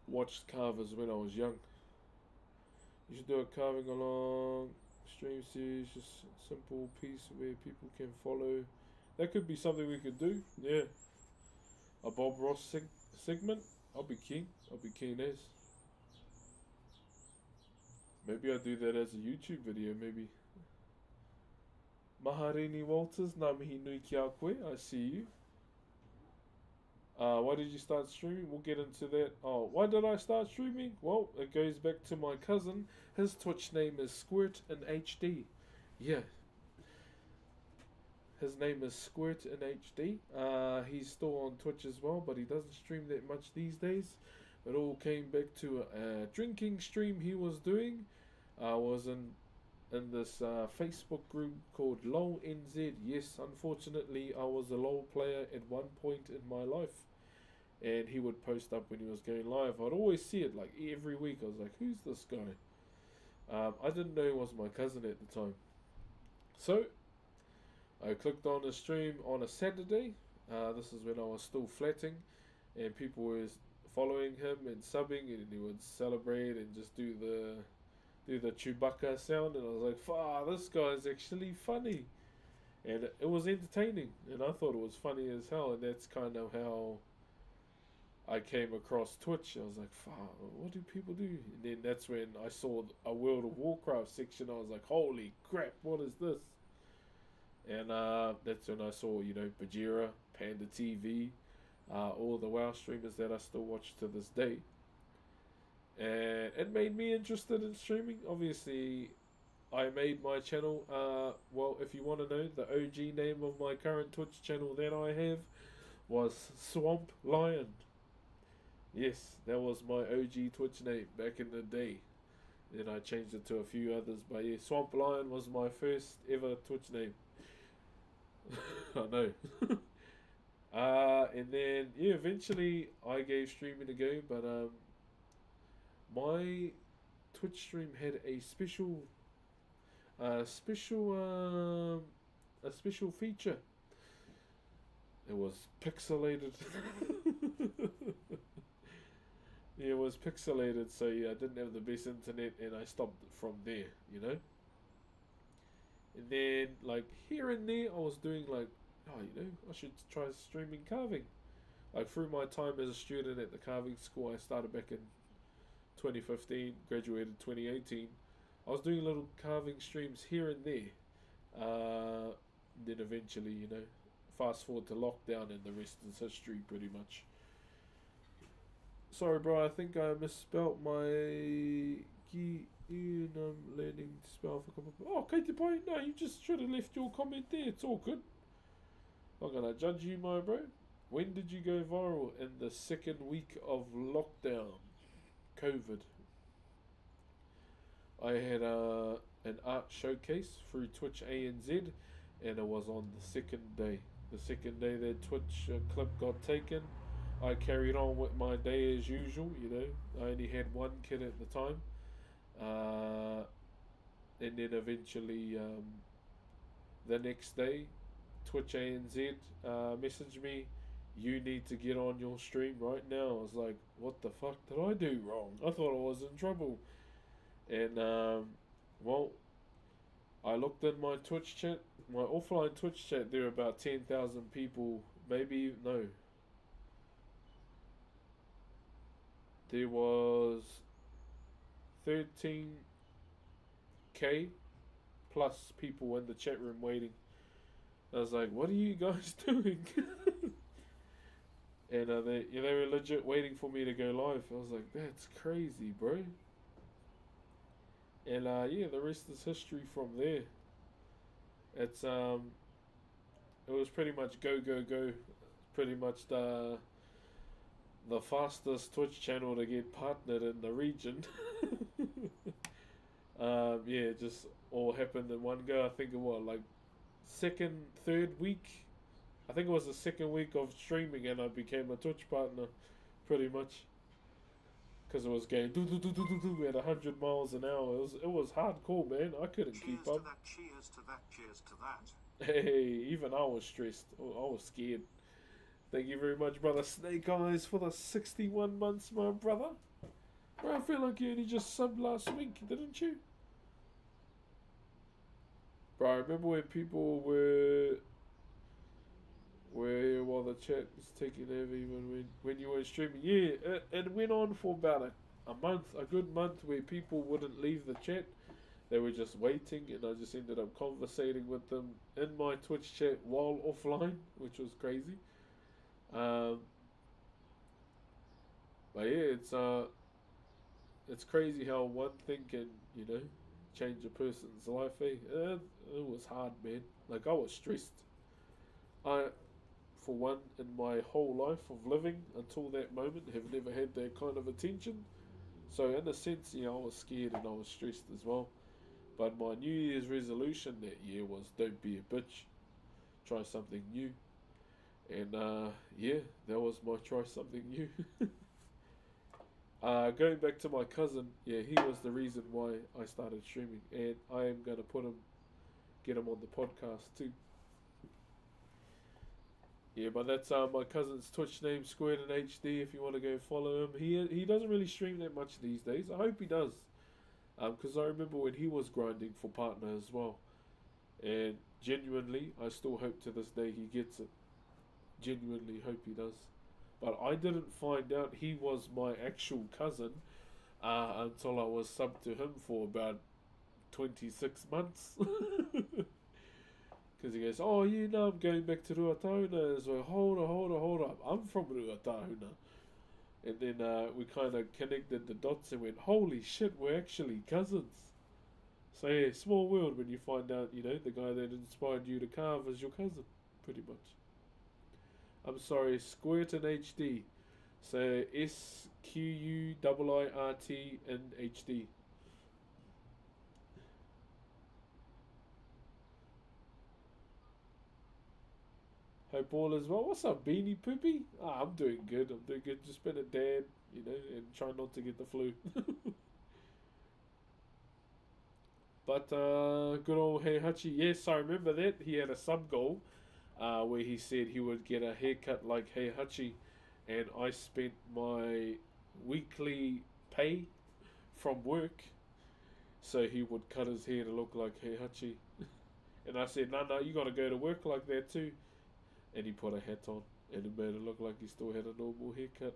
Speaker 1: watched carvers when I was young. You should do a carving along stream series, just a simple piece where people can follow. That could be something we could do, yeah. A Bob Ross segment, I'll be keen as. Maybe I'll do that as a YouTube video, maybe. Maharini Walters, ngā mihi nui ki a koe, I see you. Why did you start streaming? We'll get into that. Oh, why did I start streaming? Well, it goes back to my cousin. His Twitch name is Squirt in HD. Yeah. His name is Squirt in HD. He's still on Twitch as well, but he doesn't stream that much these days. It all came back to a drinking stream he was doing. I was in this Facebook group called LOL NZ. Yes, unfortunately, I was a LOL player at one point in my life. And he would post up when he was going live. I'd always see it like every week. I was like, who's this guy? I didn't know he was my cousin at the time. So, I clicked on his stream on a Saturday. This is when I was still flatting. And people were following him and subbing. And he would celebrate and just do the Chewbacca sound. And I was like, this guy's actually funny. And it was entertaining. And I thought it was funny as hell. And that's kind of how I came across Twitch. I was like, what do people do? And then that's when I saw a World of Warcraft section. I was like, holy crap, what is this? And that's when I saw, Bajira, Panda TV, all the WoW streamers that I still watch to this day. And it made me interested in streaming. Obviously, I made my channel. Well, if you want to know, the OG name of my current Twitch channel that I have was Swamp Lion. Yes, that was my OG Twitch name back in the day. Then I changed it to a few others, but yeah, Swamp Lion was my first ever Twitch name. I know. And then yeah, eventually I gave streaming a go, but my Twitch stream had a special feature. It was pixelated. Yeah, it was pixelated, so yeah, I didn't have the best internet, and I stopped from there. And then, like, here and there, I was doing, like, I should try streaming carving. Like, through my time as a student at the carving school, I started back in 2015, graduated 2018. I was doing little carving streams here and there. Then eventually, fast forward to lockdown, and the rest is history, pretty much. Sorry, bro, I think I misspelt my key. And I'm learning to spell for a couple. Oh, Katie Boy, no, you just should have left your comment there. It's all good. Not gonna judge you, my bro. When did you go viral? In the second week of lockdown, COVID. I had an art showcase through Twitch ANZ, and it was on the second day. The second day that Twitch clip got taken, I carried on with my day as usual. I only had one kid at the time. And then eventually, the next day, Twitch ANZ messaged me, "You need to get on your stream right now." I was like, "What the fuck did I do wrong? I thought I was in trouble." And, well, I looked in my Twitch chat, my offline Twitch chat, there were about 10,000 people, maybe, no. There was 13K plus people in the chat room waiting. I was like, "What are you guys doing?" And they were legit waiting for me to go live. I was like, "That's crazy, bro." And yeah, the rest is history from there. It was pretty much go go go. Pretty much the fastest Twitch channel to get partnered in the region. Yeah, it just all happened in one go. I think it was like third week. I think it was the second week of streaming, and I became a Twitch partner, pretty much. Because it was going at 100 miles an hour. It was hardcore, man. I couldn't keep up.
Speaker 2: Cheers to that, cheers to that.
Speaker 1: Hey, even I was stressed. I was scared. Thank you very much, brother Snake Eyes, for the 61 months, my brother. Bro, I feel like you only just subbed last week, didn't you? Bro, I remember when people were while the chat was taking over, even when you were streaming. Yeah, it went on for about a month, a good month, where people wouldn't leave the chat. They were just waiting, and I just ended up conversating with them in my Twitch chat while offline, which was crazy. But yeah, it's crazy how one thing can, change a person's life. It was hard, man. Like, I was stressed. For one, in my whole life of living until that moment, have never had that kind of attention. So in a sense, I was scared and I was stressed as well. But my New Year's resolution that year was, don't be a bitch. Try something new. And yeah, that was my try something new. Going back to my cousin, yeah, he was the reason why I started streaming. And I am going to get him on the podcast too. Yeah, but that's my cousin's Twitch name, Squared in HD, if you want to go follow him. He doesn't really stream that much these days. I hope he does. Because I remember when he was grinding for partner as well. And genuinely, I still hope to this day he gets it. Genuinely hope he does. But I didn't find out he was my actual cousin until I was subbed to him for about 26 months. Because he goes, oh, I'm going back to Ruatahuna. So hold up. I'm from Ruatahuna. And then we kind of connected the dots and went, holy shit, we're actually cousins. So yeah, small world when you find out, the guy that inspired you to carve is your cousin, pretty much. I'm sorry, Squirt in HD. So SQUIIRT in HD. Hope all is well. What's up, Beanie Poopy? I'm doing good. I'm doing good. Just been a dad, and try not to get the flu. But good old Heihachi. Yes, I remember that. He had a sub goal where he said he would get a haircut like Heihachi, and I spent my weekly pay from work so he would cut his hair to look like Heihachi. And I said, no, you got to go to work like that too. And he put a hat on, and it made it look like he still had a normal haircut.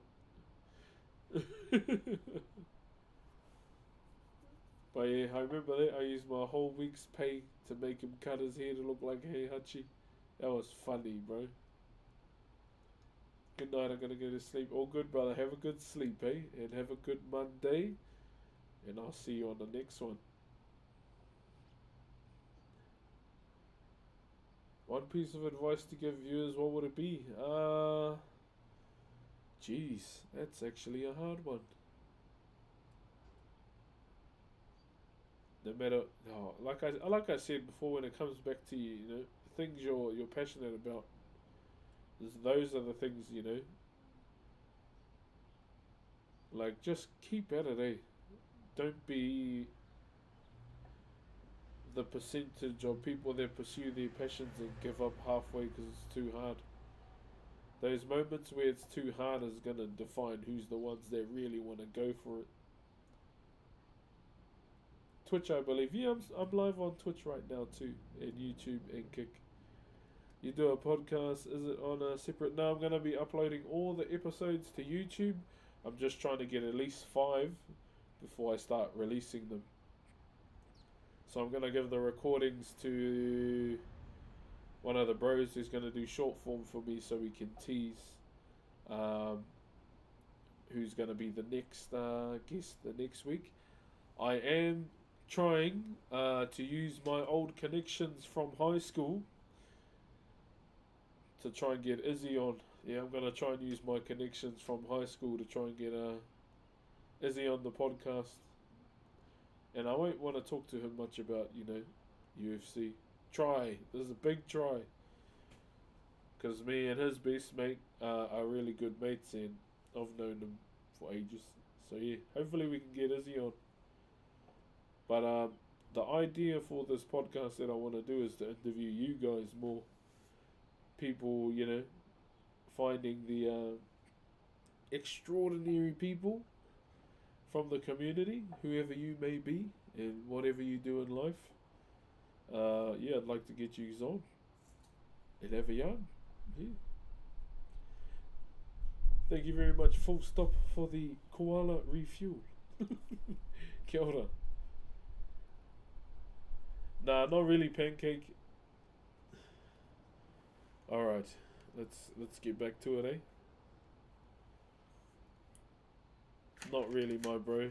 Speaker 1: But yeah, I remember that. I used my whole week's pay to make him cut his hair to look like Heihachi. That was funny, bro. Good night, I'm gonna go to sleep. All good, brother. Have a good sleep, eh? And have a good Monday. And I'll see you on the next one. One piece of advice to give viewers, what would it be? Jeez, that's actually a hard one. No matter, no, like I said before, when it comes back to things you're passionate about, those are the things Like just keep at it, eh? Don't be the percentage of people that pursue their passions and give up halfway because it's too hard. Those moments where it's too hard is gonna define who's the ones that really want to go for it. Twitch, I believe. Yeah, I'm live on Twitch right now too, and YouTube and Kick. You do a podcast? Is it on a separate? No, I'm gonna be uploading all the episodes to YouTube. I'm just trying to get at least 5 before I start releasing them. So I'm gonna give the recordings to one of the bros who's gonna do short form for me, so we can tease who's gonna be the next guest the next week. I am trying to use my old connections from high school to try and get Izzy on. Yeah, I'm going to try and use my connections from high school to try and get Izzy on the podcast. And I won't want to talk to him much about, UFC. Try. There's a big try. Because me and his best mate are really good mates, and I've known him for ages. So yeah, hopefully we can get Izzy on. But the idea for this podcast that I want to do is to interview you guys more. People, finding the extraordinary people from the community, whoever you may be, and whatever you do in life. Yeah, I'd like to get you on and have a yarn. Yeah. Thank you very much. Full stop for the koala refuel. Kia ora. Nah, not really, Pancake. Alright, let's get back to it, eh? Not really, my bro.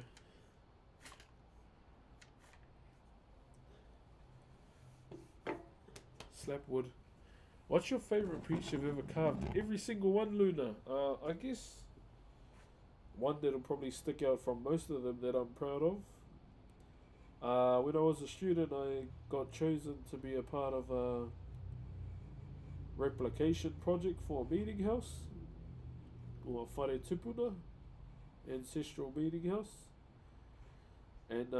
Speaker 1: Slap wood. What's your favourite piece you've ever carved? Every single one, Luna. I guess one that'll probably stick out from most of them that I'm proud of. When I was a student, I got chosen to be a part of a replication project for a meeting house, or a whare tupuna, ancestral meeting house. And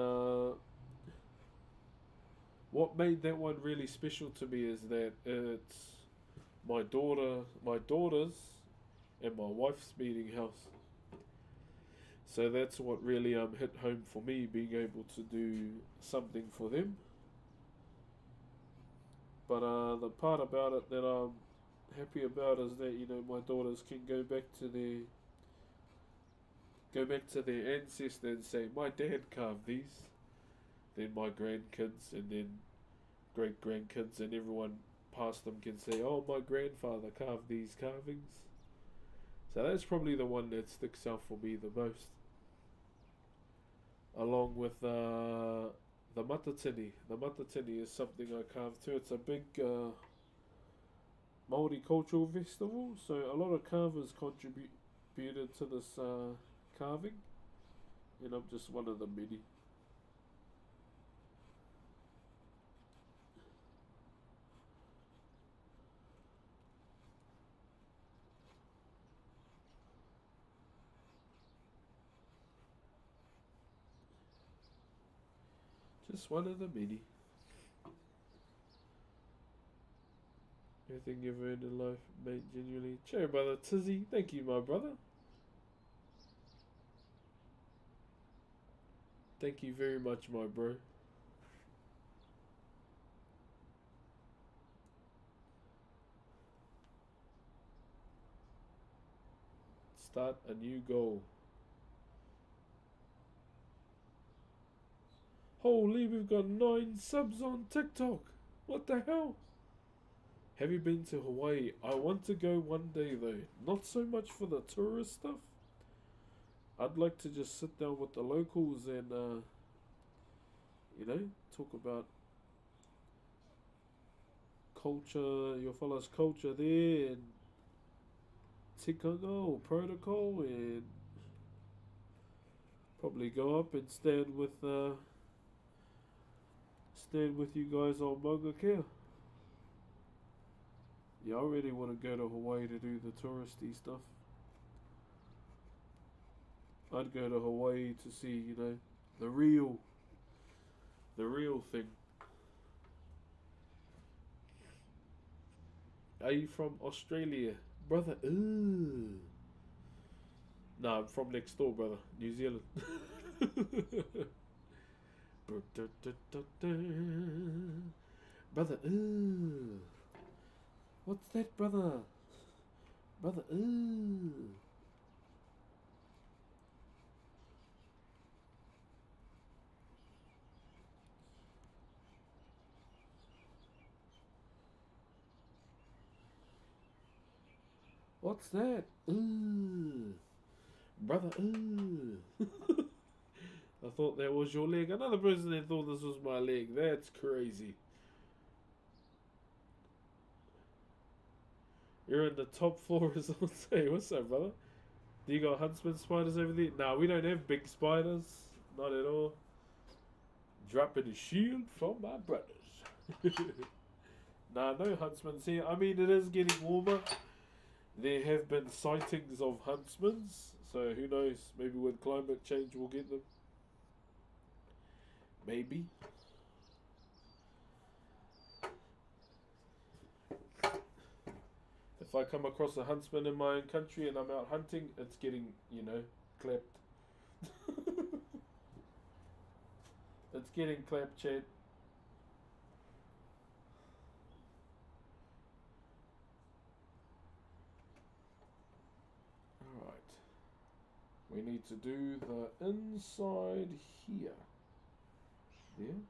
Speaker 1: what made that one really special to me is that it's my daughter's, and my wife's meeting house. So that's what really hit home for me, being able to do something for them. But the part about it that I'm happy about is that my daughters can go back to their ancestor and say, my dad carved these. Then my grandkids, and then great grandkids, and everyone past them can say, "Oh, my grandfather carved these carvings." So that's probably the one that sticks out for me the most. Along with the matatini. The matatini is something I carved too. It's a big Maori cultural festival, so a lot of carvers contributed to this carving, and I'm just one of the many. Just one of the many. Everything you've earned in life, mate, genuinely. Cheer, brother Tizzy. Thank you, my brother. Thank you very much, my bro. Start a new goal. Holy, we've got 9 subs on TikTok. What the hell? Have you been to Hawaii? I want to go one day though. Not so much for the tourist stuff. I'd like to just sit down with the locals and, talk about culture, your fella's culture there, and tikanga or protocol, and probably go up and stand with you guys on Maunga Kea. Yeah, I really want to go to Hawaii to do the touristy stuff. I'd go to Hawaii to see, the real thing. Are you from Australia? Brother, ooh. Nah, I'm from next door, brother. New Zealand. Brother, ooh. What's that, brother? Brother, ooh. What's that? Ooh. Brother, ooh. I thought that was your leg. Another person that thought this was my leg. That's crazy. You're in the top floor as I say. What's up, brother? Do you got huntsman spiders over there? Nah, we don't have big spiders. Not at all. Dropping a shield from my brothers. Nah, no huntsmen here. I mean, it is getting warmer. There have been sightings of huntsmen, so who knows? Maybe with climate change we'll get them. Maybe. If I come across a huntsman in my own country and I'm out hunting, it's getting, clapped. It's getting clapped, Chad. Alright. We need to do the inside here. There.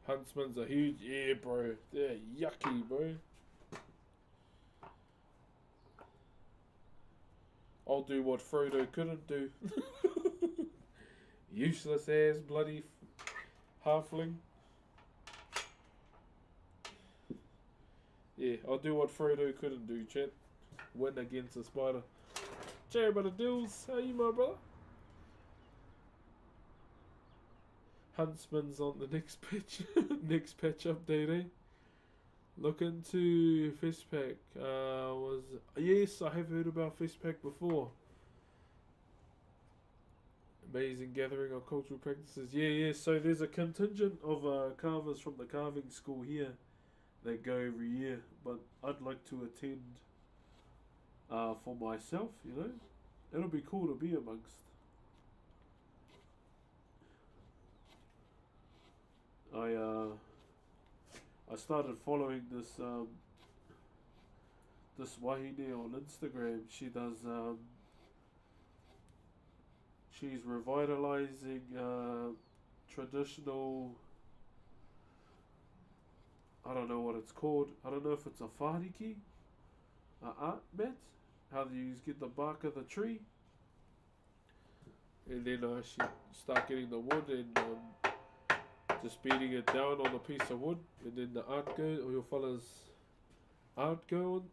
Speaker 1: Huntsmans are huge. Yeah, bro. They're yucky, bro. I'll do what Frodo couldn't do. Useless ass bloody halfling. Yeah, I'll do what Frodo couldn't do, chat. Win against a spider. Jerry, brother Dills. How you, my brother? Huntsman's on the next patch. Next patch update, eh? Look into Festpack. Yes, I have heard about Festpack before. Amazing gathering of cultural practices. Yeah. So there's a contingent of carvers from the carving school here that go every year, but I'd like to attend for myself. It'll be cool to be amongst. I started following this wahine on Instagram. She does She's revitalizing traditional. I don't know what it's called. I don't know if it's a whāriki, a art mat. How you get the bark of the tree, and then she start getting the wood and just beating it down on a piece of wood, and then the art go, or your fella's art go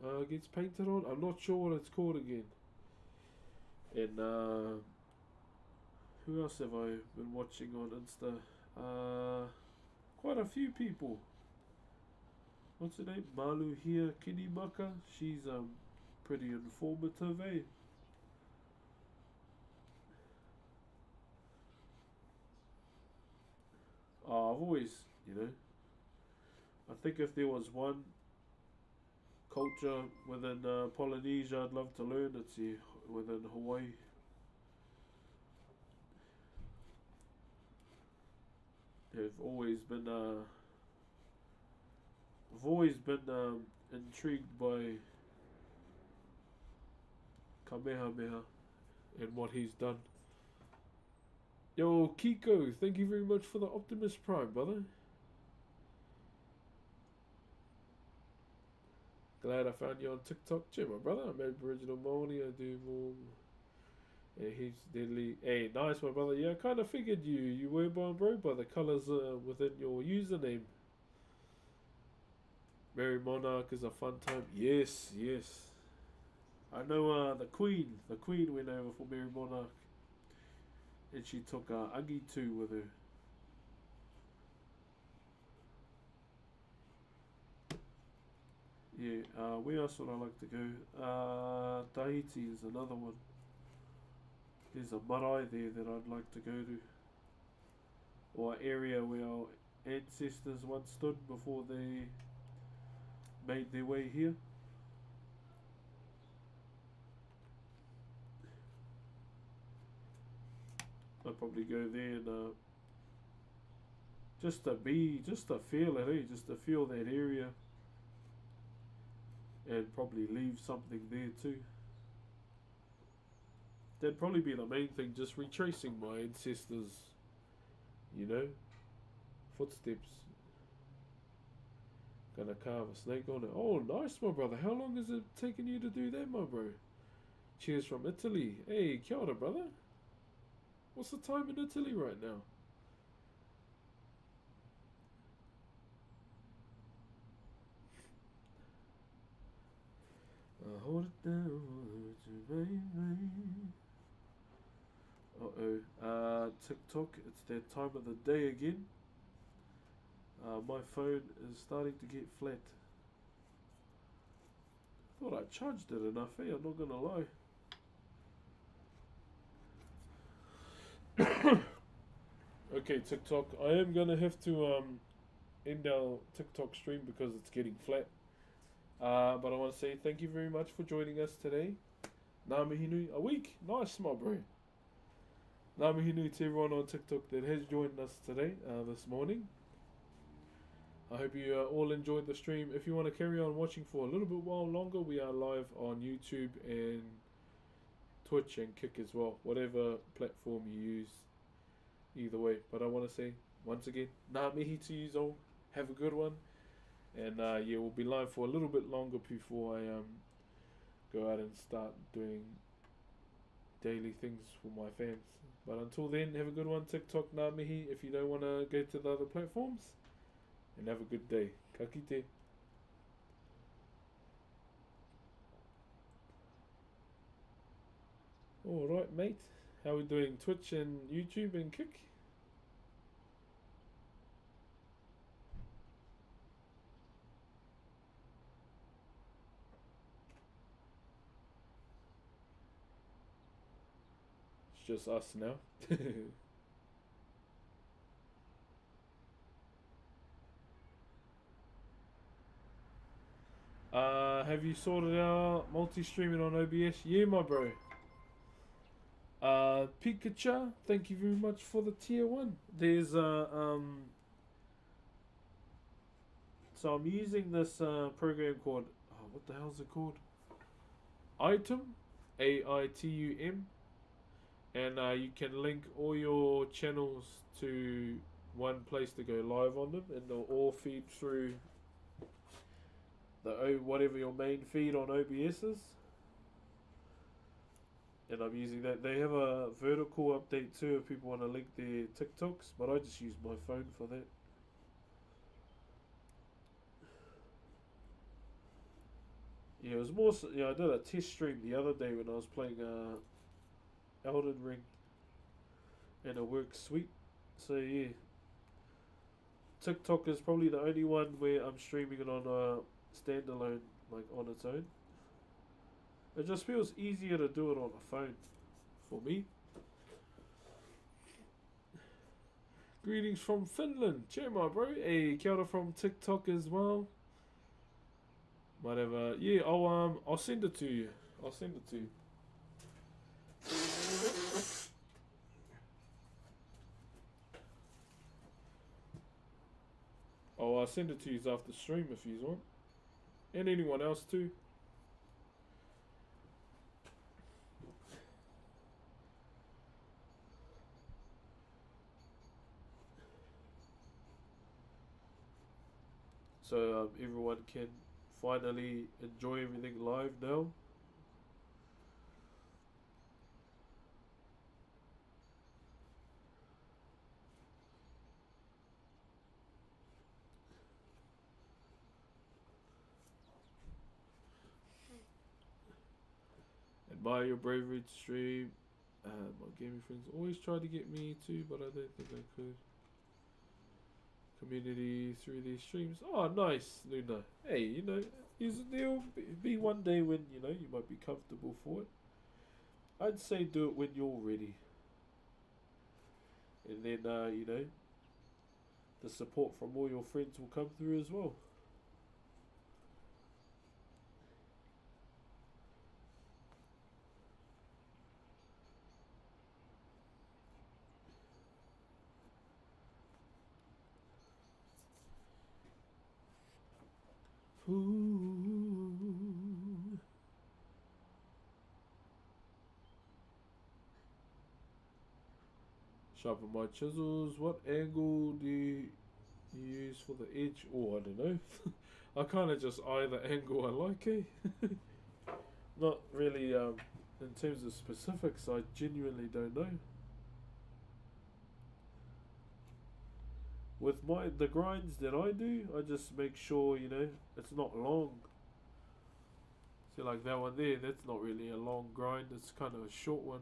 Speaker 1: on, gets painted on. I'm not sure what it's called again. And who else have I been watching on Insta? Quite a few people. What's her name? Malu here, Kinimaka. She's pretty informative, eh? I've always, I think if there was one culture within Polynesia I'd love to learn, it's within Hawaii. I've always been intrigued by Kamehameha and what he's done. Yo, Kiko, thank you very much for the Optimus Prime, brother. Glad I found you on TikTok. Cheer, my brother. I'm Aboriginal Maori. I do more. Yeah, he's deadly. Hey, nice, my brother. Yeah, I kind of figured you were born, bro, by the colours within your username. Merry Monarch is a fun time. Yes, yes. I know the Queen. The Queen went over for Merry Monarch. And she took Agi too with her. Yeah, where else would I like to go? Tahiti is another one. There's a marae there that I'd like to go to. Or an area where our ancestors once stood before they made their way here. I'll probably go there and just to feel it, just to feel that area, and probably leave something there too. That'd probably be the main thing, just retracing my ancestors, footsteps. Gonna carve a snake on it. Oh, nice, my brother. How long has it taken you to do that, my bro? Cheers from Italy. Hey, kia ora, brother. What's the time in Italy right now? Hold it down, uh-oh. TikTok, it's that time of the day again. My phone is starting to get flat. Thought I charged it enough, I'm not gonna lie. Okay, TikTok, I am gonna have to end our TikTok stream because it's getting flat. But I want to say thank you very much for joining us today. Ngā mihi nui, a week. Nice, my bro. Ngā mihi nui to everyone on TikTok that has joined us today, this morning. I hope you all enjoyed the stream. If you want to carry on watching for a little bit while longer, we are live on YouTube and Twitch and Kick as well. Whatever platform you use, either way. But I want to say, once again, ngā mihi to you all. Have a good one. And yeah, we'll be live for a little bit longer before I go out and start doing daily things for my fans. But until then, have a good one. TikTok, ngā mihi, if you don't want to go to the other platforms. And have a good day. Ka kite. Alright, mate. How are we doing? Twitch and YouTube and Kick? It's just us now. Have you sorted out multi-streaming on OBS? Yeah, my bro. Pikachu, thank you very much for the tier 1. There's so I'm using this program called, what the hell is it called? Item, AITUM, and you can link all your channels to one place to go live on them, and they'll all feed through the whatever your main feed on OBS is. And I'm using that. They have a vertical update too if people want to link their TikToks, but I just use my phone for that. Yeah, it was more. I did a test stream the other day when I was playing Elden Ring, and it works sweet. So yeah, TikTok is probably the only one where I'm streaming it on a standalone, like on its own. It just feels easier to do it on a phone, for me. Greetings from Finland, cheer my bro. Hey, kia ora from TikTok as well. Whatever. Yeah, I'll send it to you. I'll send it to you. I'll send it to you after stream if you want, and anyone else too. So everyone can finally enjoy everything live now. Admire your bravery to stream. My gaming friends always try to get me to, but I don't think I could. Community through these streams. Oh, nice, Luna. Hey, there'll be one day when, you might be comfortable for it. I'd say do it when you're ready. And then, the support from all your friends will come through as well. Ooh. Sharpen my chisels. What angle do you use for the edge? Oh, I don't know. I kind of just either angle I like, eh? Not really, in terms of specifics, I genuinely don't know. With the grinds that I do, I just make sure, it's not long. See, like that one there, that's not really a long grind, it's kind of a short one.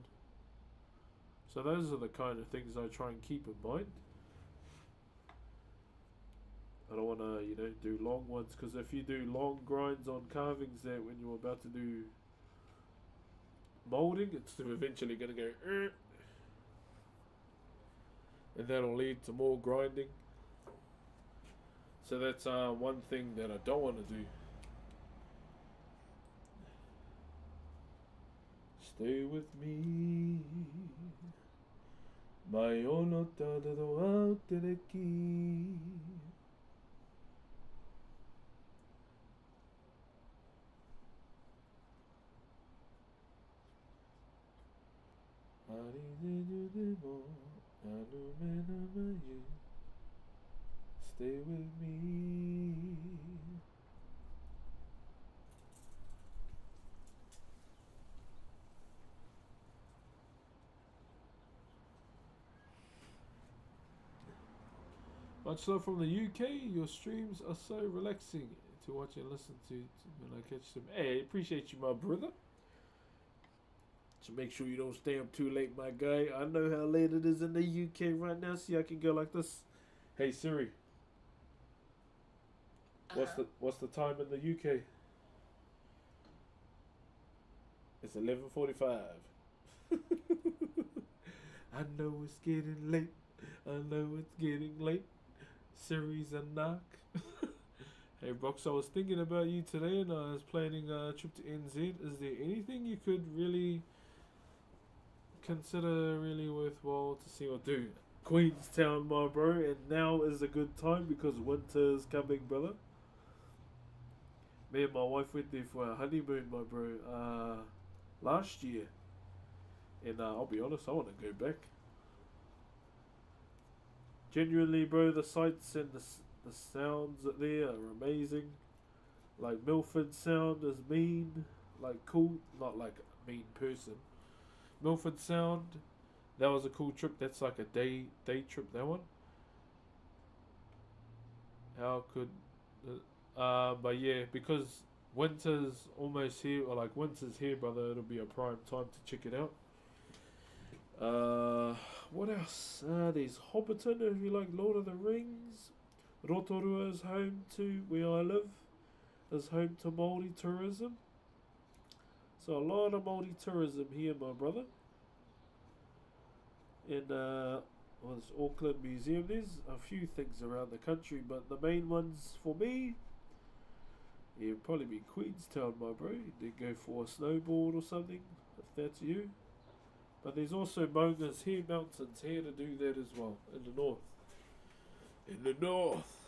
Speaker 1: So those are the kind of things I try and keep in mind. I don't want to, do long ones, because if you do long grinds on carvings there when you're about to do molding, it's eventually going to go and that'll lead to more grinding. So that's one thing that I don't want to do. Stay with me. Mai ono tātaro au te reki. Stay with me. Much love from the UK. Your streams are so relaxing to watch and listen to when I catch them. Hey, appreciate you, my brother. So make sure you don't stay up too late, my guy. I know how late it is in the UK right now. See, I can go like this. Hey Siri, what's the time in the UK? It's 11:45. I know it's getting late. I know it's getting late. Siri's a knock. Hey Brox, I was thinking about you today, and I was planning a trip to NZ. Is there anything you could really consider really worthwhile to see or do? Queenstown, my bro, and now is a good time because winter is coming, brother. Me and my wife went there for our honeymoon, my bro, last year, And I'll be honest, I want to go back. Genuinely, bro, the sights and the sounds there are amazing. Like Milford Sound is mean, like cool, not like a mean person. Milford Sound, that was a cool trip. That's like a day trip. That one. How could, but yeah, because winter's almost here, or like winter's here, brother. It'll be a prime time to check it out. What else? There's Hobbiton if you like Lord of the Rings. Rotorua is home to where I live. Is home to Maori tourism. So a lot of Maori tourism here, my brother. In there's Auckland Museum. There's a few things around the country, but the main ones for me, it'd probably be Queenstown, my bro. Then go for a snowboard or something, if that's you. But there's also Maunga's here, mountains here to do that as well, in the north. In the north.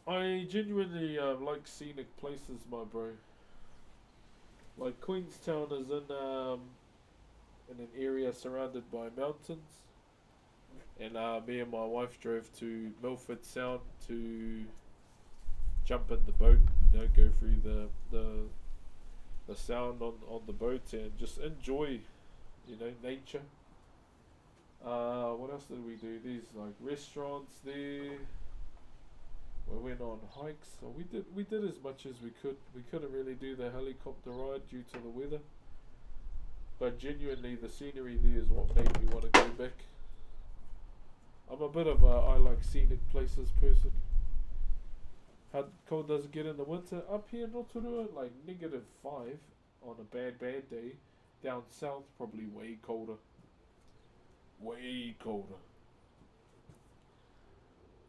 Speaker 1: I genuinely like scenic places, my bro. Like Queenstown is in an area surrounded by mountains, and me and my wife drove to Milford Sound to jump in the boat, go through the sound on the boat and just enjoy, nature. What else did we do? There's like restaurants there. We went on hikes. So we did as much as we could. We couldn't really do the helicopter ride due to the weather. But genuinely, the scenery there is what made me want to go back. I'm a bit of a I like scenic places person. How cold does it get in the winter? Up here in Rotorua, like -5 on a bad day. Down south, probably way colder. Way colder.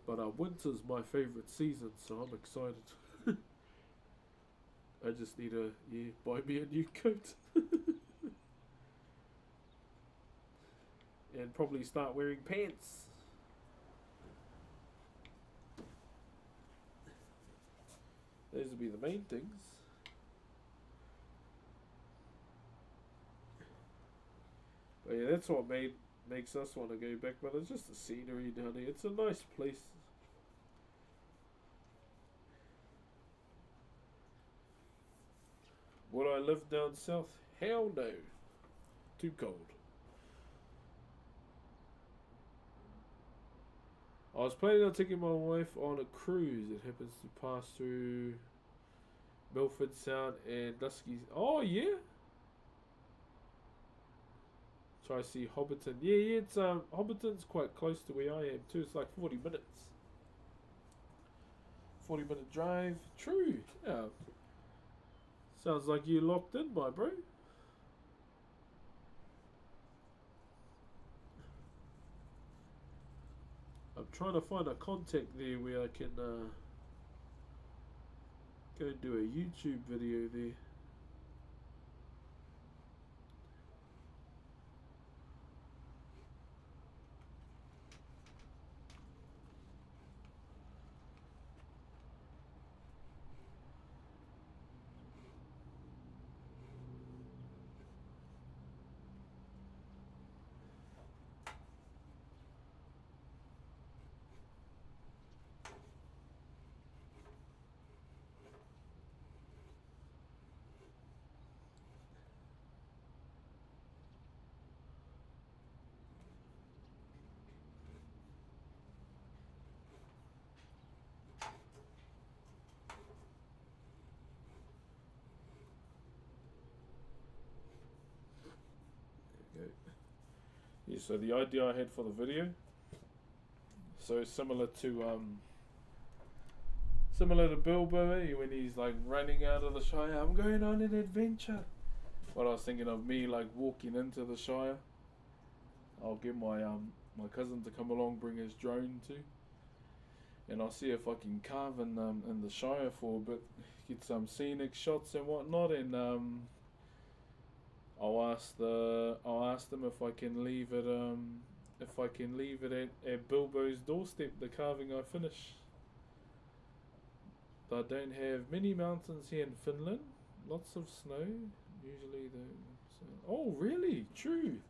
Speaker 1: But winter's my favourite season, so I'm excited. I just need to buy me a new coat. And probably start wearing pants. Those would be the main things. But yeah, that's what makes us want to go back. But it's just the scenery down here. It's a nice place. Would I live down south? Hell no. Too cold. I was planning on taking my wife on a cruise. It happens to pass through Milford Sound and Dusky. Oh yeah. Try to see Hobbiton. Yeah. It's Hobbiton's quite close to where I am too. It's like 40 minutes. 40-minute drive. True. Yeah. Sounds like you locked in, my bro. I'm trying to find a contact there where I can go and do a YouTube video there. Yeah, so the idea I had for the video, so similar to Bilbo, when he's like running out of the Shire. I'm going on an adventure. What I was thinking of me like walking into the Shire. I'll get my my cousin to come along, bring his drone too, and I'll see if I can carve in the Shire for a bit, get some scenic shots and whatnot, and I'll ask them if I can leave it at Bilbo's doorstep, the carving I finish. I don't have many mountains here in Finland. Lots of snow. Usually though. So. Oh really? True.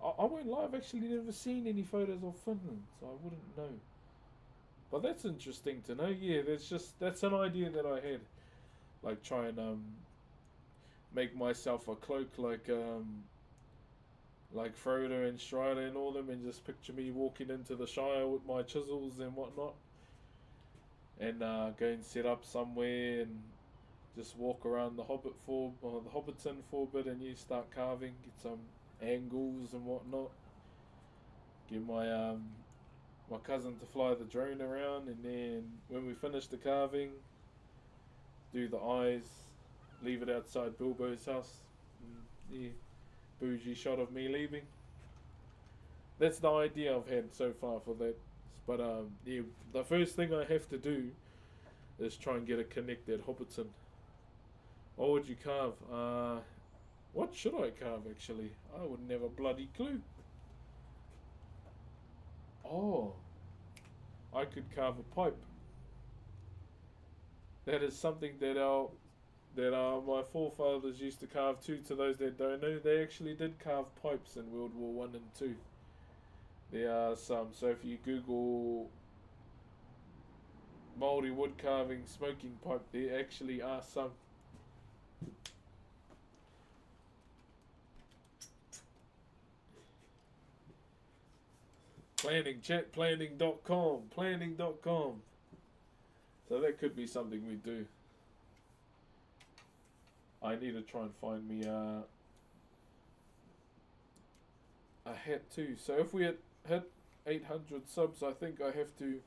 Speaker 1: I won't lie, I've actually never seen any photos of Finland, so I wouldn't know. But that's interesting to know. Yeah, that's an idea that I had. Like try and make myself a cloak like Frodo and Strider and all them, and just picture me walking into the Shire with my chisels and whatnot, and go and set up somewhere and just walk around the the Hobbiton for a bit, and you start carving, get some angles and whatnot. Get my cousin to fly the drone around, and then when we finish the carving, do the eyes, leave it outside Bilbo's house. Yeah, bougie shot of me leaving. That's the idea I've had so far for that. But yeah, the first thing I have to do is try and get a connected Hobbiton. What would you carve? What should I carve actually? I wouldn't have a bloody clue. Oh, I could carve a pipe. That is something my forefathers used to carve too. To those that don't know, they actually did carve pipes in World War One and Two. There are some. So if you Google Maori wood carving smoking pipe, there actually are some. Planning chat, planning.com. So that could be something we do. I need to try and find me a hat too. So if we hit 800 subs, I think I have to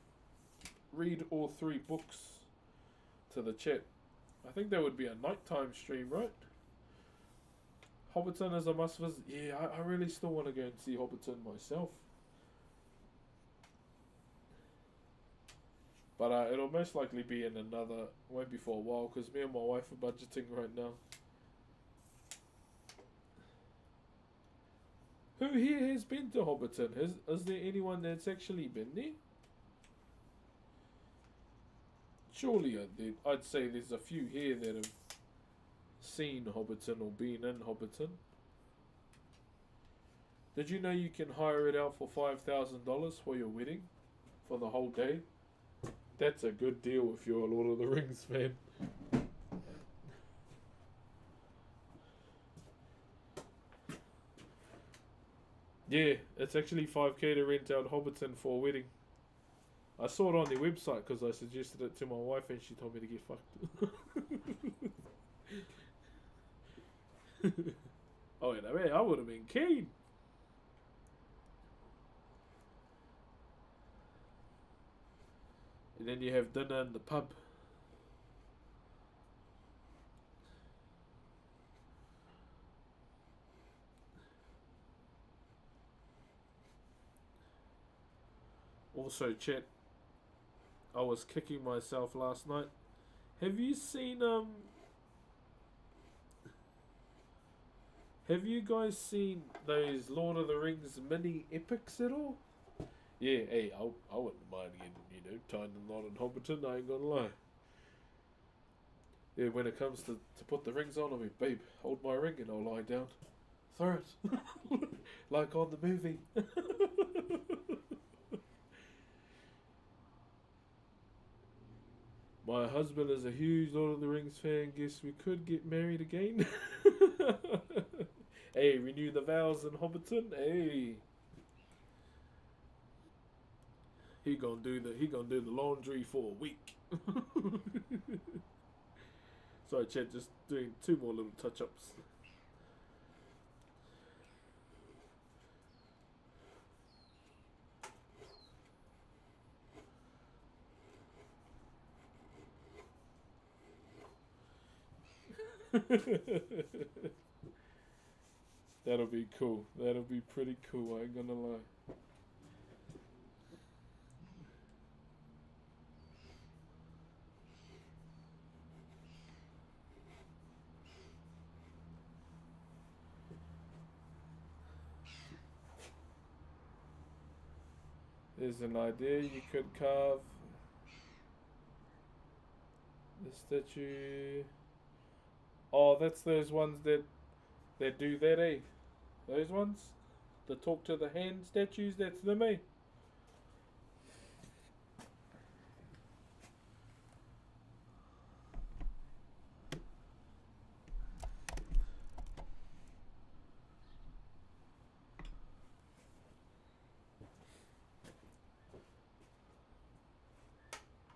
Speaker 1: read all 3 books to the chat. I think that would be a nighttime stream, right? Hobbiton is a must visit. Yeah, I really still want to go and see Hobbiton myself. But it'll most likely be in won't be for a while, because me and my wife are budgeting right now. Who here has been to Hobbiton? Is there anyone that's actually been there? Surely I'd say there's a few here that have seen Hobbiton or been in Hobbiton. Did you know you can hire it out for $5,000 for your wedding? For the whole day? That's a good deal if you're a Lord of the Rings fan. Yeah, it's actually $5,000 to rent out Hobbiton for a wedding. I saw it on their website because I suggested it to my wife and she told me to get fucked. Oh, yeah, man, I would have been keen. And then you have dinner in the pub. Also, chat, I was kicking myself last night. Have you seen Have you guys seen those Lord of the Rings mini epics at all? Yeah, hey, I wouldn't mind getting, tying the knot in Hobbiton, I ain't gonna lie. Yeah, when it comes to put the rings on, I mean, babe, hold my ring and I'll lie down. Throw it. Like on the movie. My husband is a huge Lord of the Rings fan. Guess we could get married again. Hey, renew the vows in Hobbiton. Hey, he gonna do the laundry for a week. Sorry, Chet, just doing 2 more little touch ups. That'll be cool. That'll be pretty cool, I ain't gonna lie. There's an idea you could carve The statue. Oh, that's those ones that do that, eh? Those ones? The talk to the hand statues, that's them, eh?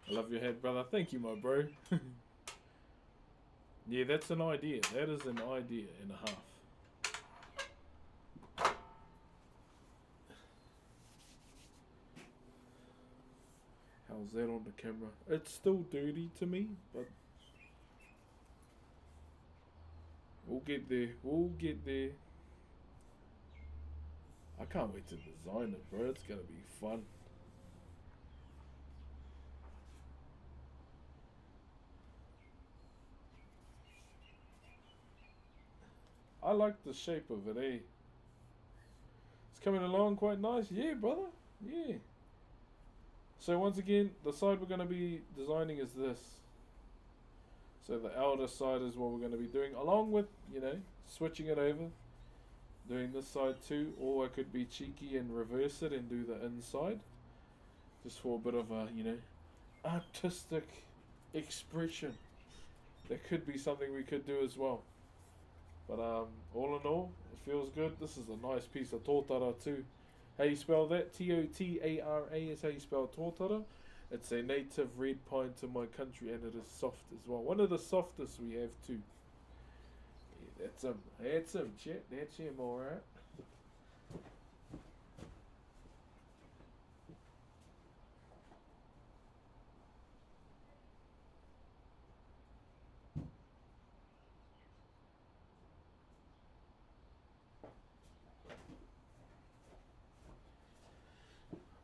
Speaker 1: I love your head, brother. Thank you, my bro. Yeah, that's an idea. That is an idea and a half. How's that on the camera? It's still dirty to me, but we'll get there. We'll get there. I can't wait to design it, bro. It's gonna be fun. I like the shape of it, eh? It's coming along quite nice. Yeah, brother. Yeah. So once again, the side we're going to be designing is this. So the outer side is what we're going to be doing, along with, switching it over. Doing this side too, or I could be cheeky and reverse it and do the inside. Just for a bit of a, artistic expression. There could be something we could do as well. But all in all, it feels good. This is a nice piece of tōtara too. How you spell that? T-O-T-A-R-A is how you spell tōtara. It's a native red pine to my country, and it is soft as well. One of the softest we have too. Yeah, that's him. That's him, chat. That's him, alright.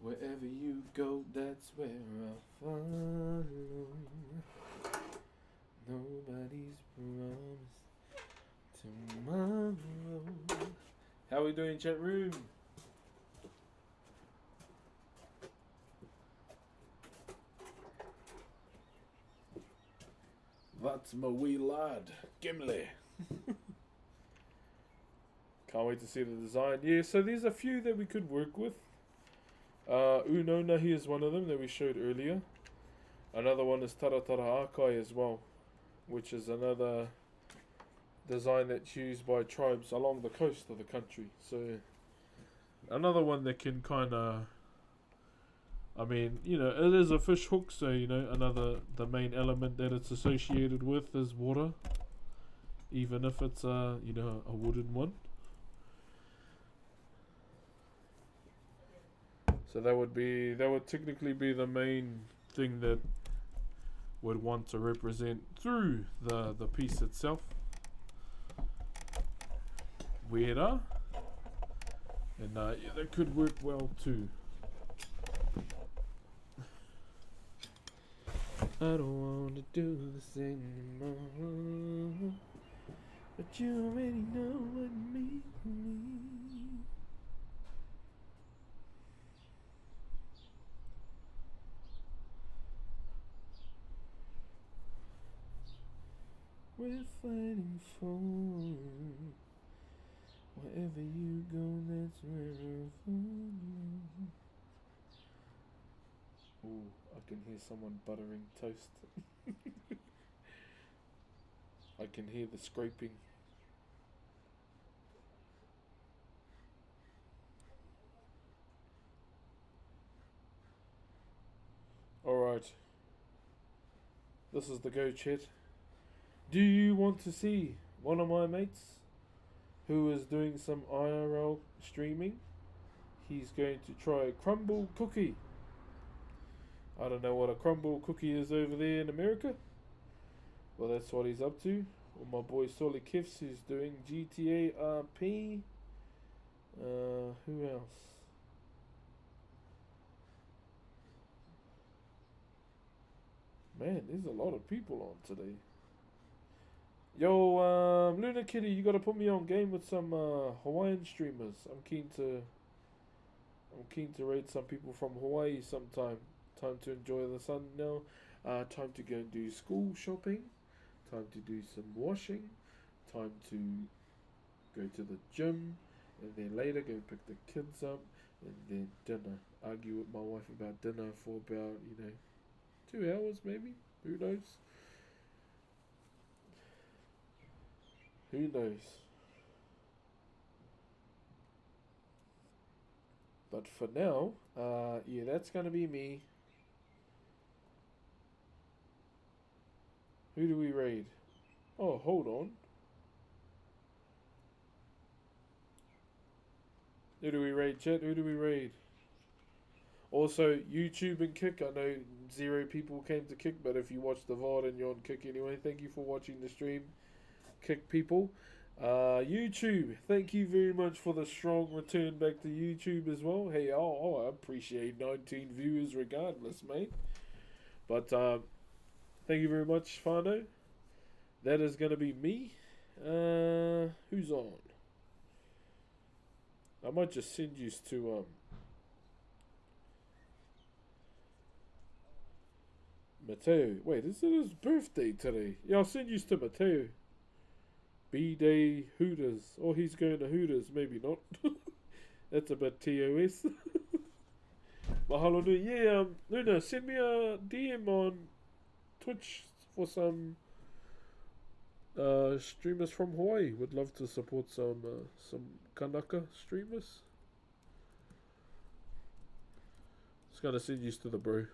Speaker 1: Wherever you go, that's where I'll follow. Nobody's promised tomorrow. How we doing, chat room? That's my wee lad, Gimli. Can't wait to see the design. Yeah, so there's a few that we could work with. Unonahi is one of them that we showed earlier. Another one is Taratara Akai as well, which is another design that's used by tribes along the coast of the country. So another one that can kind of, it is a fish hook, so the main element that it's associated with is water, even if it's a wooden one. So that would technically be the main thing that would want to represent through the piece itself. Wera. And that could work well too. I don't want to do this anymore, but you already know what it means to me. We're fighting for wherever you go, that's where I'll follow. Ooh, I can hear someone buttering toast. I can hear the scraping. Alright. This is the go, chat. Do you want to see one of my mates who is doing some IRL streaming? He's going to try a crumble cookie. I don't know what a crumble cookie is over there in America. Well, that's what he's up to. Well, my boy Solly Kifs who's doing GTA RP. Who else? Man, there's a lot of people on today. Yo, Luna Kitty, you gotta put me on game with some Hawaiian streamers. I'm keen to raid some people from Hawaii sometime. Time to enjoy the sun now. Time to go and do school shopping. Time to do some washing. Time to go to the gym. And then later go and pick the kids up. And then dinner. Argue with my wife about dinner for about, 2 hours maybe. Who knows? Who knows? But for now, yeah, that's gonna be me. Who do we raid? Oh, hold on. Who do we raid, chat? Who do we raid? Also, YouTube and Kick. I know 0 people came to Kick, but if you watch the VOD and you're on Kick anyway, thank you for watching the stream, Kick people. YouTube, thank you very much for the strong return back to YouTube as well. Hey, I appreciate 19 viewers regardless, mate. But thank you very much, Fano. That is going to be me. Who's on? I might just send you to Mateo. Wait, is it his birthday today? Yeah, I'll send you to Mateo. B-Day Hooters. Or he's going to Hooters, maybe not. That's a bit TOS. Mahalo nui. Yeah, Luna, send me a DM on Twitch for some streamers from Hawaii. Would love to support some Kanaka streamers. Just gotta send you to the bro.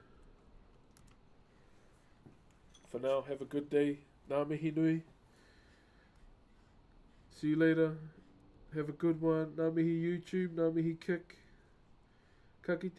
Speaker 1: For now, have a good day. Ngā mihi nui. See you later. Have a good one. Ngā mihi YouTube. Ngā mihi Kick. Ka kite.